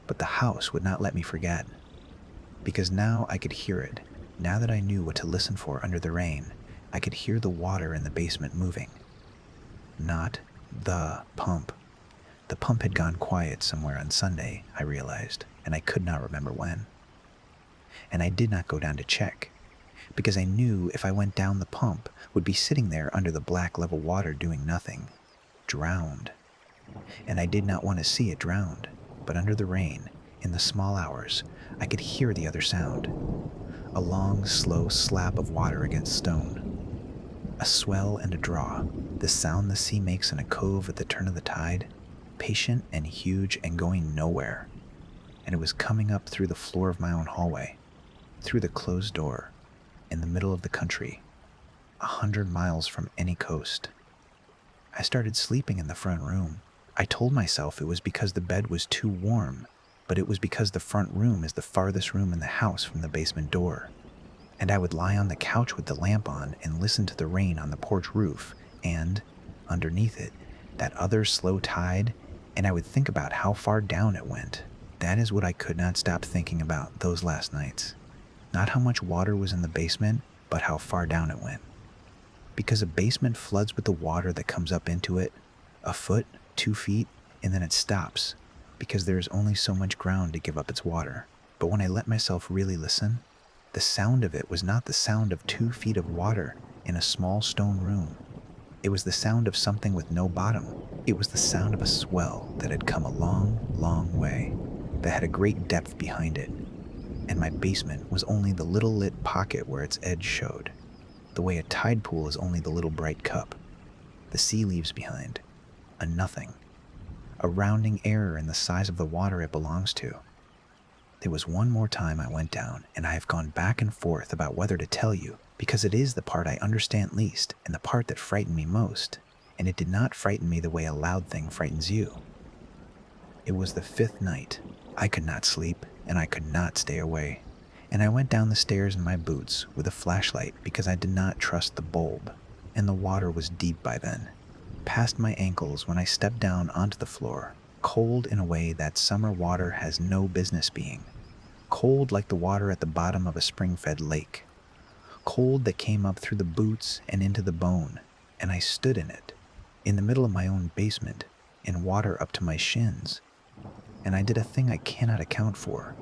But the house would not let me forget, because now I could hear it. Now that I knew what to listen for under the rain, I could hear the water in the basement moving. Not the pump. The pump had gone quiet somewhere on Sunday, I realized, and I could not remember when. And I did not go down to check, because I knew if I went down the pump would be sitting there under the black level water doing nothing, drowned. And I did not want to see it drowned, but under the rain, in the small hours, I could hear the other sound. A long, slow slap of water against stone. A swell and a draw, the sound the sea makes in a cove at the turn of the tide, patient and huge and going nowhere. And it was coming up through the floor of my own hallway, through the closed door, in the middle of the country, 100 miles from any coast. I started sleeping in the front room. I told myself it was because the bed was too warm, but it was because the front room is the farthest room in the house from the basement door. And I would lie on the couch with the lamp on and listen to the rain on the porch roof and, underneath it, that other slow tide, and I would think about how far down it went. That is what I could not stop thinking about those last nights. Not how much water was in the basement, but how far down it went. Because a basement floods with the water that comes up into it, a foot, 2 feet, and then it stops, because there is only so much ground to give up its water. But when I let myself really listen, the sound of it was not the sound of 2 feet of water in a small stone room. It was the sound of something with no bottom. It was the sound of a swell that had come a long, long way, that had a great depth behind it. And my basement was only the little lit pocket where its edge showed, the way a tide pool is only the little bright cup. The sea leaves behind, a nothing, a rounding error in the size of the water it belongs to. There was one more time I went down, and I have gone back and forth about whether to tell you, because it is the part I understand least and the part that frightened me most, and it did not frighten me the way a loud thing frightens you. It was the 5th night. I could not sleep, and I could not stay away, and I went down the stairs in my boots with a flashlight because I did not trust the bulb, and the water was deep by then, past my ankles when I stepped down onto the floor, cold in a way that summer water has no business being, cold like the water at the bottom of a spring-fed lake, cold that came up through the boots and into the bone, and I stood in it, in the middle of my own basement, in water up to my shins, and I did a thing I cannot account for.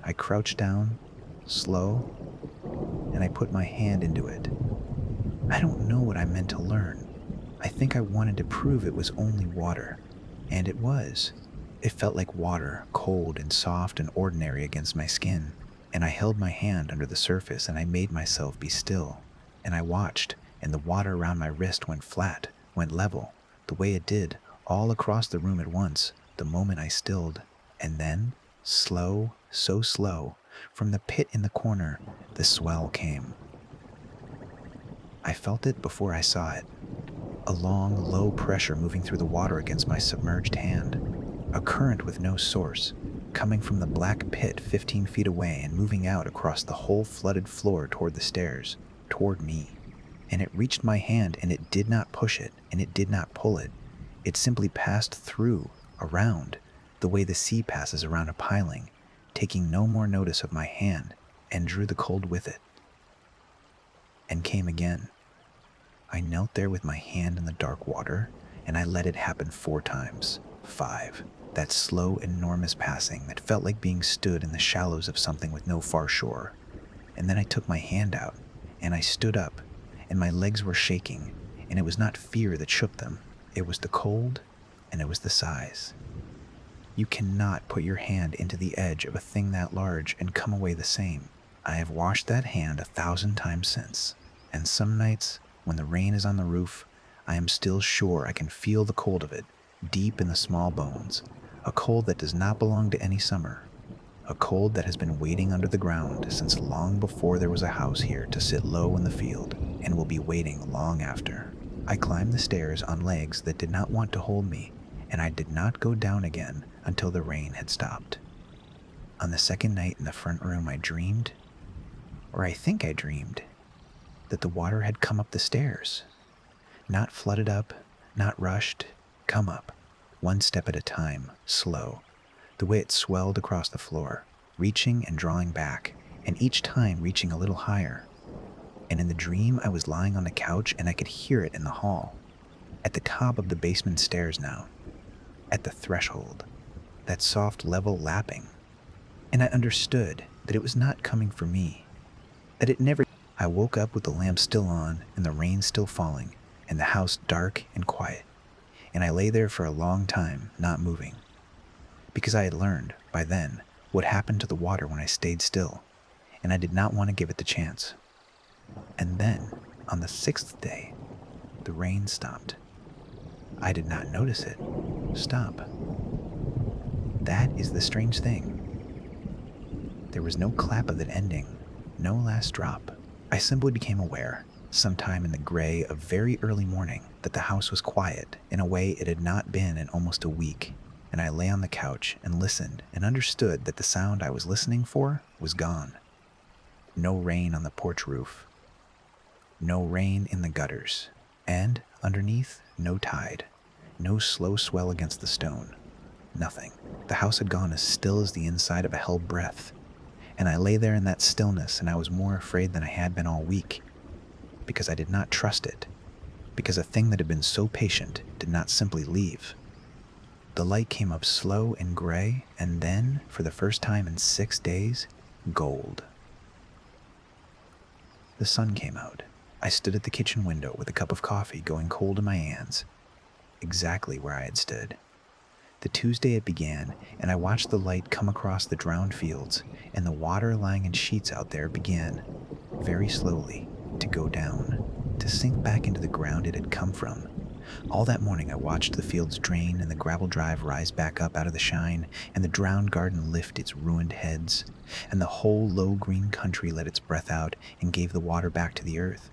I crouched down, slow, and I put my hand into it. I don't know what I meant to learn. I think I wanted to prove it was only water, and it was. It felt like water, cold and soft and ordinary against my skin, and I held my hand under the surface and I made myself be still, and I watched, and the water around my wrist went flat, went level, the way it did, all across the room at once, the moment I stilled, and then, slow, so slow, from the pit in the corner, the swell came. I felt it before I saw it. A long, low pressure moving through the water against my submerged hand. A current with no source, coming from the black pit 15 feet away and moving out across the whole flooded floor toward the stairs, toward me. And it reached my hand, and it did not push it, and it did not pull it. It simply passed through, around, the way the sea passes around a piling, taking no more notice of my hand, and drew the cold with it. And came again. I knelt there with my hand in the dark water, and I let it happen 4 times. 5. That slow, enormous passing that felt like being stood in the shallows of something with no far shore. And then I took my hand out, and I stood up, and my legs were shaking, and it was not fear that shook them. It was the cold, and it was the size. You cannot put your hand into the edge of a thing that large and come away the same. I have washed that hand 1,000 times since, and some nights, when the rain is on the roof, I am still sure I can feel the cold of it, deep in the small bones, a cold that does not belong to any summer, a cold that has been waiting under the ground since long before there was a house here to sit low in the field, and will be waiting long after. I climbed the stairs on legs that did not want to hold me, and I did not go down again until the rain had stopped. On the second night in the front room, I dreamed, or I think I dreamed, that the water had come up the stairs. Not flooded up, not rushed, come up, one step at a time, slow, the way it swelled across the floor, reaching and drawing back, and each time reaching a little higher. And in the dream, I was lying on the couch and I could hear it in the hall, at the top of the basement stairs now, at the threshold, that soft level lapping. And I understood that it was not coming for me, that it never. I woke up with the lamp still on and the rain still falling and the house dark and quiet, and I lay there for a long time, not moving, because I had learned by then what happened to the water when I stayed still, and I did not want to give it the chance. And then, on the 6th day, the rain stopped. I did not notice it stop. That is the strange thing. There was no clap of it ending, no last drop. I simply became aware, sometime in the gray of very early morning, that the house was quiet in a way it had not been in almost a week, and I lay on the couch and listened and understood that the sound I was listening for was gone. No rain on the porch roof, no rain in the gutters, and underneath, no tide, no slow swell against the stone, nothing. The house had gone as still as the inside of a held breath, and I lay there in that stillness, and I was more afraid than I had been all week, because I did not trust it, because a thing that had been so patient did not simply leave. The light came up slow and gray, and then, for the first time in 6 days, gold. The sun came out. I stood at the kitchen window with a cup of coffee going cold in my hands, exactly where I had stood. The Tuesday it began, and I watched the light come across the drowned fields, and the water lying in sheets out there began, very slowly, to go down, to sink back into the ground it had come from. All that morning I watched the fields drain and the gravel drive rise back up out of the shine, and the drowned garden lift its ruined heads, and the whole low green country let its breath out and gave the water back to the earth.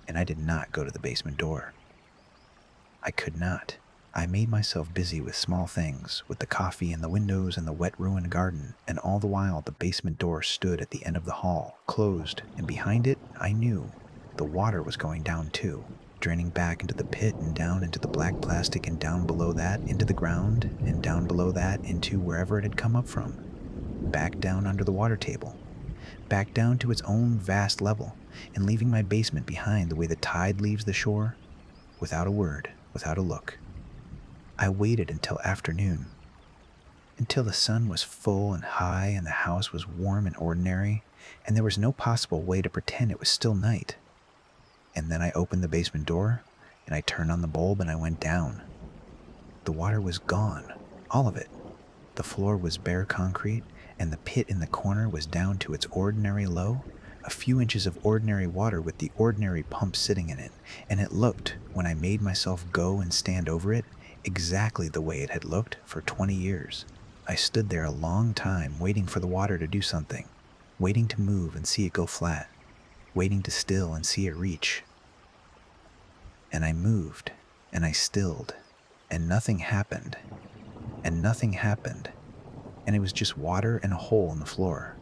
And I did not go to the basement door. I could not. I made myself busy with small things, with the coffee and the windows and the wet ruined garden, and all the while the basement door stood at the end of the hall, closed, and behind it, I knew, the water was going down too, draining back into the pit and down into the black plastic and down below that into the ground, and down below that into wherever it had come up from, back down under the water table, back down to its own vast level, and leaving my basement behind the way the tide leaves the shore, without a word, without a look. I waited until afternoon, until the sun was full and high and the house was warm and ordinary, and there was no possible way to pretend it was still night. And then I opened the basement door, and I turned on the bulb and I went down. The water was gone, all of it. The floor was bare concrete, and the pit in the corner was down to its ordinary low, a few inches of ordinary water with the ordinary pump sitting in it, and it looked, when I made myself go and stand over it, exactly the way it had looked for 20 years. I stood there a long time waiting for the water to do something, waiting to move and see it go flat, waiting to still and see it reach. And I moved, and I stilled, and nothing happened, and nothing happened, and it was just water and a hole in the floor.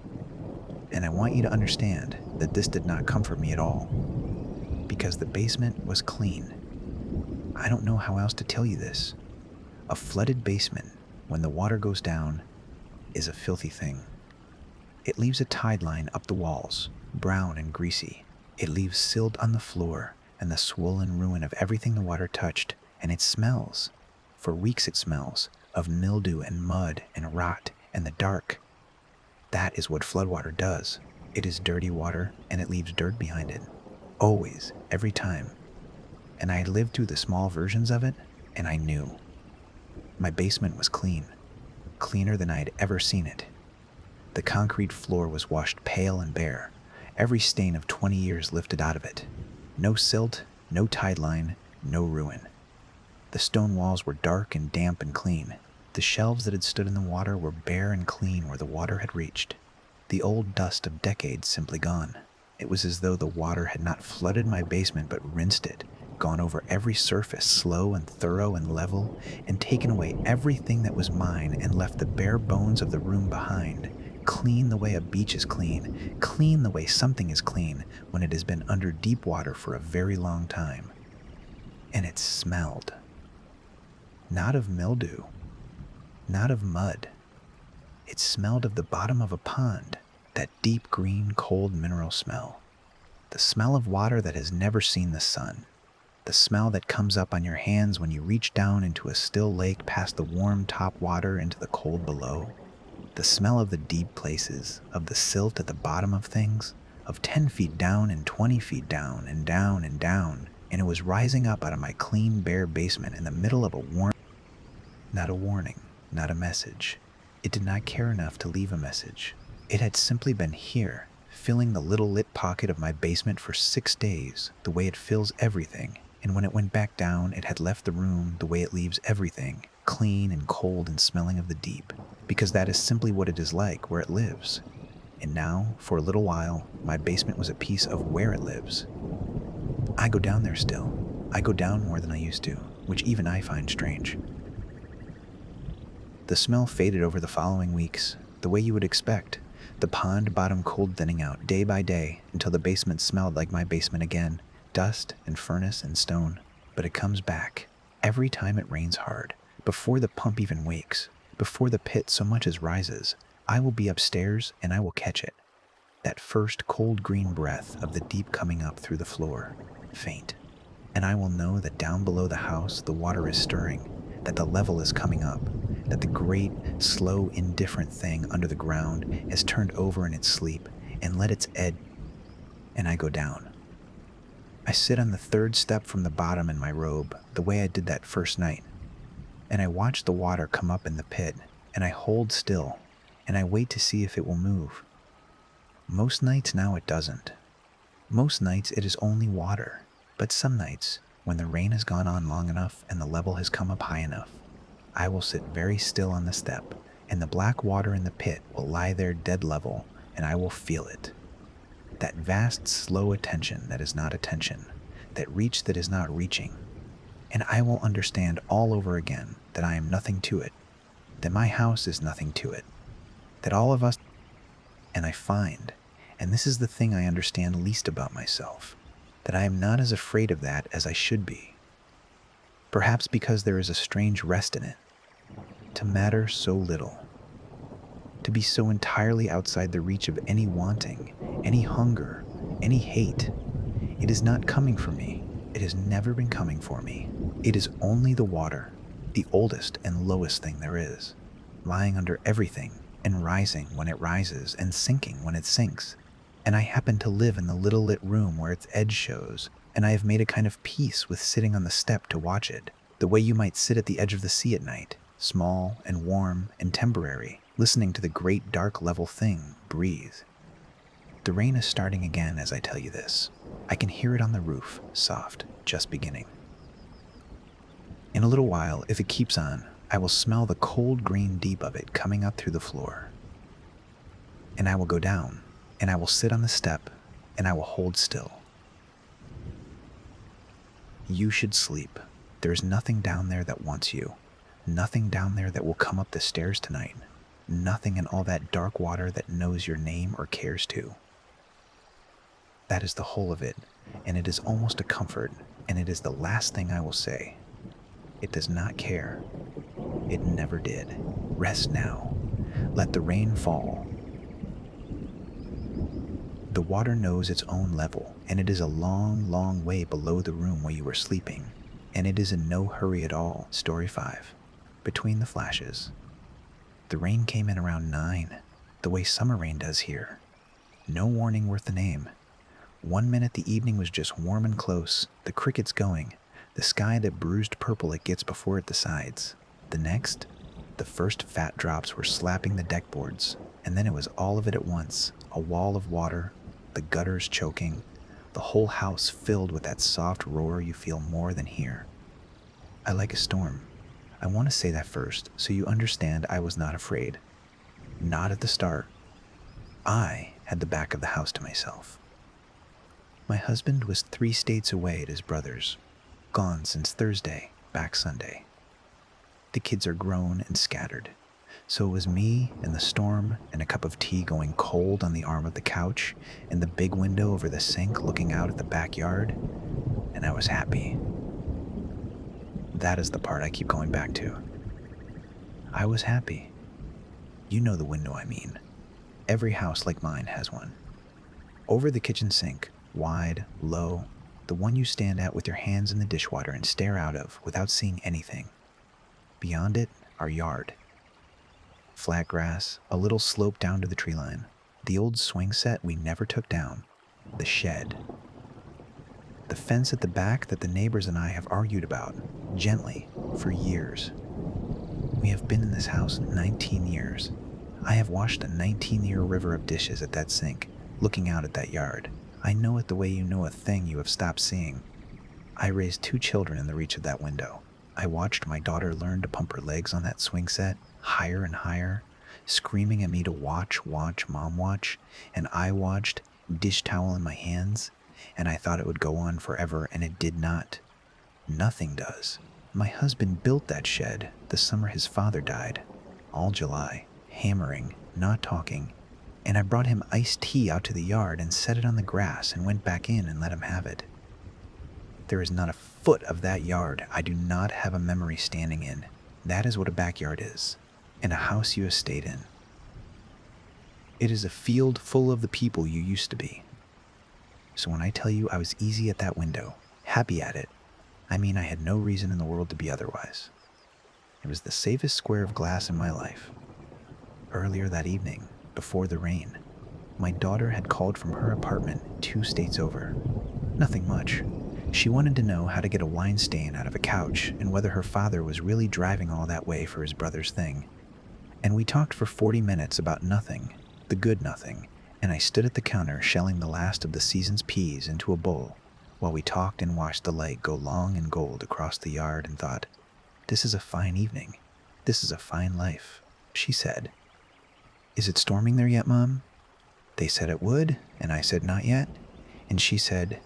And I want you to understand that this did not comfort me at all, because the basement was clean. I don't know how else to tell you this. A flooded basement, when the water goes down, is a filthy thing. It leaves a tide line up the walls, brown and greasy. It leaves silt on the floor and the swollen ruin of everything the water touched, and it smells. For weeks it smells of mildew and mud and rot and the dark. That is what floodwater does. It is dirty water, and it leaves dirt behind it. Always, every time. And I had lived through the small versions of it, and I knew. My basement was clean, cleaner than I had ever seen it. The concrete floor was washed pale and bare, every stain of 20 years lifted out of it. No silt, no tide line, no ruin. The stone walls were dark and damp and clean. The shelves that had stood in the water were bare and clean where the water had reached. The old dust of decades simply gone. It was as though the water had not flooded my basement but rinsed it, gone over every surface slow and thorough and level, and taken away everything that was mine and left the bare bones of the room behind, clean the way a beach is clean the way something is clean when it has been under deep water for a very long time. And it smelled. Not of mildew, not of mud. It smelled of the bottom of a pond, that deep green, cold mineral smell. The smell of water that has never seen the sun. The smell that comes up on your hands when you reach down into a still lake past the warm top water into the cold below. The smell of the deep places, of the silt at the bottom of things, of 10 feet down and 20 feet down and down and down, and it was rising up out of my clean, bare basement in the middle of a warm. Not a warning, not a message. It did not care enough to leave a message. It had simply been here, filling the little lit pocket of my basement for 6 days, the way it fills everything, and when it went back down, it had left the room the way it leaves everything, clean and cold and smelling of the deep, because that is simply what it is like where it lives. And now, for a little while, my basement was a piece of where it lives. I go down there still. I go down more than I used to, which even I find strange. The smell faded over the following weeks, the way you would expect. The pond bottom cold thinning out day by day until the basement smelled like my basement again, dust and furnace and stone. But it comes back, every time it rains hard, before the pump even wakes, before the pit so much as rises. I will be upstairs and I will catch it. That first cold green breath of the deep coming up through the floor, faint. And I will know that down below the house the water is stirring, that the level is coming up, that the great, slow, indifferent thing under the ground has turned over in its sleep and let its edge. And I go down. I sit on the 3rd step from the bottom in my robe, the way I did that first night. And I watch the water come up in the pit, and I hold still, and I wait to see if it will move. Most nights now it doesn't. Most nights it is only water, but some nights, when the rain has gone on long enough and the level has come up high enough, I will sit very still on the step, and the black water in the pit will lie there dead level, and I will feel it. That vast, slow attention that is not attention, that reach that is not reaching. And I will understand all over again that I am nothing to it, that my house is nothing to it, that all of us. And I find, and this is the thing I understand least about myself, that I am not as afraid of that as I should be. Perhaps because there is a strange rest in it, to matter so little, to be so entirely outside the reach of any wanting, any hunger, any hate. It is not coming for me. It has never been coming for me. It is only the water, the oldest and lowest thing there is, lying under everything and rising when it rises and sinking when it sinks. And I happen to live in the little lit room where its edge shows, and I have made a kind of peace with sitting on the step to watch it, the way you might sit at the edge of the sea at night, small and warm and temporary, listening to the great dark level thing breathe. The rain is starting again as I tell you this. I can hear it on the roof, soft, just beginning. In a little while, if it keeps on, I will smell the cold green deep of it coming up through the floor. And I will go down, and I will sit on the step, and I will hold still. You should sleep. There is nothing down there that wants you. Nothing down there that will come up the stairs tonight. Nothing in all that dark water that knows your name or cares to. That is the whole of it, and it is almost a comfort, and it is the last thing I will say. It does not care. It never did. Rest now. Let the rain fall. The water knows its own level, and it is a long, long way below the room where you were sleeping, and it is in no hurry at all. Story 5. Between the flashes. The rain came in around 9, the way summer rain does here. No warning worth the name. 1 minute the evening was just warm and close, the crickets going, the sky that bruised purple it gets before it decides. The next, the first fat drops were slapping the deck boards, and then it was all of it at once, a wall of water, the gutters choking, the whole house filled with that soft roar you feel more than hear. I like a storm. I want to say that first, so you understand I was not afraid. Not at the start. I had the back of the house to myself. My husband was 3 states away at his brother's, gone since Thursday, back Sunday. The kids are grown and scattered, so it was me and the storm and a cup of tea going cold on the arm of the couch and the big window over the sink looking out at the backyard, and I was happy. That is the part I keep going back to. I was happy. You know the window I mean. Every house like mine has one. Over the kitchen sink, wide, low, the one you stand at with your hands in the dishwater and stare out of without seeing anything. Beyond it, our yard. Flat grass, a little slope down to the tree line, the old swing set we never took down, the shed. The fence at the back that the neighbors and I have argued about, gently, for years. We have been in this house 19 years. I have washed a 19-year river of dishes at that sink, looking out at that yard. I know it the way you know a thing you have stopped seeing. I raised 2 children in the reach of that window. I watched my daughter learn to pump her legs on that swing set, higher and higher, screaming at me to watch, Mom watch, and I watched, dish towel in my hands, and I thought it would go on forever, and it did not. Nothing does. My husband built that shed the summer his father died, all July, hammering, not talking, and I brought him iced tea out to the yard and set it on the grass and went back in and let him have it. There is not a foot of that yard I do not have a memory standing in. That is what a backyard is, and a house you have stayed in. It is a field full of the people you used to be. So when I tell you I was easy at that window, happy at it, I mean I had no reason in the world to be otherwise. It was the safest square of glass in my life. Earlier that evening, before the rain, my daughter had called from her apartment 2 states over. Nothing much. She wanted to know how to get a wine stain out of a couch and whether her father was really driving all that way for his brother's thing. And we talked for 40 minutes about nothing, the good nothing, and I stood at the counter shelling the last of the season's peas into a bowl while we talked and watched the light go long and gold across the yard and thought, this is a fine evening. This is a fine life. She said, is it storming there yet, Mom? They said it would, and I said not yet. And she said,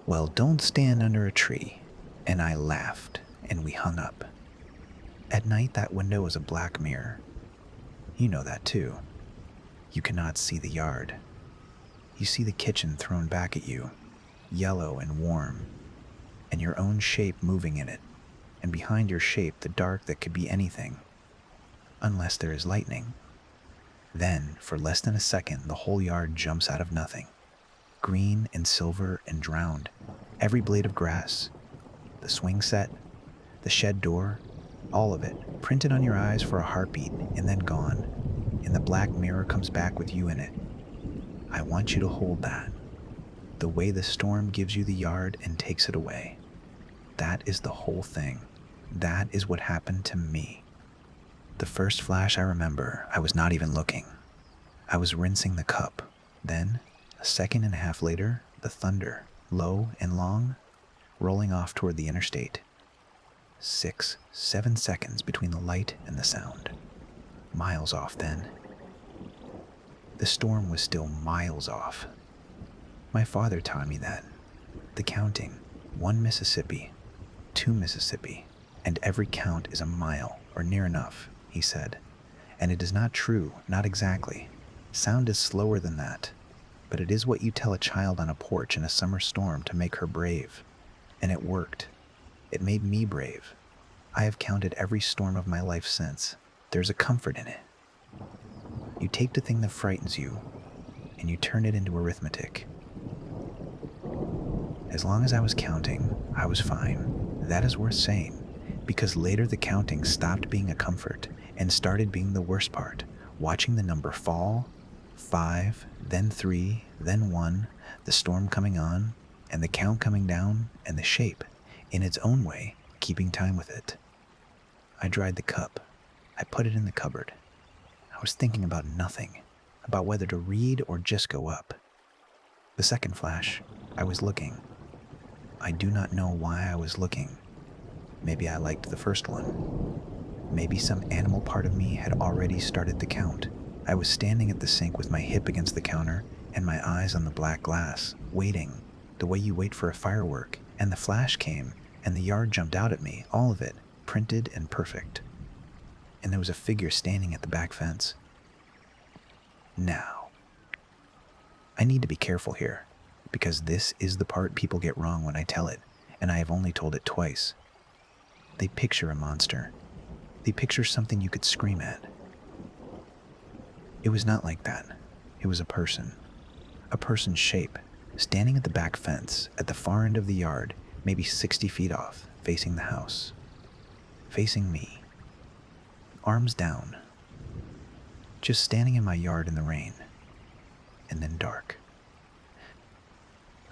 well, don't stand under a tree. And I laughed, and we hung up. At night, that window is a black mirror. You know that too. You cannot see the yard. You see the kitchen thrown back at you, yellow and warm, and your own shape moving in it, and behind your shape the dark that could be anything, unless there is lightning. Then, for less than a second, the whole yard jumps out of nothing, green and silver and drowned, every blade of grass, the swing set, the shed door, all of it, printed on your eyes for a heartbeat and then gone, and the black mirror comes back with you in it. I want you to hold that, the way the storm gives you the yard and takes it away. That is the whole thing. That is what happened to me. The first flash I remember, I was not even looking. I was rinsing the cup. Then, a second and a half later, the thunder, low and long, rolling off toward the interstate. 6, 7 seconds between the light and the sound. Miles off then. The storm was still miles off. My father taught me that. The counting, 1 Mississippi, 2 Mississippi, and every count is a mile, or near enough, he said. And it is not true, not exactly. Sound is slower than that. But it is what you tell a child on a porch in a summer storm to make her brave. And it worked. It made me brave. I have counted every storm of my life since. There's a comfort in it. You take the thing that frightens you and you turn it into arithmetic. As long as I was counting, I was fine. That is worth saying, because later the counting stopped being a comfort and started being the worst part. Watching the number fall, 5, then 3, then 1, the storm coming on, and the count coming down, and the shape, in its own way, keeping time with it. I dried the cup. I put it in the cupboard. I was thinking about nothing, about whether to read or just go up. The second flash, I was looking. I do not know why I was looking. Maybe I liked the first one. Maybe some animal part of me had already started the count. I was standing at the sink with my hip against the counter and my eyes on the black glass, waiting, the way you wait for a firework, and the flash came, and the yard jumped out at me, all of it, printed and perfect. And there was a figure standing at the back fence. Now, I need to be careful here, because this is the part people get wrong when I tell it, and I have only told it twice. They picture a monster. They picture something you could scream at. It was not like that. It was a person's shape, standing at the back fence at the far end of the yard, maybe 60 feet off, facing the house. Facing me. Arms down. Just standing in my yard in the rain. And then dark.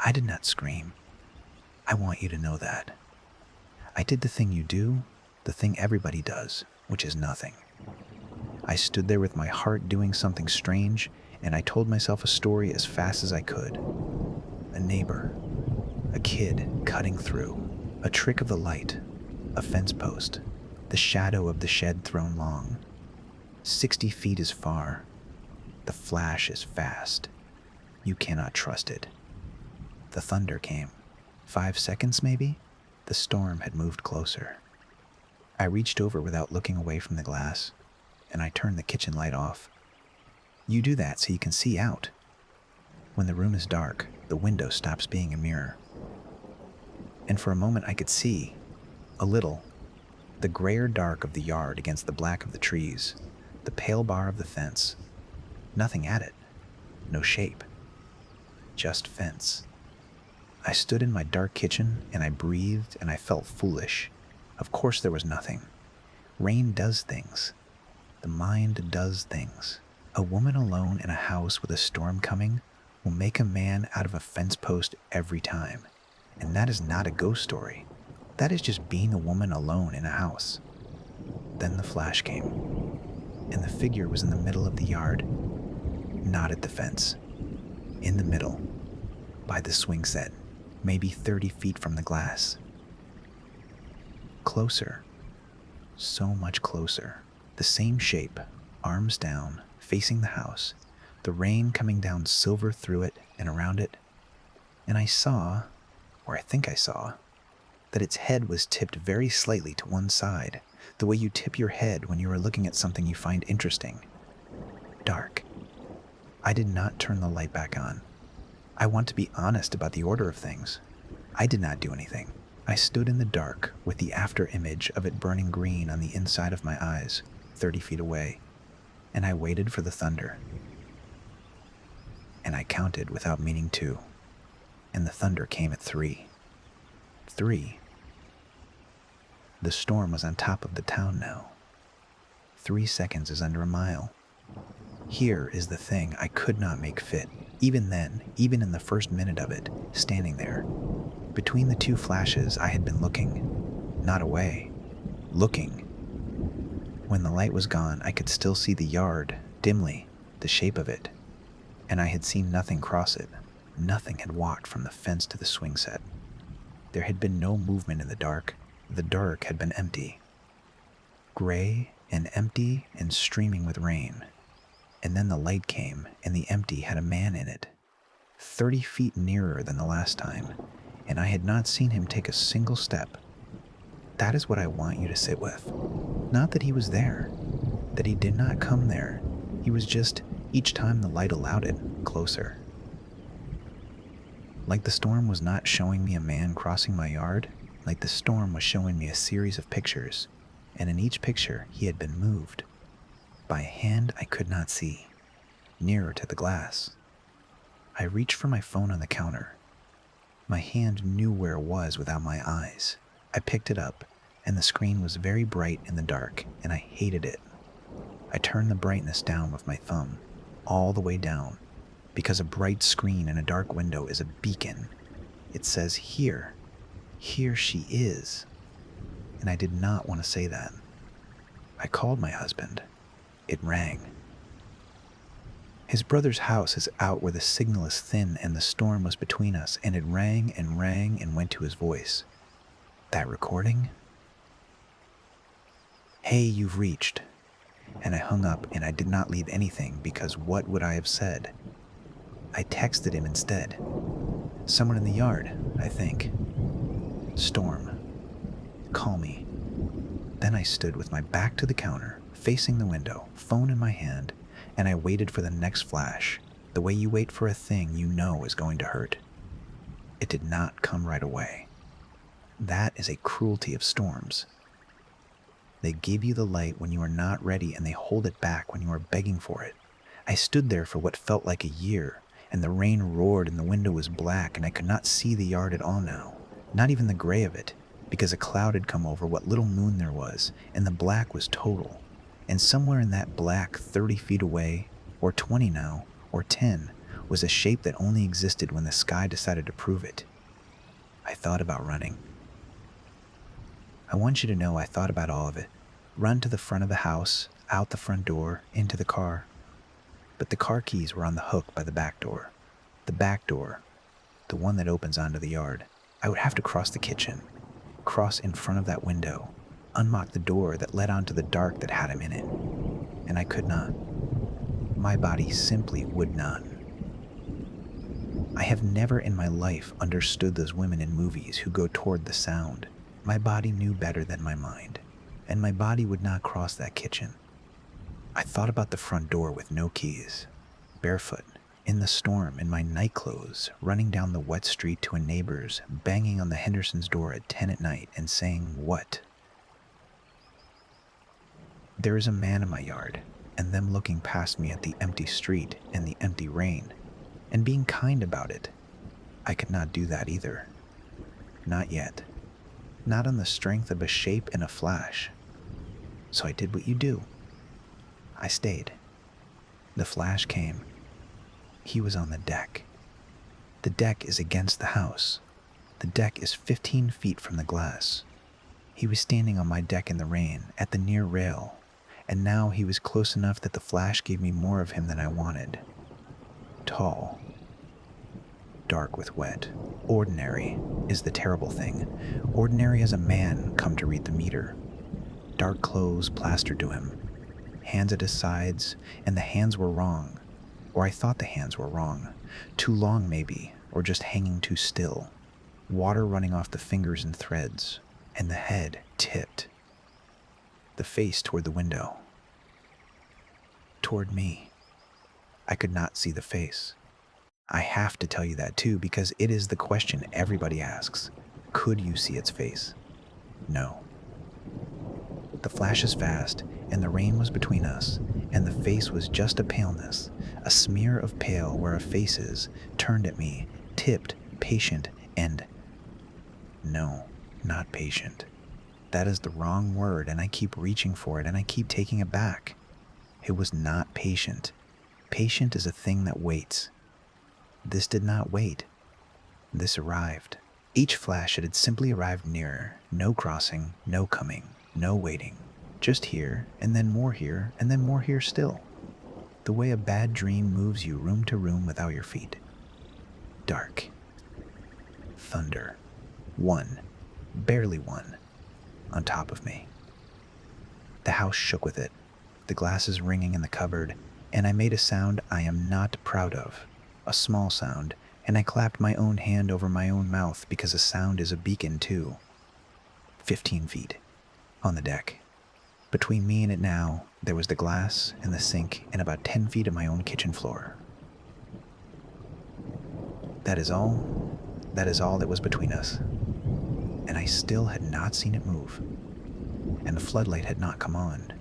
I did not scream. I want you to know that. I did the thing you do, the thing everybody does, which is nothing. I stood there with my heart doing something strange, and I told myself a story as fast as I could. A neighbor, a kid cutting through, a trick of the light, a fence post, the shadow of the shed thrown long. 60 feet is far. The flash is fast. You cannot trust it. The thunder came. 5 seconds, maybe? The storm had moved closer. I reached over without looking away from the glass, and I turned the kitchen light off. You do that so you can see out. When the room is dark, the window stops being a mirror. And for a moment I could see, a little, the grayer dark of the yard against the black of the trees, the pale bar of the fence. Nothing at it. No shape. Just fence. I stood in my dark kitchen and I breathed and I felt foolish. Of course there was nothing. Rain does things. The mind does things. A woman alone in a house with a storm coming will make a man out of a fence post every time. And that is not a ghost story. That is just being a woman alone in a house. Then the flash came, and the figure was in the middle of the yard, not at the fence. In the middle, by the swing set, maybe 30 feet from the glass. Closer, so much closer. The same shape, arms down, facing the house, the rain coming down silver through it and around it. And I saw, or I think I saw, that its head was tipped very slightly to one side, the way you tip your head when you are looking at something you find interesting. Dark. I did not turn the light back on. I want to be honest about the order of things. I did not do anything. I stood in the dark with the after image of it burning green on the inside of my eyes, 30 feet away, and I waited for the thunder. And I counted without meaning to, and the thunder came at 3. 3. The storm was on top of the town now. 3 seconds is under a mile. Here is the thing I could not make fit, even then, even in the first minute of it, standing there. Between the two flashes, I had been looking, not away, looking. When the light was gone, I could still see the yard, dimly, the shape of it, and I had seen nothing cross it. Nothing had walked from the fence to the swing set. There had been no movement in the dark. The dark had been empty. Gray and empty and streaming with rain. And then the light came, and the empty had a man in it, 30 feet nearer than the last time, and I had not seen him take a single step. That is what I want you to sit with. Not that he was there, that he did not come there. He was just, each time the light allowed it, closer. Like the storm was not showing me a man crossing my yard, like the storm was showing me a series of pictures, and in each picture he had been moved by a hand I could not see, nearer to the glass. I reached for my phone on the counter. My hand knew where it was without my eyes. I picked it up, and the screen was very bright in the dark, and I hated it. I turned the brightness down with my thumb, all the way down, because a bright screen in a dark window is a beacon. It says, "Here, here she is." And I did not want to say that. I called my husband. It rang. His brother's house is out where the signal is thin and the storm was between us, and it rang and went to his voice. That recording? "Hey, you've reached." And I hung up, and I did not leave anything because what would I have said? I texted him instead. "Someone in the yard, I think. Storm. Call me." Then I stood with my back to the counter, facing the window, phone in my hand, and I waited for the next flash, the way you wait for a thing you know is going to hurt. It did not come right away. That is a cruelty of storms. They give you the light when you are not ready, and they hold it back when you are begging for it. I stood there for what felt like a year, and the rain roared and the window was black, and I could not see the yard at all now, not even the gray of it, because a cloud had come over what little moon there was, and the black was total. And somewhere in that black, 30 feet away, or 20 now, or 10, was a shape that only existed when the sky decided to prove it. I thought about running. I want you to know I thought about all of it. Run to the front of the house, out the front door, into the car. But the car keys were on the hook by the back door. The back door, the one that opens onto the yard. I would have to cross the kitchen, cross in front of that window, unlock the door that led onto the dark that had him in it. And I could not. My body simply would not. I have never in my life understood those women in movies who go toward the sound. My body knew better than my mind, and my body would not cross that kitchen. I thought about the front door with no keys, barefoot, in the storm, in my night clothes, running down the wet street to a neighbor's, banging on the Henderson's door at 10 at night and saying, "What?" There is a man in my yard, and them looking past me at the empty street and the empty rain, and being kind about it. I could not do that either. Not yet. Not on the strength of a shape and a flash. So I did what you do. I stayed. The flash came. He was on the deck. The deck is against the house. The deck is 15 feet from the glass. He was standing on my deck in the rain, at the near rail, and now he was close enough that the flash gave me more of him than I wanted. Tall. Dark with wet. Ordinary is the terrible thing. Ordinary as a man come to read the meter. Dark clothes plastered to him. Hands at his sides, and the hands were wrong. Or I thought the hands were wrong. Too long maybe, or just hanging too still. Water running off the fingers in threads, and the head tipped. The face toward the window. Toward me. I could not see the face. I have to tell you that too, because it is the question everybody asks. Could you see its face? No. The flash is fast, and the rain was between us, and the face was just a paleness, a smear of pale where a face is, turned at me, tipped, patient, and... No, not patient. That is the wrong word, and I keep reaching for it, and I keep taking it back. It was not patient. Patient is a thing that waits. This did not wait. This arrived. Each flash it had simply arrived nearer. No crossing, no coming, no waiting. Just here, and then more here, and then more here still. The way a bad dream moves you room to room without your feet. Dark. Thunder. One. Barely one. On top of me. The house shook with it. The glasses ringing in the cupboard, and I made a sound I am not proud of. A small sound, and I clapped my own hand over my own mouth because a sound is a beacon too. 15 feet. On the deck. Between me and it now, there was the glass and the sink and about 10 feet of my own kitchen floor. That is all that was between us. and I still had not seen it move, and the floodlight had not come on.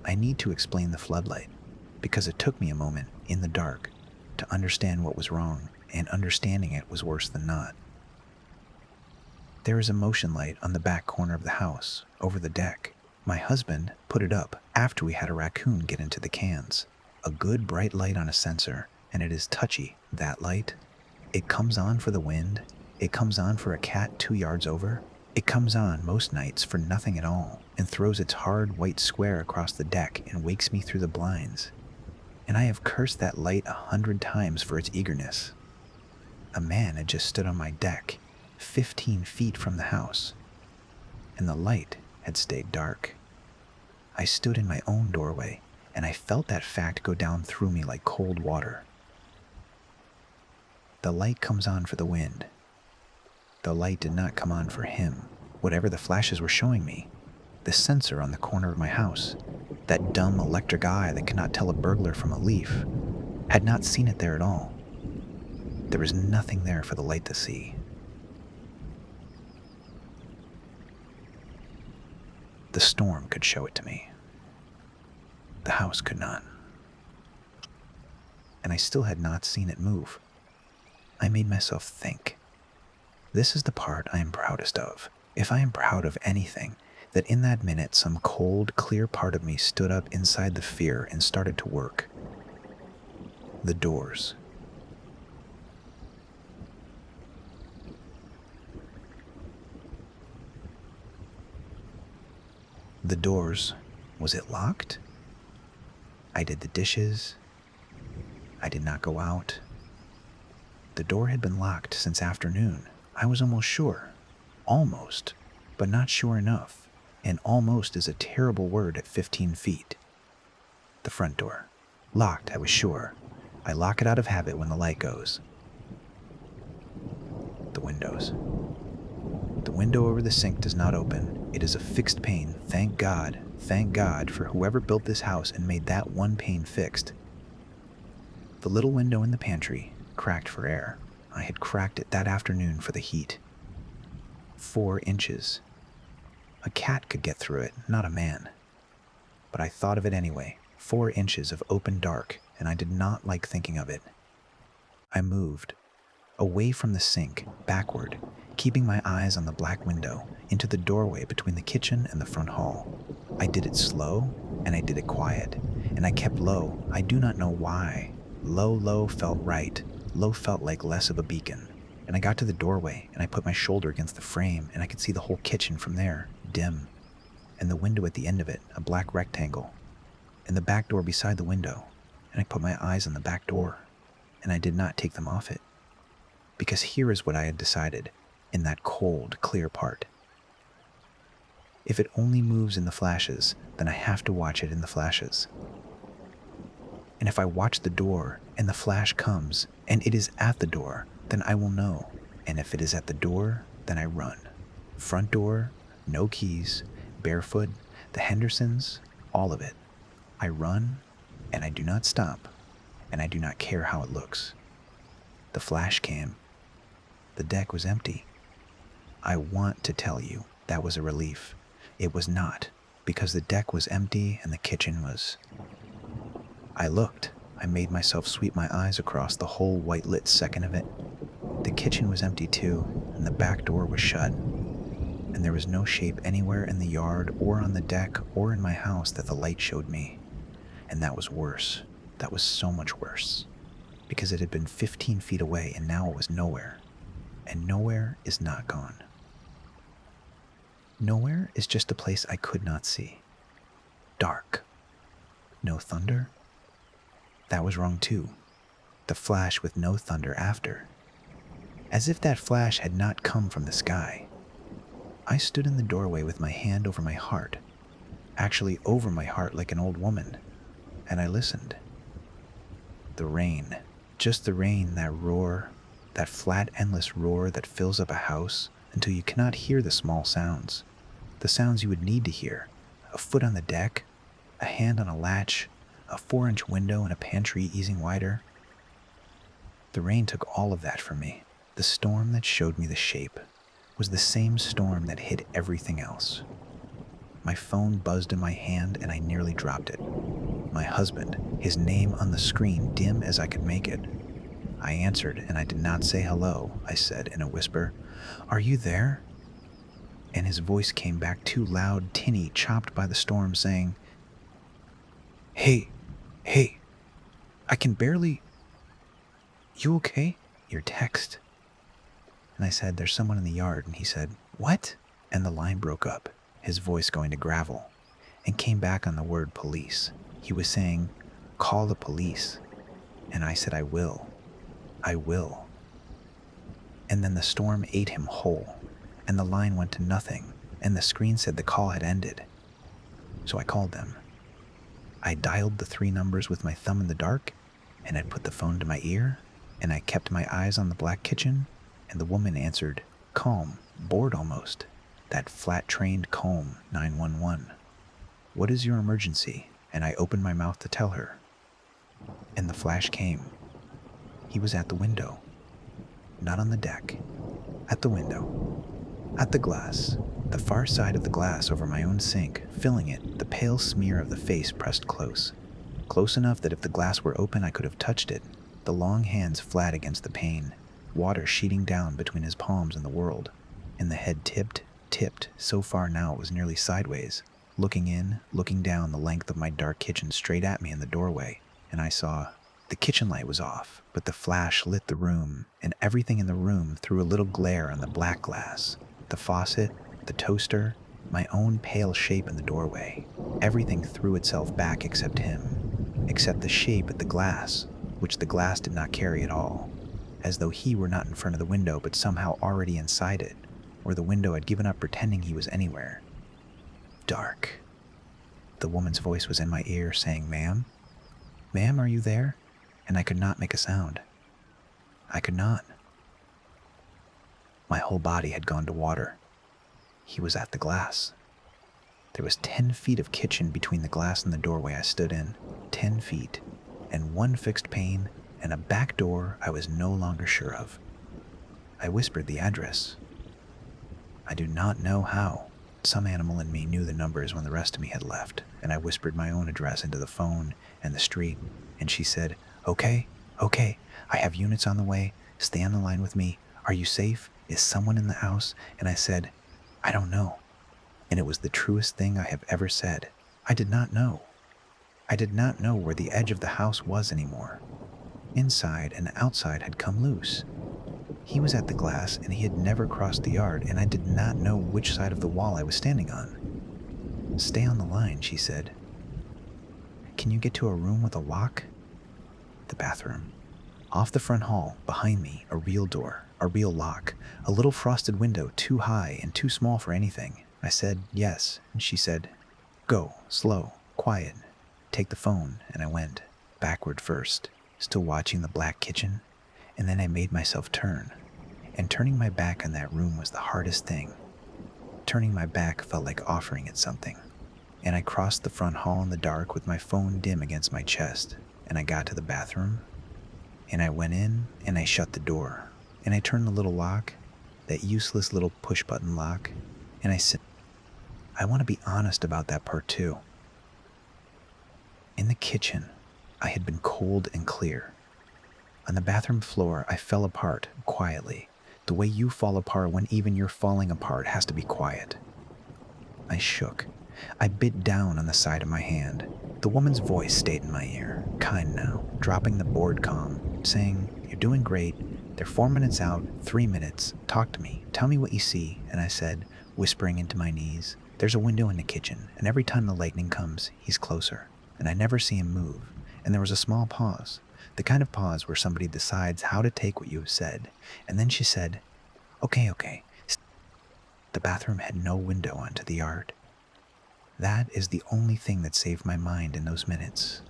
I need to explain the floodlight, because it took me a moment in the dark to understand what was wrong, and understanding it was worse than not. There is a motion light on the back corner of the house, over the deck. My husband put it up after we had a raccoon get into the cans. A good bright light on a sensor, and it is touchy, that light. It comes on for the wind. It comes on for a cat 2 yards over. It comes on most nights for nothing at all, and throws its hard white square across the deck and wakes me through the blinds. And I have cursed that light 100 times for its eagerness. A man had just stood on my deck, 15 feet from the house, and the light had stayed dark. I stood in my own doorway, and I felt that fact go down through me like cold water. The light comes on for the wind. The light did not come on for him. Whatever the flashes were showing me, the sensor on the corner of my house, that dumb electric eye that cannot tell a burglar from a leaf, had not seen it there at all. There was nothing there for the light to see. The storm could show it to me. The house could not. And I still had not seen it move. I made myself think. This is the part I am proudest of. If I am proud of anything, that in that minute some cold, clear part of me stood up inside the fear and started to work. The doors. The doors. Was it locked? I did the dishes. I did not go out. The door had been locked since afternoon. I was almost sure. Almost, but not sure enough. And almost is a terrible word at 15 feet. The front door. Locked, I was sure. I lock it out of habit when the light goes. The windows. The window over the sink does not open. It is a fixed pane, thank God. Thank God for whoever built this house and made that one pane fixed. The little window in the pantry, cracked for air. I had cracked it that afternoon for the heat. 4 inches. A cat could get through it, not a man. But I thought of it anyway. 4 inches of open dark, and I did not like thinking of it. I moved, away from the sink, backward, keeping my eyes on the black window, into the doorway between the kitchen and the front hall. I did it slow, and I did it quiet, and I kept low. I do not know why. Low felt right. Low felt like less of a beacon. And I got to the doorway, and I put my shoulder against the frame, and I could see the whole kitchen from there, dim. And the window at the end of it, a black rectangle. And the back door beside the window. And I put my eyes on the back door, and I did not take them off it. Because here is what I had decided, in that cold, clear part. If it only moves in the flashes, then I have to watch it in the flashes. And if I watch the door, and the flash comes, and it is at the door, then I will know. And if it is at the door, then I run. Front door, no keys, barefoot, the Hendersons, all of it. I run, and I do not stop, and I do not care how it looks. The flash came. The deck was empty. I want to tell you that was a relief. It was not, because the deck was empty and the kitchen was... I looked. I made myself sweep my eyes across the whole white-lit second of it. The kitchen was empty too, and the back door was shut. And there was no shape anywhere in the yard or on the deck or in my house that the light showed me. And that was worse. That was so much worse. Because it had been 15 feet away and now it was nowhere. And nowhere is not gone. Nowhere is just a place I could not see. Dark. No thunder. That was wrong too. The flash with no thunder after. As if that flash had not come from the sky. I stood in the doorway with my hand over my heart. Actually over my heart like an old woman. And I listened. The rain. Just the rain, that roar. That flat, endless roar that fills up a house until you cannot hear the small sounds. The sounds you would need to hear. A foot on the deck. A hand on a latch. A 4-inch window in a pantry easing wider. The rain took all of that from me. The storm that showed me the shape. was the same storm that hid everything else. My phone buzzed in my hand and I nearly dropped it. My husband, his name on the screen dim as I could make it. I answered and I did not say hello. I said in a whisper, "Are you there?" And his voice came back too loud, tinny, chopped by the storm, saying, "Hey, hey, I can barely... You okay? Your text." And I said, "There's someone in the yard." And he said, "What?" And the line broke up, his voice going to gravel, and came back on the word police. He was saying, "Call the police." And I said, "I will. I will." And then the storm ate him whole, and the line went to nothing, and the screen said the call had ended. So I called them. I dialed the 3 numbers with my thumb in the dark, and I put the phone to my ear, and I kept my eyes on the black kitchen, and the woman answered, calm, bored almost, that flat-trained calm 911. "What is your emergency?" And I opened my mouth to tell her. And the flash came. He was at the window. Not on the deck. At the window. At the glass. The far side of the glass over my own sink, filling it, the pale smear of the face pressed close. Close enough that if the glass were open I could have touched it, the long hands flat against the pane, water sheeting down between his palms and the world, and the head tipped, so far now it was nearly sideways, looking in, looking down the length of my dark kitchen straight at me in the doorway, and I saw the kitchen light was off, but the flash lit the room, and everything in the room threw a little glare on the black glass, the faucet, the toaster, my own pale shape in the doorway. Everything threw itself back except him, except the shape at the glass, which the glass did not carry at all, as though he were not in front of the window but somehow already inside it, or the window had given up pretending he was anywhere. Dark. The woman's voice was in my ear saying, "Ma'am? Ma'am, are you there?" And I could not make a sound. I could not. My whole body had gone to water. He was at the glass. There was 10 feet of kitchen between the glass and the doorway I stood in, 10 feet, and one fixed pane, and a back door I was no longer sure of. I whispered the address. I do not know how. Some animal in me knew the numbers when the rest of me had left, and I whispered my own address into the phone and the street, and she said, okay, I have units on the way. Stay on the line with me. Are you safe? Is someone in the house? And I said, I don't know. And it was the truest thing I have ever said. I did not know. I did not know where the edge of the house was anymore. Inside and outside had come loose. He was at the glass and he had never crossed the yard, and I did not know which side of the wall I was standing on. Stay on the line, she said. Can you get to a room with a lock? The bathroom. Off the front hall, behind me, a real door, a real lock, a little frosted window too high and too small for anything. I said yes, and she said, go, slow, quiet, take the phone, and I went, backward first, still watching the black kitchen, and then I made myself turn, and turning my back on that room was the hardest thing. Turning my back felt like offering it something, and I crossed the front hall in the dark with my phone dim against my chest, and I got to the bathroom, and I went in, and I shut the door, and I turned the little lock, that useless little push-button lock, and I said, I want to be honest about that part too. In the kitchen, I had been cold and clear. On the bathroom floor, I fell apart quietly, the way you fall apart when even your falling apart has to be quiet. I shook. I bit down on the side of my hand. The woman's voice stayed in my ear, kind now, dropping the bored calm, saying, you're doing great. They're 4 minutes out, 3 minutes. Talk to me. Tell me what you see. And I said, whispering into my knees, there's a window in the kitchen, and every time the lightning comes, he's closer, and I never see him move. And there was a small pause, the kind of pause where somebody decides how to take what you have said. And then she said, okay. The bathroom had no window onto the yard. That is the only thing that saved my mind in those minutes.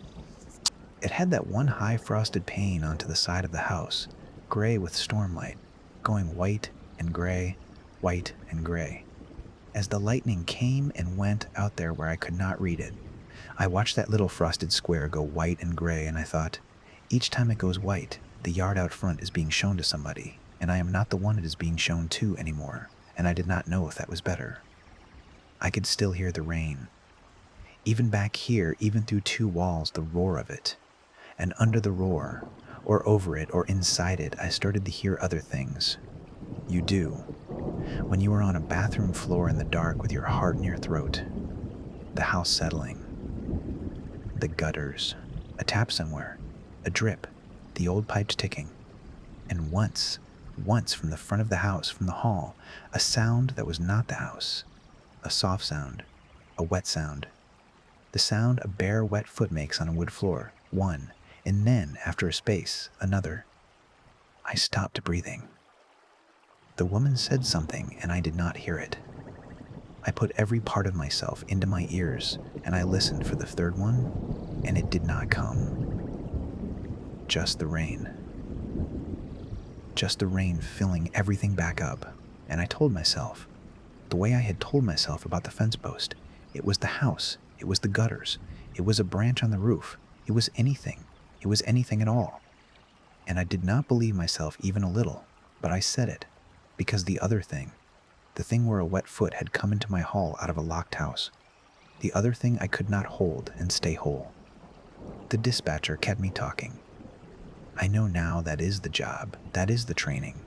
It had that one high frosted pane onto the side of the house, gray with stormlight, going white and gray, white and gray. As the lightning came and went out there where I could not read it, I watched that little frosted square go white and gray, and I thought, each time it goes white, the yard out front is being shown to somebody, and I am not the one it is being shown to anymore, and I did not know if that was better. I could still hear the rain. Even back here, even through two walls, the roar of it. And under the roar, or over it, or inside it, I started to hear other things. You do. When you are on a bathroom floor in the dark with your heart in your throat. The house settling. The gutters. A tap somewhere. A drip. The old pipes ticking. And once from the front of the house, from the hall, a sound that was not the house. A soft sound. A wet sound. The sound a bare, wet foot makes on a wood floor. One. And then, after a space, another. I stopped breathing. The woman said something, and I did not hear it. I put every part of myself into my ears, and I listened for the third one, and it did not come. Just the rain. Just the rain filling everything back up, and I told myself, the way I had told myself about the fence post, it was the house, it was the gutters, it was a branch on the roof, it was anything. It was anything at all. And I did not believe myself even a little, but I said it, because the other thing, the thing where a wet foot had come into my hall out of a locked house, the other thing I could not hold and stay whole. The dispatcher kept me talking. I know now that is the job, that is the training.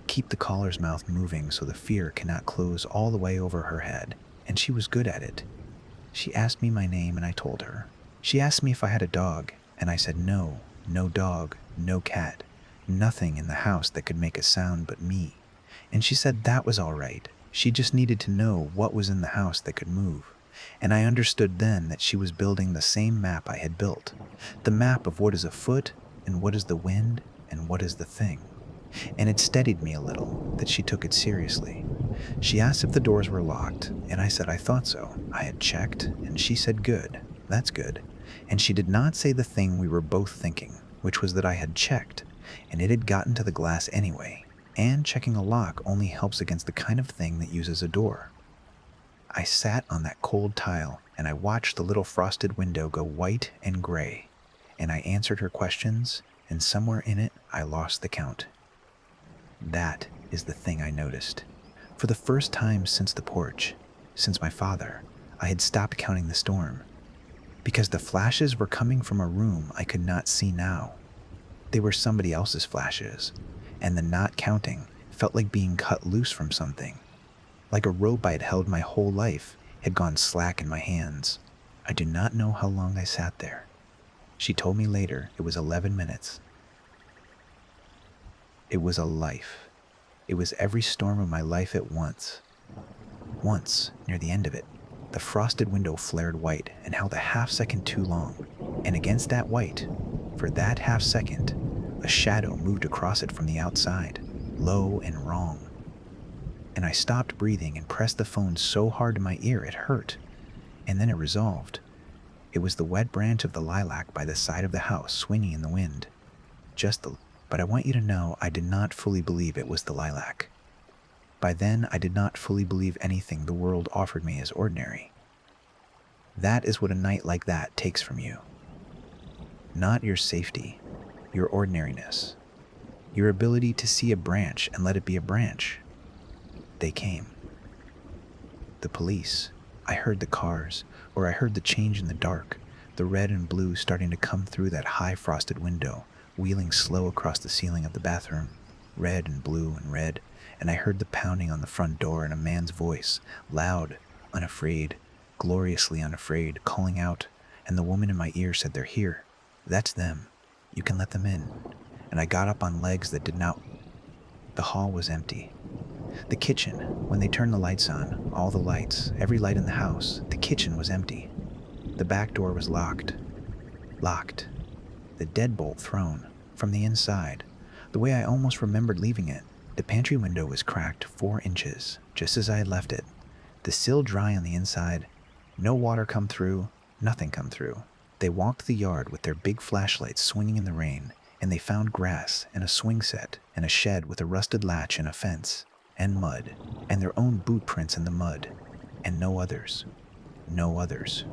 Keep the caller's mouth moving so the fear cannot close all the way over her head, and she was good at it. She asked me my name and I told her. She asked me if I had a dog, and I said no, no dog, no cat, nothing in the house that could make a sound but me. And she said that was all right. She just needed to know what was in the house that could move. And I understood then that she was building the same map I had built. The map of what is a foot, and what is the wind, and what is the thing. And it steadied me a little that she took it seriously. She asked if the doors were locked, and I said I thought so. I had checked, and she said good, that's good. And she did not say the thing we were both thinking, which was that I had checked, and it had gotten to the glass anyway, and checking a lock only helps against the kind of thing that uses a door. I sat on that cold tile, and I watched the little frosted window go white and gray, and I answered her questions, and somewhere in it I lost the count. That is the thing I noticed. For the first time since the porch, since my father, I had stopped counting the storm. Because the flashes were coming from a room I could not see now. They were somebody else's flashes, and the not counting felt like being cut loose from something. Like a rope I had held my whole life had gone slack in my hands. I do not know how long I sat there. She told me later it was 11 minutes. It was a life. It was every storm of my life at once. Once, near the end of it, the frosted window flared white and held a half second too long, and against that white, for that half second, a shadow moved across it from the outside, low and wrong. And I stopped breathing and pressed the phone so hard to my ear it hurt, and then it resolved. It was the wet branch of the lilac by the side of the house swinging in the wind. But I want you to know I did not fully believe it was the lilac. By then, I did not fully believe anything the world offered me as ordinary. That is what a night like that takes from you. Not your safety, your ordinariness, your ability to see a branch and let it be a branch. They came. The police. I heard the cars, or I heard the change in the dark, the red and blue starting to come through that high frosted window, wheeling slow across the ceiling of the bathroom, red and blue and red, and I heard the pounding on the front door and a man's voice, loud, unafraid, gloriously unafraid, calling out, and the woman in my ear said, "They're here. That's them. You can let them in." And I got up on legs that did not. The hall was empty. The kitchen, when they turned the lights on, all the lights, every light in the house, the kitchen was empty. The back door was locked. Locked. The deadbolt thrown, from the inside, the way I almost remembered leaving it. The pantry window was cracked 4 inches, just as I had left it. The sill dry on the inside. No water come through, nothing come through. They walked the yard with their big flashlights swinging in the rain, and they found grass and a swing set and a shed with a rusted latch and a fence, and mud, and their own boot prints in the mud, and no others. No others.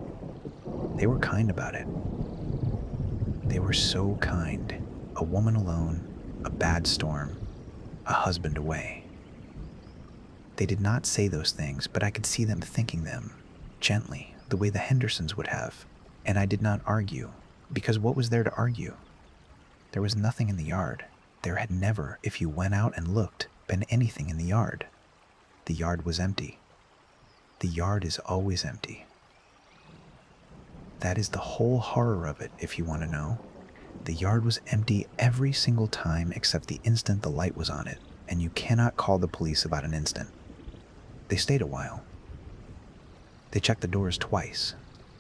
They were kind about it. They were so kind. A woman alone, a bad storm, a husband away. They did not say those things, but I could see them thinking them, gently, the way the Hendersons would have. And I did not argue, because what was there to argue? There was nothing in the yard. There had never, if you went out and looked, been anything in the yard. The yard was empty. The yard is always empty. That is the whole horror of it, if you want to know. The yard was empty every single time except the instant the light was on it, and you cannot call the police about an instant. They stayed a while. They checked the doors twice.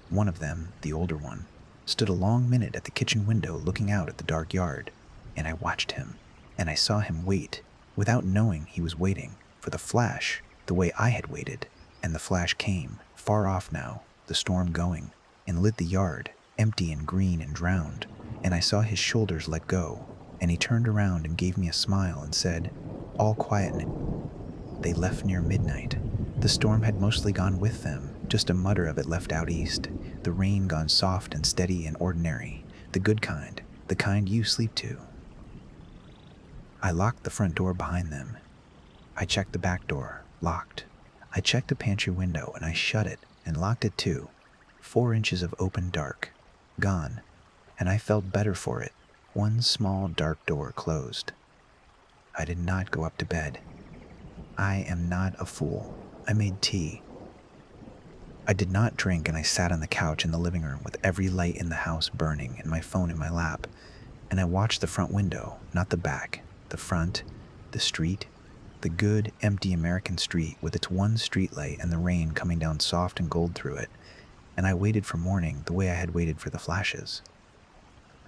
One of them, the older one, stood a long minute at the kitchen window looking out at the dark yard, and I watched him, and I saw him wait, without knowing he was waiting, for the flash, the way I had waited, and the flash came, far off now, the storm going, and lit the yard, empty and green and drowned, and I saw his shoulders let go, and he turned around and gave me a smile and said, "All quiet." They left near midnight. The storm had mostly gone with them, just a mutter of it left out east, the rain gone soft and steady and ordinary, the good kind, the kind you sleep to. I locked the front door behind them. I checked the back door, locked. I checked the pantry window and I shut it and locked it too. 4 inches of open dark, gone, and I felt better for it. One small dark door closed. I did not go up to bed. I am not a fool. I made tea. I did not drink, and I sat on the couch in the living room with every light in the house burning and my phone in my lap, and I watched the front window, not the back, the front, the street, the good, empty American street with its one street light and the rain coming down soft and gold through it, and I waited for morning the way I had waited for the flashes.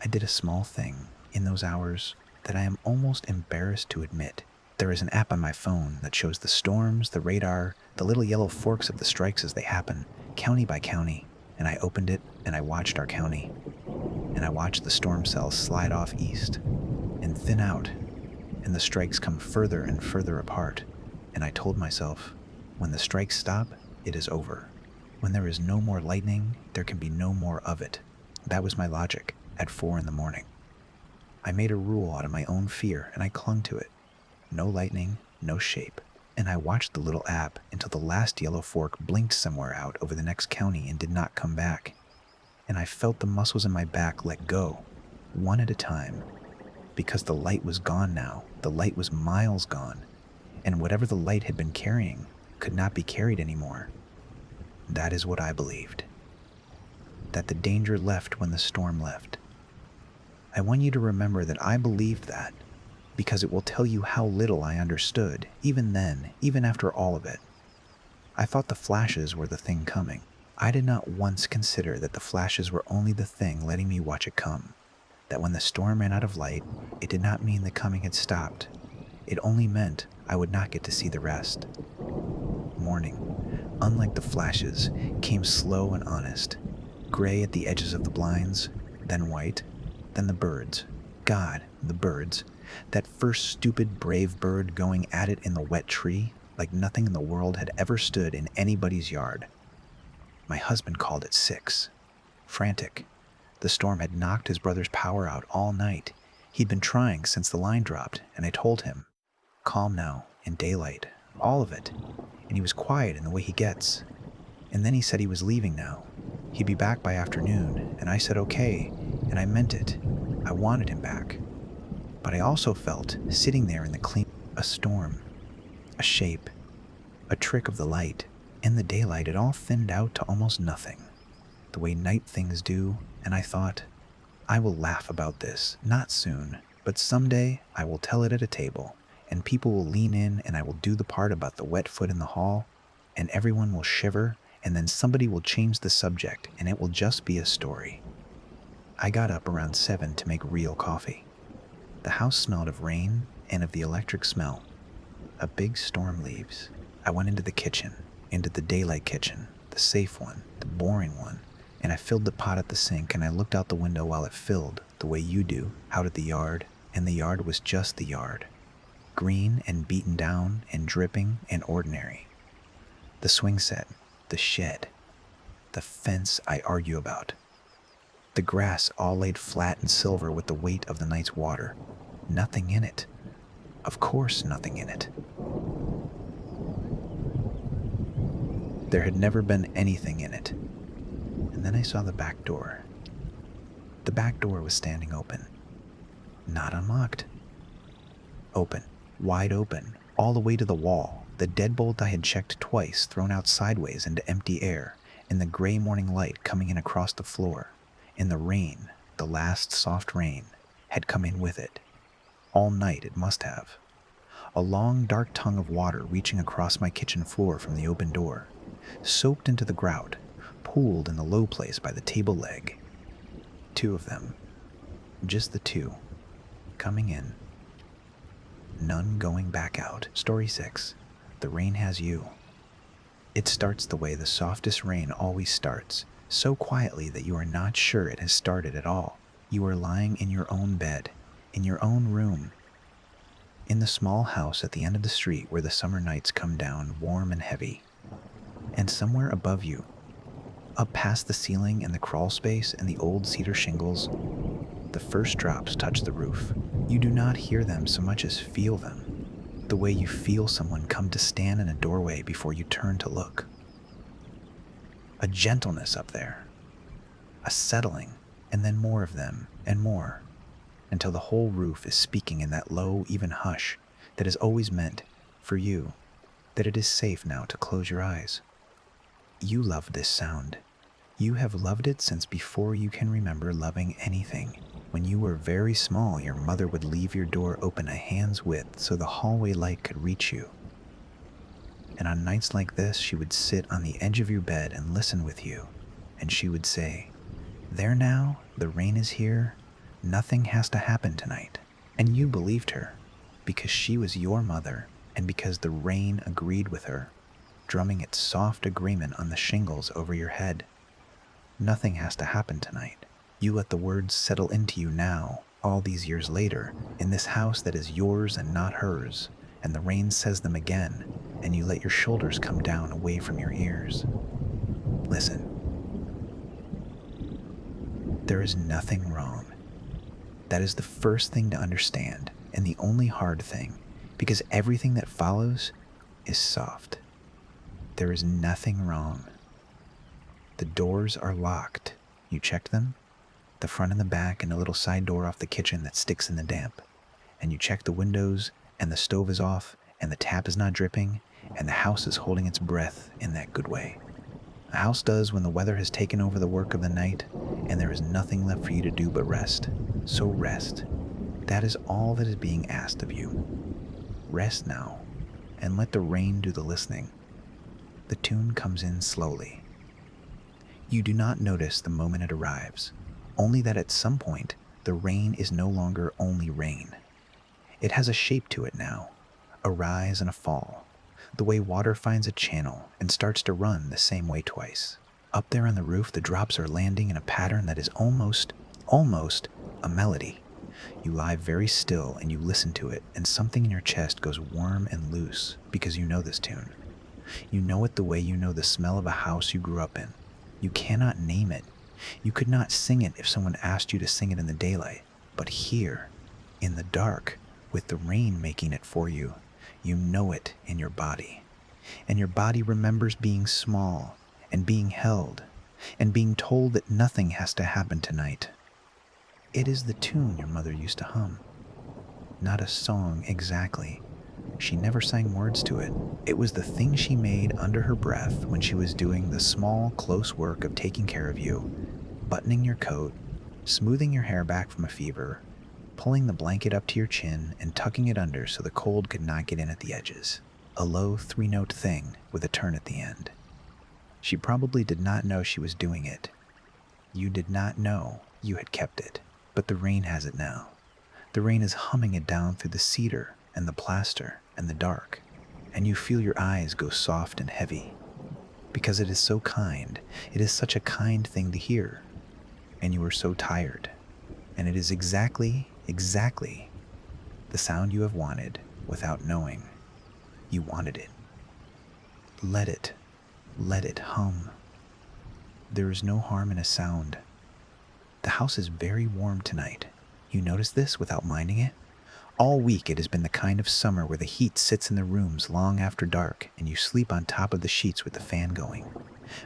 I did a small thing in those hours that I am almost embarrassed to admit. There is an app on my phone that shows the storms, the radar, the little yellow forks of the strikes as they happen, county by county, and I opened it and I watched our county. And I watched the storm cells slide off east and thin out, and the strikes come further and further apart, and I told myself, when the strikes stop, it is over. When there is no more lightning, there can be no more of it. That was my logic at 4 a.m. I made a rule out of my own fear and I clung to it. No lightning, no shape. And I watched the little app until the last yellow fork blinked somewhere out over the next county and did not come back. And I felt the muscles in my back let go, one at a time, because the light was gone now. The light was miles gone, and whatever the light had been carrying could not be carried anymore. That is what I believed. That the danger left when the storm left. I want you to remember that I believed that, because it will tell you how little I understood, even then, even after all of it. I thought the flashes were the thing coming. I did not once consider that the flashes were only the thing letting me watch it come. That when the storm ran out of light, it did not mean the coming had stopped. It only meant I would not get to see the rest. Morning, unlike the flashes, came slow and honest. Gray at the edges of the blinds, then white, then the birds. God, the birds. That first stupid brave bird going at it in the wet tree, like nothing in the world had ever stood in anybody's yard. My husband called at 6. Frantic. The storm had knocked his brother's power out all night. He'd been trying since the line dropped, and I told him. Calm now, in daylight, all of it. And he was quiet in the way he gets. And then he said he was leaving now. He'd be back by afternoon, and I said okay, and I meant it. I wanted him back. But I also felt, sitting there in the clean, a storm, a shape, a trick of the light. In the daylight, it all thinned out to almost nothing, the way night things do, and I thought, I will laugh about this, not soon, but someday I will tell it at a table, and people will lean in and I will do the part about the wet foot in the hall, and everyone will shiver, and then somebody will change the subject, and it will just be a story. I got up around 7 to make real coffee. The house smelled of rain and of the electric smell. A big storm leaves. I went into the kitchen, into the daylight kitchen, the safe one, the boring one, and I filled the pot at the sink and I looked out the window while it filled, the way you do, out at the yard, and the yard was just the yard. Green and beaten down and dripping and ordinary. The swing set, the shed, the fence I argue about. The grass all laid flat and silver with the weight of the night's water. Nothing in it. Of course nothing in it. There had never been anything in it. And then I saw the back door. The back door was standing open. Not unlocked. Open. Wide open. All the way to the wall. The deadbolt I had checked twice thrown out sideways into empty air, in the gray morning light coming in across the floor. In the rain, the last soft rain, had come in with it. All night it must have. A long, dark tongue of water reaching across my kitchen floor from the open door, soaked into the grout, pooled in the low place by the table leg. Two of them. Just the two. Coming in. None going back out. Story 6. The rain has you. It starts the way the softest rain always starts, so quietly that you are not sure it has started at all. You are lying in your own bed, in your own room, in the small house at the end of the street where the summer nights come down warm and heavy. And somewhere above you, up past the ceiling and the crawl space and the old cedar shingles, the first drops touch the roof. You do not hear them so much as feel them, the way you feel someone come to stand in a doorway before you turn to look. A gentleness up there, a settling, and then more of them and more, until the whole roof is speaking in that low, even hush that is always meant, for you, that it is safe now to close your eyes. You love this sound. You have loved it since before you can remember loving anything. When you were very small, your mother would leave your door open a hand's width so the hallway light could reach you. And on nights like this, she would sit on the edge of your bed and listen with you, and she would say, "There now, the rain is here. Nothing has to happen tonight." And you believed her, because she was your mother, and because the rain agreed with her, drumming its soft agreement on the shingles over your head. Nothing has to happen tonight. You let the words settle into you now, all these years later, in this house that is yours and not hers, and the rain says them again, and you let your shoulders come down away from your ears. Listen. There is nothing wrong. That is the first thing to understand, and the only hard thing, because everything that follows is soft. There is nothing wrong. The doors are locked. You checked them? The front and the back, and a little side door off the kitchen that sticks in the damp. And you check the windows, and the stove is off, and the tap is not dripping, and the house is holding its breath in that good way. A house does when the weather has taken over the work of the night, and there is nothing left for you to do but rest. So rest. That is all that is being asked of you. Rest now, and let the rain do the listening. The tune comes in slowly. You do not notice the moment it arrives, only that at some point, the rain is no longer only rain. It has a shape to it now, a rise and a fall, the way water finds a channel and starts to run the same way twice. Up there on the roof, the drops are landing in a pattern that is almost a melody. You lie very still and you listen to it, and something in your chest goes warm and loose because you know this tune. You know it the way you know the smell of a house you grew up in. You cannot name it. You could not sing it if someone asked you to sing it in the daylight. But here, in the dark, with the rain making it for you, you know it in your body. And your body remembers being small and being held and being told that nothing has to happen tonight. It is the tune your mother used to hum. Not a song exactly. She never sang words to it. It was the thing she made under her breath when she was doing the small, close work of taking care of you, buttoning your coat, smoothing your hair back from a fever, pulling the blanket up to your chin and tucking it under so the cold could not get in at the edges. A low three-note thing with a turn at the end. She probably did not know she was doing it. You did not know you had kept it, but the rain has it now. The rain is humming it down through the cedar and the plaster and the dark, and you feel your eyes go soft and heavy, because it is so kind. It is such a kind thing to hear, and you are so tired, and it is exactly the sound you have wanted without knowing you wanted it. Let it hum. There is no harm in a sound. The house is very warm tonight. You notice this without minding it? All week it has been the kind of summer where the heat sits in the rooms long after dark and you sleep on top of the sheets with the fan going.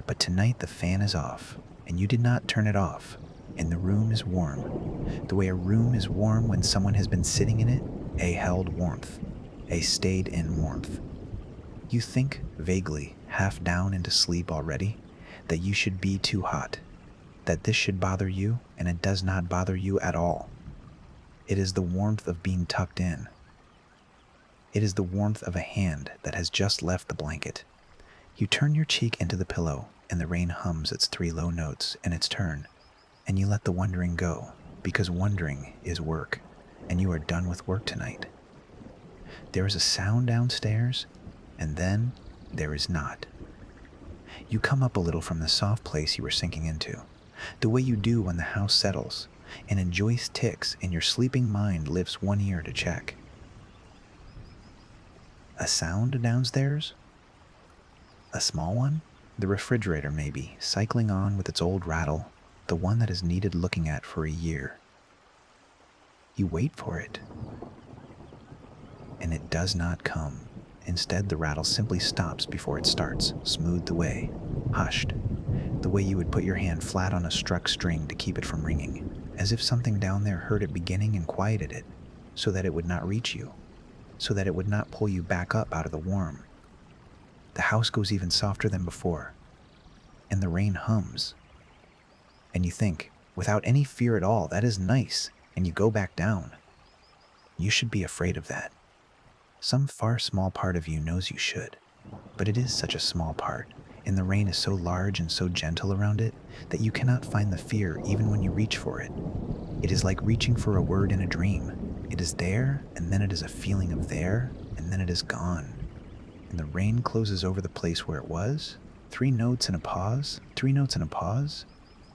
But tonight the fan is off, and you did not turn it off, and the room is warm. The way a room is warm when someone has been sitting in it, a held warmth, a stayed in warmth. You think, vaguely, half down into sleep already, that you should be too hot, that this should bother you, and it does not bother you at all. It is the warmth of being tucked in. It is the warmth of a hand that has just left the blanket. You turn your cheek into the pillow, and the rain hums its 3 low notes in its turn, and you let the wondering go, because wondering is work, and you are done with work tonight. There is a sound downstairs, and then there is not. You come up a little from the soft place you were sinking into, the way you do when the house settles, and a Joyce ticks and your sleeping mind lifts one ear to check. A sound downstairs? A small one? The refrigerator, maybe, cycling on with its old rattle, the one that has needed looking at for a year. You wait for it, and it does not come. Instead, the rattle simply stops before it starts, smoothed away, hushed, the way you would put your hand flat on a struck string to keep it from ringing, as if something down there heard it beginning and quieted it, so that it would not reach you, so that it would not pull you back up out of the warm. The house goes even softer than before, and the rain hums. And you think, without any fear at all, that is nice, and you go back down. You should be afraid of that. Some far small part of you knows you should, but it is such a small part, and the rain is so large and so gentle around it that you cannot find the fear even when you reach for it. It is like reaching for a word in a dream. It is there, and then it is a feeling of there, and then it is gone. And the rain closes over the place where it was, 3 notes and a pause, 3 notes and a pause,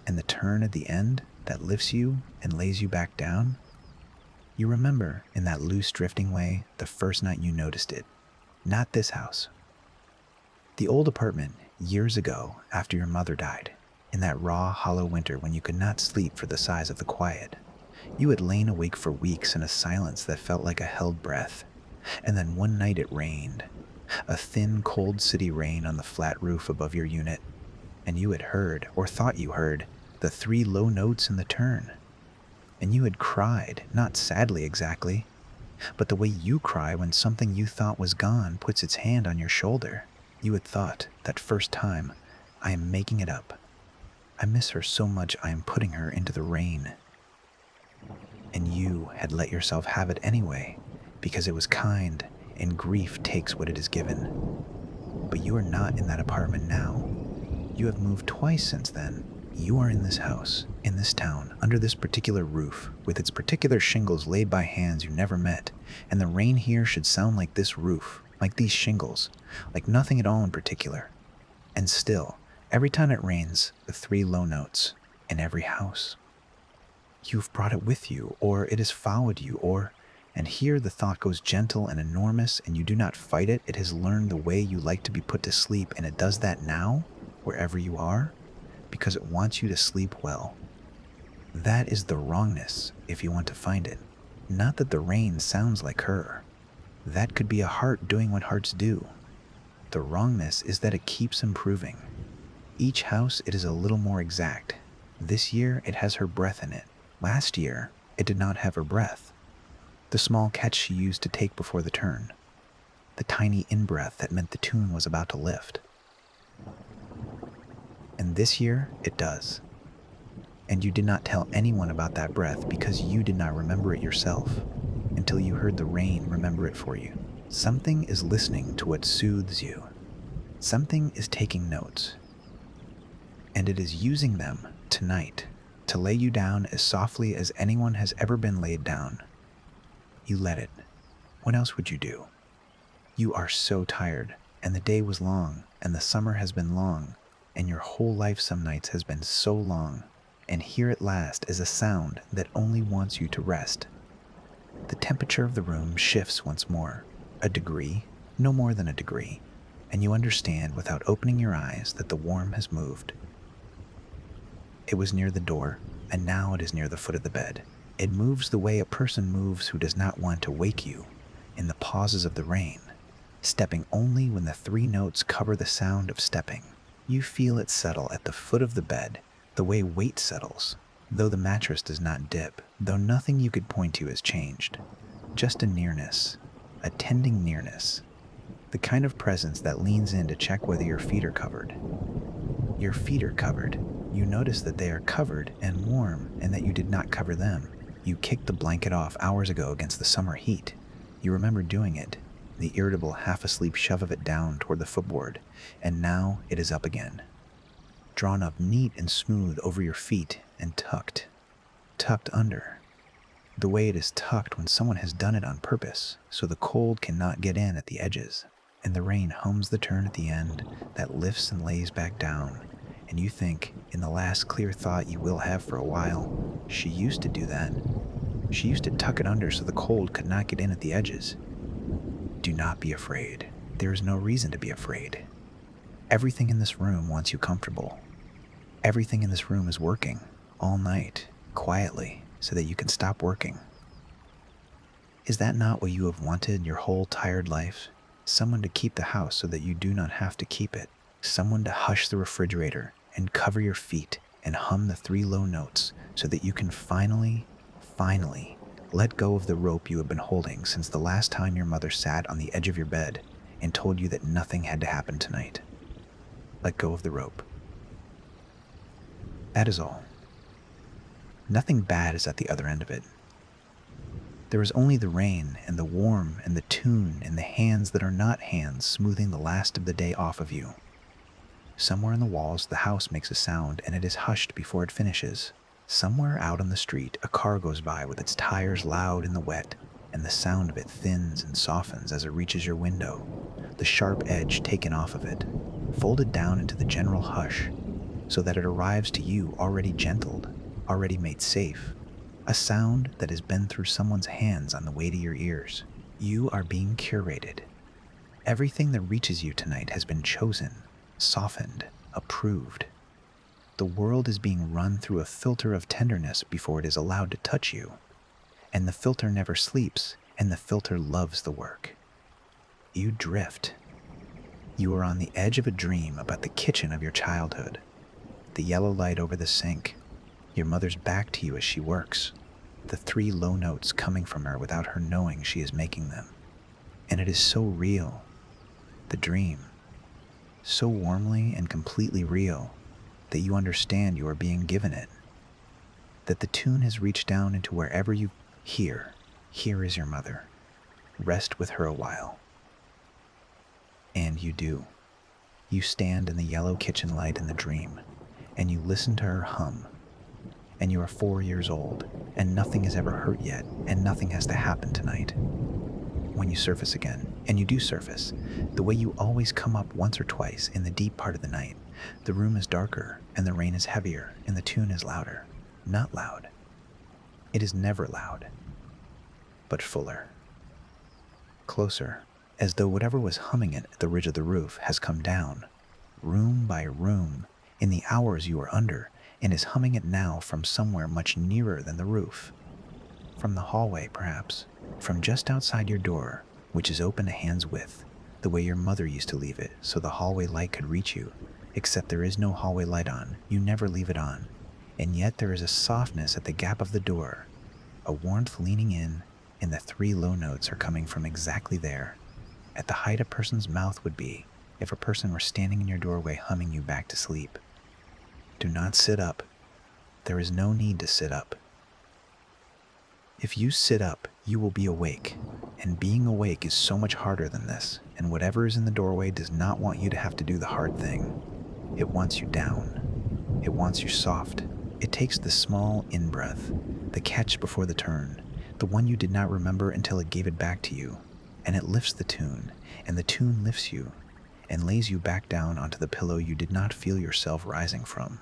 and the turn at the end that lifts you and lays you back down. You remember, in that loose drifting way, the first night you noticed it. Not this house. The old apartment, years ago, after your mother died, in that raw, hollow winter when you could not sleep for the size of the quiet. You had lain awake for weeks in a silence that felt like a held breath. And then one night it rained. A thin, cold city rain on the flat roof above your unit. And you had heard, or thought you heard, the 3 low notes in the turn. And you had cried, not sadly exactly, but the way you cry when something you thought was gone puts its hand on your shoulder. You had thought, that first time, I am making it up. I miss her so much I am putting her into the rain. And you had let yourself have it anyway, because it was kind, and grief takes what it is given. But you are not in that apartment now. You have moved twice since then. You are in this house, in this town, under this particular roof, with its particular shingles laid by hands you never met, and the rain here should sound like this roof, like these shingles, like nothing at all in particular. And still, every time it rains, the 3 low notes, in every house. You've brought it with you, or it has followed you, or, and here the thought goes gentle and enormous, and you do not fight it. It has learned the way you like to be put to sleep, and it does that now, wherever you are, because it wants you to sleep well. That is the wrongness, if you want to find it. Not that the rain sounds like her. That could be a heart doing what hearts do. The wrongness is that it keeps improving. Each house it is a little more exact. This year it has her breath in it. Last year it did not have her breath. The small catch she used to take before the turn. The tiny in-breath that meant the tune was about to lift. And this year, it does. And you did not tell anyone about that breath because you did not remember it yourself until you heard the rain remember it for you. Something is listening to what soothes you. Something is taking notes. And it is using them tonight to lay you down as softly as anyone has ever been laid down. You let it. What else would you do? You are so tired, and the day was long, and the summer has been long, and your whole life some nights has been so long, and here at last is a sound that only wants you to rest. The temperature of the room shifts once more, a degree, no more than a degree, and you understand without opening your eyes that the warm has moved. It was near the door, and now it is near the foot of the bed. It moves the way a person moves who does not want to wake you in the pauses of the rain, stepping only when the three notes cover the sound of stepping. You feel it settle at the foot of the bed, the way weight settles, though the mattress does not dip, though nothing you could point to has changed. Just a nearness, a tending nearness, the kind of presence that leans in to check whether your feet are covered. Your feet are covered. You notice that they are covered and warm and that you did not cover them. You kicked the blanket off hours ago against the summer heat. You remember doing it, the irritable half-asleep shove of it down toward the footboard, and now it is up again. Drawn up neat and smooth over your feet and tucked under. The way it is tucked when someone has done it on purpose, so the cold cannot get in at the edges, and the rain hums the turn at the end that lifts and lays back down, and you think, in the last clear thought you will have for a while, she used to do that. She used to tuck it under so the cold could not get in at the edges. Do not be afraid. There is no reason to be afraid. Everything in this room wants you comfortable. Everything in this room is working, all night, quietly, so that you can stop working. Is that not what you have wanted your whole tired life? Someone to keep the house so that you do not have to keep it. Someone to hush the refrigerator and cover your feet and hum the three low notes so that you can finally let go of the rope you have been holding since the last time your mother sat on the edge of your bed and told you that nothing had to happen tonight. Let go of the rope. That is all. Nothing bad is at the other end of it. There is only the rain and the warm and the tune and the hands that are not hands smoothing the last of the day off of you. Somewhere in the walls, the house makes a sound and it is hushed before it finishes. Somewhere out on the street, a car goes by with its tires loud in the wet, and the sound of it thins and softens as it reaches your window, the sharp edge taken off of it, folded down into the general hush, so that it arrives to you already gentled, already made safe, a sound that has been through someone's hands on the way to your ears. You are being curated. Everything that reaches you tonight has been chosen, softened, approved. The world is being run through a filter of tenderness before it is allowed to touch you. And the filter never sleeps, and the filter loves the work. You drift. You are on the edge of a dream about the kitchen of your childhood. The yellow light over the sink, your mother's back to you as she works, the three low notes coming from her without her knowing she is making them. And it is so real, the dream, so warmly and completely real that you understand you are being given it, that the tune has reached down into wherever you here is your mother. Rest with her a while. And you do. You stand in the yellow kitchen light in the dream, and you listen to her hum. And you are 4 years old, and nothing has ever hurt yet, and nothing has to happen tonight. When you surface again, and you do surface, the way you always come up once or twice in the deep part of the night, the room is darker, and the rain is heavier, and the tune is louder. Not loud. It is never loud, but fuller. Closer, as though whatever was humming it at the ridge of the roof has come down, room by room, in the hours you are under, and is humming it now from somewhere much nearer than the roof. From the hallway, perhaps, from just outside your door, which is open a hand's width, the way your mother used to leave it so the hallway light could reach you, except there is no hallway light on, you never leave it on, and yet there is a softness at the gap of the door, a warmth leaning in, and the three low notes are coming from exactly there, at the height a person's mouth would be if a person were standing in your doorway humming you back to sleep. Do not sit up. There is no need to sit up. If you sit up, you will be awake, and being awake is so much harder than this, and whatever is in the doorway does not want you to have to do the hard thing. It wants you down. It wants you soft. It takes the small in-breath, the catch before the turn, the one you did not remember until it gave it back to you, and it lifts the tune, and the tune lifts you, and lays you back down onto the pillow you did not feel yourself rising from.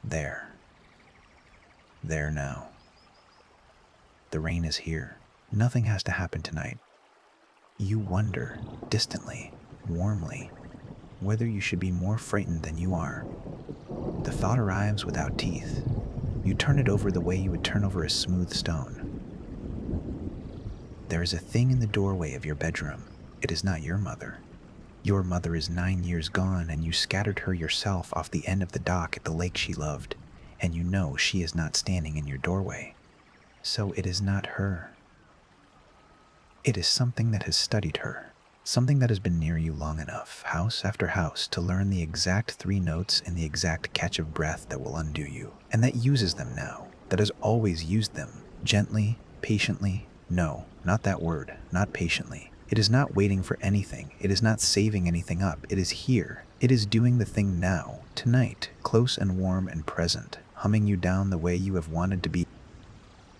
There. There now. The rain is here. Nothing has to happen tonight. You wonder, distantly, warmly, whether you should be more frightened than you are. The thought arrives without teeth. You turn it over the way you would turn over a smooth stone. There is a thing in the doorway of your bedroom. It is not your mother. Your mother is 9 years gone, and you scattered her yourself off the end of the dock at the lake she loved, and you know she is not standing in your doorway. So it is not her. It is something that has studied her, something that has been near you long enough, house after house, to learn the exact 3 notes and the exact catch of breath that will undo you, and that uses them now, that has always used them, gently, patiently. No, not that word, not patiently. It is not waiting for anything. It is not saving anything up. It is here. It is doing the thing now, tonight, close and warm and present, humming you down the way you have wanted to be.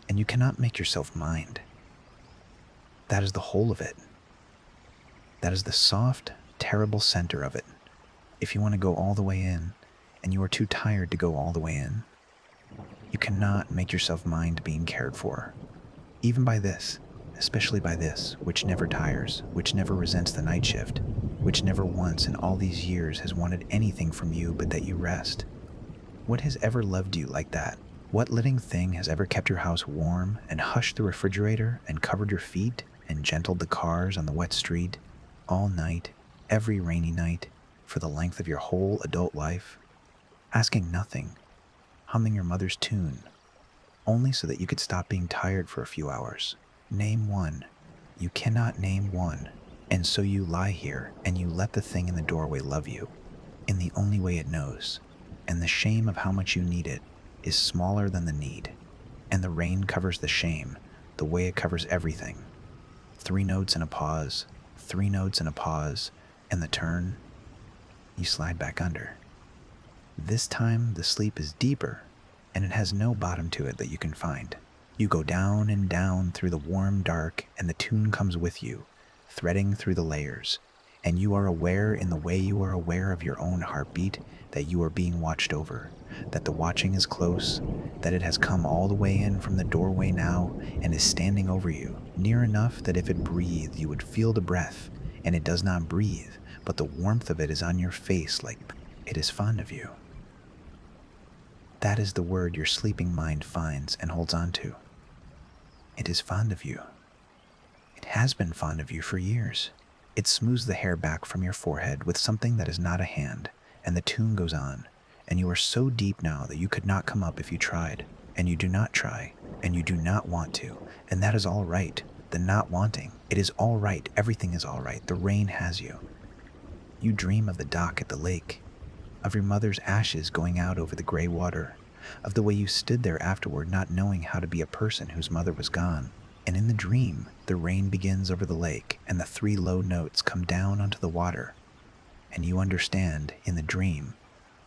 And you cannot make yourself mind. That is the whole of it. That is the soft, terrible center of it. If you want to go all the way in, and you are too tired to go all the way in, you cannot make yourself mind being cared for. Even by this, especially by this, which never tires, which never resents the night shift, which never once in all these years has wanted anything from you but that you rest. What has ever loved you like that? What living thing has ever kept your house warm and hushed the refrigerator and covered your feet and gentled the cars on the wet street all night, every rainy night, for the length of your whole adult life, asking nothing, humming your mother's tune, only so that you could stop being tired for a few hours? Name one. You cannot name one. And so you lie here and you let the thing in the doorway love you in the only way it knows. And the shame of how much you need it is smaller than the need. And the rain covers the shame the way it covers everything. 3 notes and a pause, 3 notes and a pause, and the turn, you slide back under. This time the sleep is deeper, and it has no bottom to it that you can find. You go down and down through the warm dark, and the tune comes with you, threading through the layers, and you are aware in the way you are aware of your own heartbeat that you are being watched over, that the watching is close, that it has come all the way in from the doorway now and is standing over you, near enough that if it breathed you would feel the breath, and it does not breathe, but the warmth of it is on your face like it is fond of you. That is the word your sleeping mind finds and holds on to. It is fond of you. It has been fond of you for years. It smooths the hair back from your forehead with something that is not a hand, and the tune goes on, and you are so deep now that you could not come up if you tried, and you do not try, and you do not want to, and that is all right. The not wanting, it is all right. Everything is all right. The rain has you. You dream of the dock at the lake, of your mother's ashes going out over the gray water, of the way you stood there afterward not knowing how to be a person whose mother was gone. And in the dream, the rain begins over the lake, and the 3 low notes come down onto the water, and you understand, in the dream,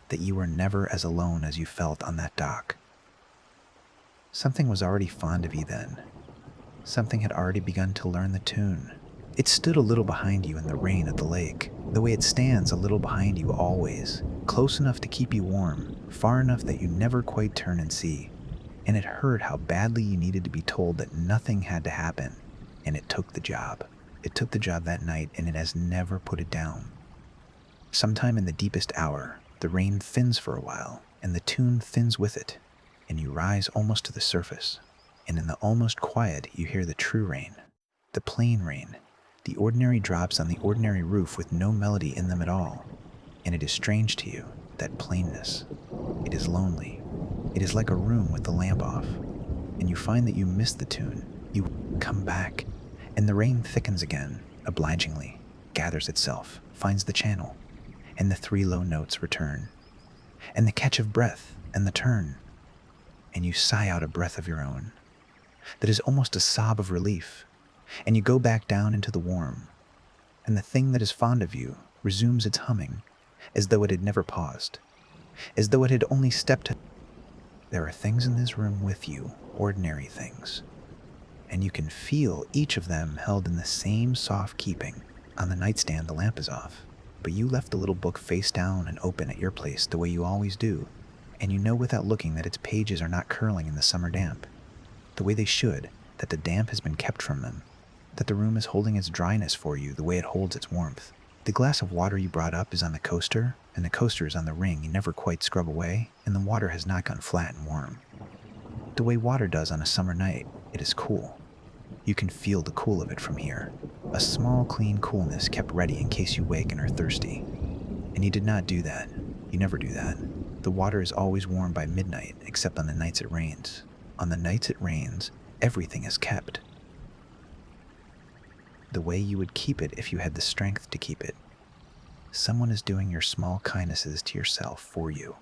that you were never as alone as you felt on that dock. Something was already fond of you then. Something had already begun to learn the tune. It stood a little behind you in the rain at the lake, the way it stands a little behind you always, close enough to keep you warm, far enough that you never quite turn and see. And it heard how badly you needed to be told that nothing had to happen, and it took the job. It took the job that night, and it has never put it down. Sometime in the deepest hour, the rain thins for a while, and the tune thins with it, and you rise almost to the surface. And in the almost quiet, you hear the true rain, the plain rain, the ordinary drops on the ordinary roof with no melody in them at all. And it is strange to you, that plainness. It is lonely. It is like a room with the lamp off. And you find that you miss the tune. You come back, and the rain thickens again, obligingly, gathers itself, finds the channel, and the 3 low notes return. And the catch of breath, and the turn. And you sigh out a breath of your own, that is almost a sob of relief. And you go back down into the warm, and the thing that is fond of you resumes its humming, as though it had never paused, as though it had only stepped. There are things in this room with you, ordinary things, and you can feel each of them held in the same soft keeping. On the nightstand the lamp is off, but you left the little book face down and open at your place the way you always do, and you know without looking that its pages are not curling in the summer damp, the way they should, that the damp has been kept from them, that the room is holding its dryness for you the way it holds its warmth, The glass of water you brought up is on the coaster, and the coaster is on the ring you never quite scrub away, and the water has not gone flat and warm. The way water does on a summer night, it is cool. You can feel the cool of it from here. A small, clean coolness kept ready in case you wake and are thirsty. And you did not do that. You never do that. The water is always warm by midnight, except on the nights it rains. On the nights it rains, everything is kept the way you would keep it if you had the strength to keep it. Someone is doing your small kindnesses to yourself for you.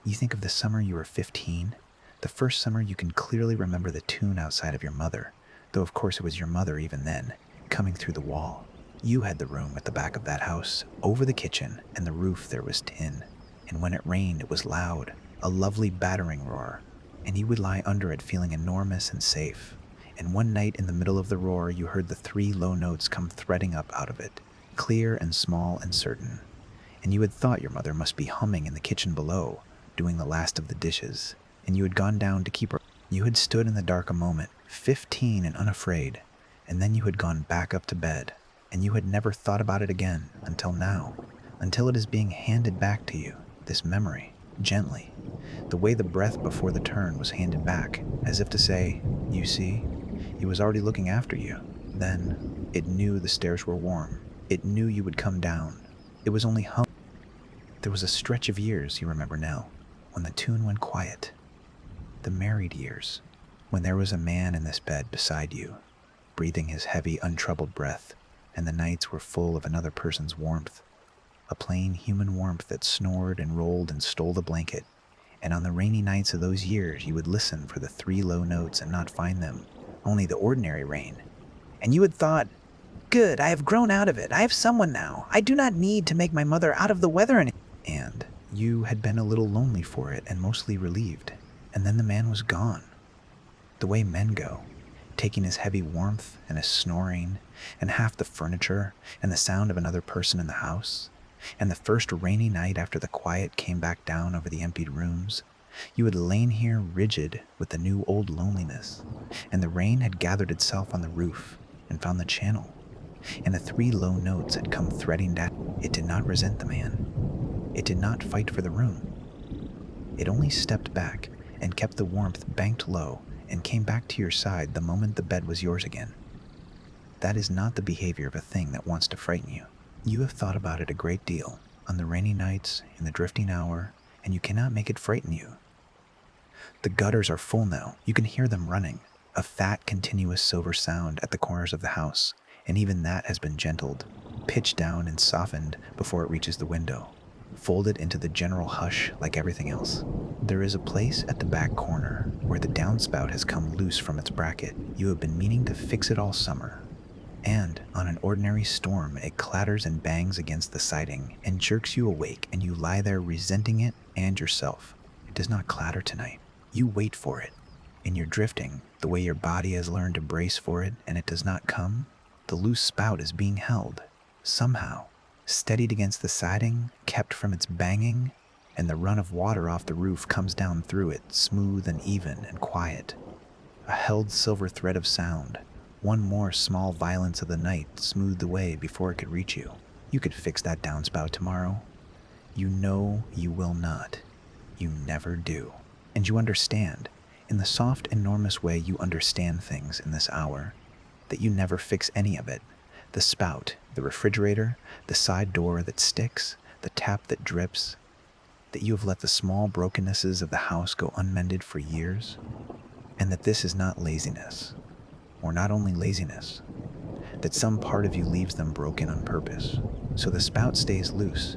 You think of the summer you were 15, the first summer you can clearly remember the tune outside of your mother, though of course it was your mother even then, coming through the wall. You had the room at the back of that house, over the kitchen, and the roof there was tin. And when it rained, it was loud, a lovely battering roar, and you would lie under it feeling enormous and safe. And one night in the middle of the roar, you heard the 3 low notes come threading up out of it, clear and small and certain. And you had thought your mother must be humming in the kitchen below, doing the last of the dishes, and you had gone down to keep her. You had stood in the dark a moment, 15 and unafraid, and then you had gone back up to bed, and you had never thought about it again until now, until it is being handed back to you, this memory, gently, the way the breath before the turn was handed back, as if to say, you see, it was already looking after you. Then, it knew the stairs were warm. It knew you would come down. It was only hum. There was a stretch of years, you remember now, when the tune went quiet. The married years, when there was a man in this bed beside you, breathing his heavy, untroubled breath, and the nights were full of another person's warmth, a plain human warmth that snored and rolled and stole the blanket. And on the rainy nights of those years, you would listen for the 3 low notes and not find them, only the ordinary rain. And you had thought, good, I have grown out of it. I have someone now. I do not need to make my mother out of the weather any. And you had been a little lonely for it and mostly relieved. And then the man was gone. The way men go, taking his heavy warmth and his snoring and half the furniture and the sound of another person in the house. And the first rainy night after the quiet came back down over the emptied rooms, you had lain here rigid with the new old loneliness, and the rain had gathered itself on the roof and found the channel, and the 3 low notes had come threading down. It did not resent the man. It did not fight for the room. It only stepped back and kept the warmth banked low and came back to your side the moment the bed was yours again. That is not the behavior of a thing that wants to frighten you. You have thought about it a great deal, on the rainy nights, in the drifting hour, and you cannot make it frighten you. The gutters are full now. You can hear them running, a fat, continuous silver sound at the corners of the house, and even that has been gentled, pitched down and softened before it reaches the window, folded into the general hush like everything else. There is a place at the back corner where the downspout has come loose from its bracket. You have been meaning to fix it all summer. And on an ordinary storm, it clatters and bangs against the siding and jerks you awake, and you lie there resenting it and yourself. It does not clatter tonight. You wait for it. In your drifting, the way your body has learned to brace for it, and it does not come, the loose spout is being held, somehow, steadied against the siding, kept from its banging, and the run of water off the roof comes down through it, smooth and even and quiet. A held silver thread of sound. One more small violence of the night smoothed the way before it could reach you. You could fix that downspout tomorrow. You know you will not. You never do. And you understand, in the soft, enormous way you understand things in this hour, that you never fix any of it. The spout, the refrigerator, the side door that sticks, the tap that drips, that you have let the small brokennesses of the house go unmended for years, and that this is not laziness. Or not only laziness, that some part of you leaves them broken on purpose, so the spout stays loose,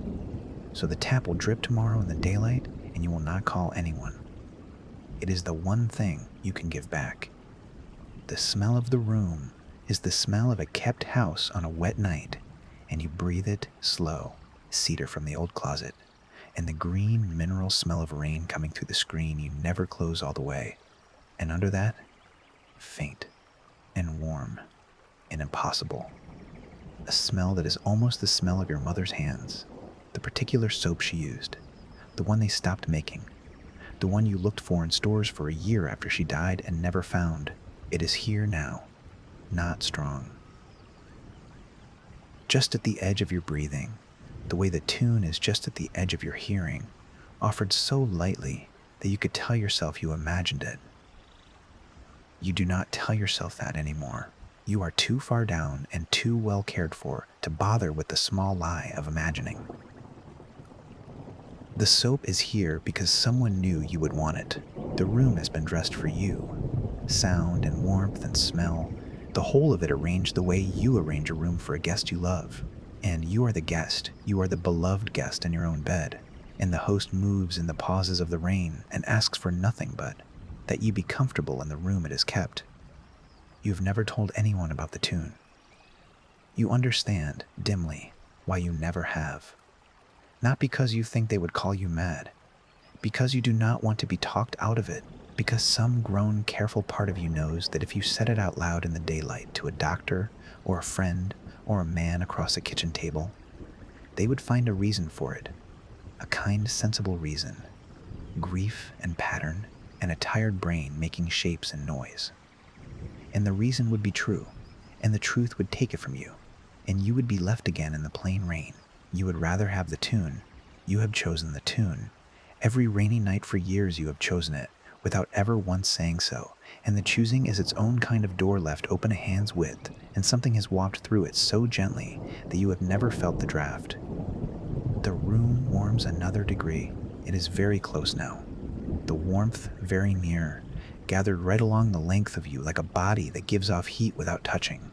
so the tap will drip tomorrow in the daylight and you will not call anyone. It is the one thing you can give back. The smell of the room is the smell of a kept house on a wet night, and you breathe it slow, cedar from the old closet, and the green mineral smell of rain coming through the screen you never close all the way, and under that, faint and warm and impossible. A smell that is almost the smell of your mother's hands, the particular soap she used, the one they stopped making, the one you looked for in stores for a year after she died and never found. It is here now, not strong. just at the edge of your breathing, the way the tune is just at the edge of your hearing, offered so lightly that you could tell yourself you imagined it. You do not tell yourself that anymore. You are too far down and too well cared for to bother with the small lie of imagining. The soap is here because someone knew you would want it. The room has been dressed for you. Sound and warmth and smell, the whole of it arranged the way you arrange a room for a guest you love. And you are the guest. You are the beloved guest in your own bed. And the host moves in the pauses of the rain and asks for nothing but that you be comfortable in the room it is kept. You've never told anyone about the tune. You understand, dimly, why you never have. Not because you think they would call you mad, because you do not want to be talked out of it, because some grown, careful part of you knows that if you said it out loud in the daylight to a doctor or a friend or a man across a kitchen table, they would find a reason for it, a kind, sensible reason, grief and pattern and a tired brain making shapes and noise. And the reason would be true, and the truth would take it from you, and you would be left again in the plain rain. You would rather have the tune. You have chosen the tune. Every rainy night for years you have chosen it, without ever once saying so, and the choosing is its own kind of door left open a hand's width, and something has walked through it so gently that you have never felt the draft. The room warms another degree. It is very close now. The warmth very near, gathered right along the length of you like a body that gives off heat without touching,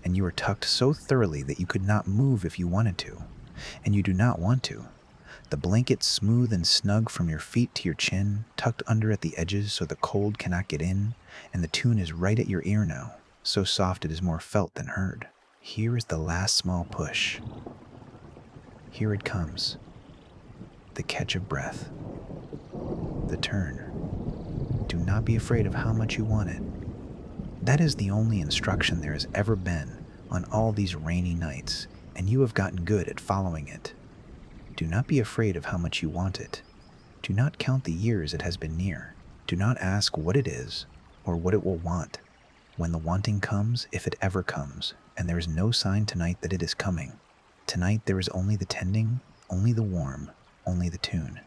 and you are tucked so thoroughly that you could not move if you wanted to. And you do not want to. The blanket smooth and snug from your feet to your chin, tucked under at the edges so the cold cannot get in, and the tune is right at your ear now, so soft it is more felt than heard. Here is the last small push. Here it comes. The catch of breath. The turn. Do not be afraid of how much you want it. That is the only instruction there has ever been on all these rainy nights, and you have gotten good at following it. Do not be afraid of how much you want it. Do not count the years it has been near. Do not ask what it is or what it will want. When the wanting comes, if it ever comes, and there is no sign tonight that it is coming, tonight there is only the tending, only the warm, only the tune.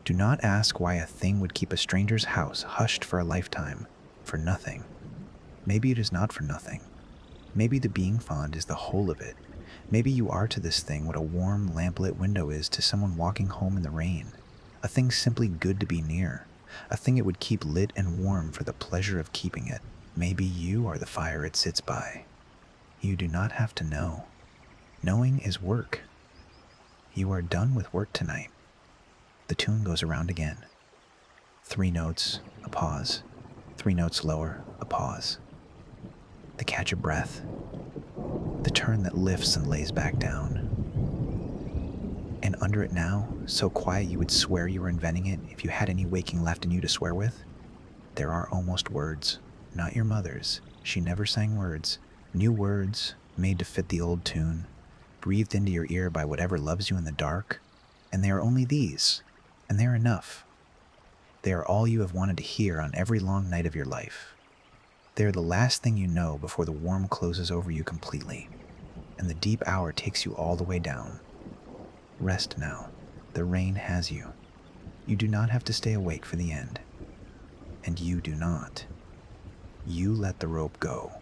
Do not ask why a thing would keep a stranger's house hushed for a lifetime, for nothing. Maybe it is not for nothing. Maybe the being fond is the whole of it. Maybe you are to this thing what a warm, lamplit window is to someone walking home in the rain. A thing simply good to be near. A thing it would keep lit and warm for the pleasure of keeping it. Maybe you are the fire it sits by. You do not have to know. Knowing is work. You are done with work tonight. The tune goes around again. 3 notes, a pause. 3 notes lower, a pause. The catch of breath. The turn that lifts and lays back down. And under it now, so quiet you would swear you were inventing it if you had any waking left in you to swear with, there are almost words, not your mother's. She never sang words. New words, made to fit the old tune, breathed into your ear by whatever loves you in the dark, and they are only these, and they are enough. They are all you have wanted to hear on every long night of your life. They are the last thing you know before the warm closes over you completely, and the deep hour takes you all the way down. Rest now. The rain has you. You do not have to stay awake for the end. And you do not. You let the rope go.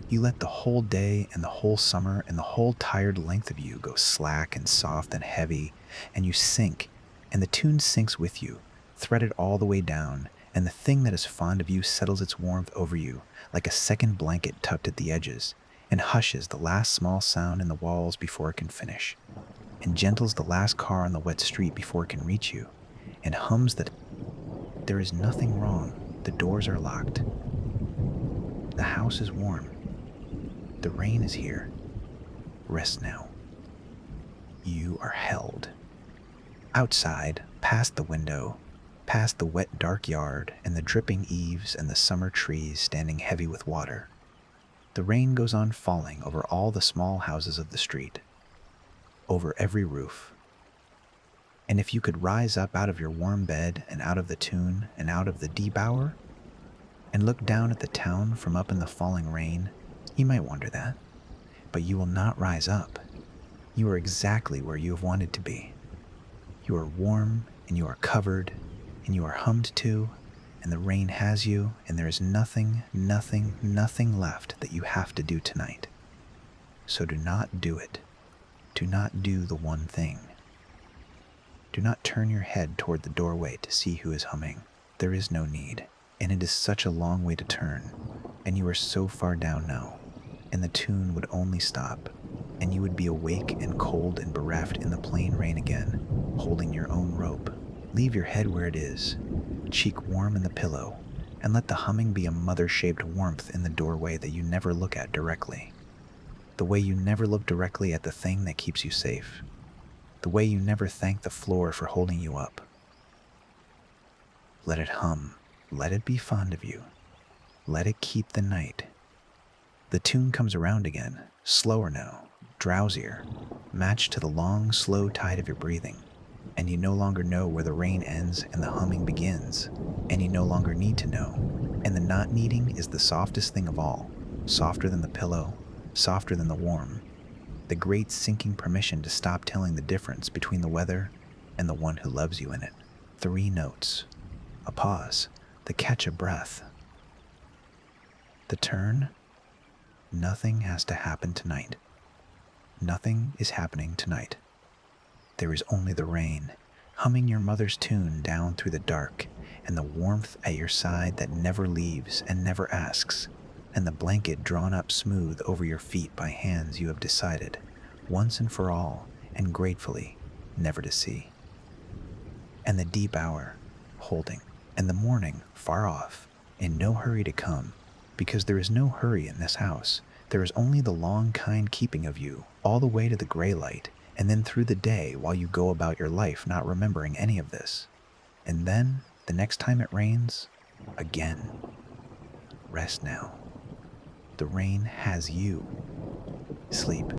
You let the whole day and the whole summer and the whole tired length of you go slack and soft and heavy, and you sink, and the tune sinks with you, threaded all the way down, and the thing that is fond of you settles its warmth over you like a second blanket tucked at the edges, and hushes the last small sound in the walls before it can finish, and gentles the last car on the wet street before it can reach you, and hums that there is nothing wrong. The doors are locked. The house is warm. The rain is here. Rest now. You are held. Outside, past the window, past the wet dark yard and the dripping eaves and the summer trees standing heavy with water, the rain goes on falling over all the small houses of the street, over every roof. And if you could rise up out of your warm bed and out of the tune and out of the deep hour and look down at the town from up in the falling rain, you might wonder that. but you will not rise up. You are exactly where you have wanted to be. You are warm, and you are covered, and you are hummed to, and the rain has you, and there is nothing, nothing, nothing left that you have to do tonight. So do not do it. Do not do the one thing. Do not turn your head toward the doorway to see who is humming. There is no need, and it is such a long way to turn, and you are so far down now, and the tune would only stop, and you would be awake and cold and bereft in the plain rain again, holding your own rope. Leave your head where it is, cheek warm in the pillow, and let the humming be a mother-shaped warmth in the doorway that you never look at directly. The way you never look directly at the thing that keeps you safe. The way you never thank the floor for holding you up. Let it hum. Let it be fond of you. Let it keep the night. The tune comes around again, slower now, drowsier, matched to the long, slow tide of your breathing, and you no longer know where the rain ends and the humming begins, and you no longer need to know, and the not needing is the softest thing of all, softer than the pillow, softer than the warm, the great sinking permission to stop telling the difference between the weather and the one who loves you in it. 3 notes, a pause, the catch of breath. The turn. Nothing has to happen tonight. Nothing is happening tonight. There is only the rain, humming your mother's tune down through the dark, and the warmth at your side that never leaves and never asks, and the blanket drawn up smooth over your feet by hands you have decided, once and for all, and gratefully, never to see. And the deep hour, holding, and the morning, far off, in no hurry to come, because there is no hurry in this house. There is only the long, kind keeping of you, all the way to the gray light, and then through the day while you go about your life not remembering any of this. And then, the next time it rains, again. Rest now. The rain has you. Sleep.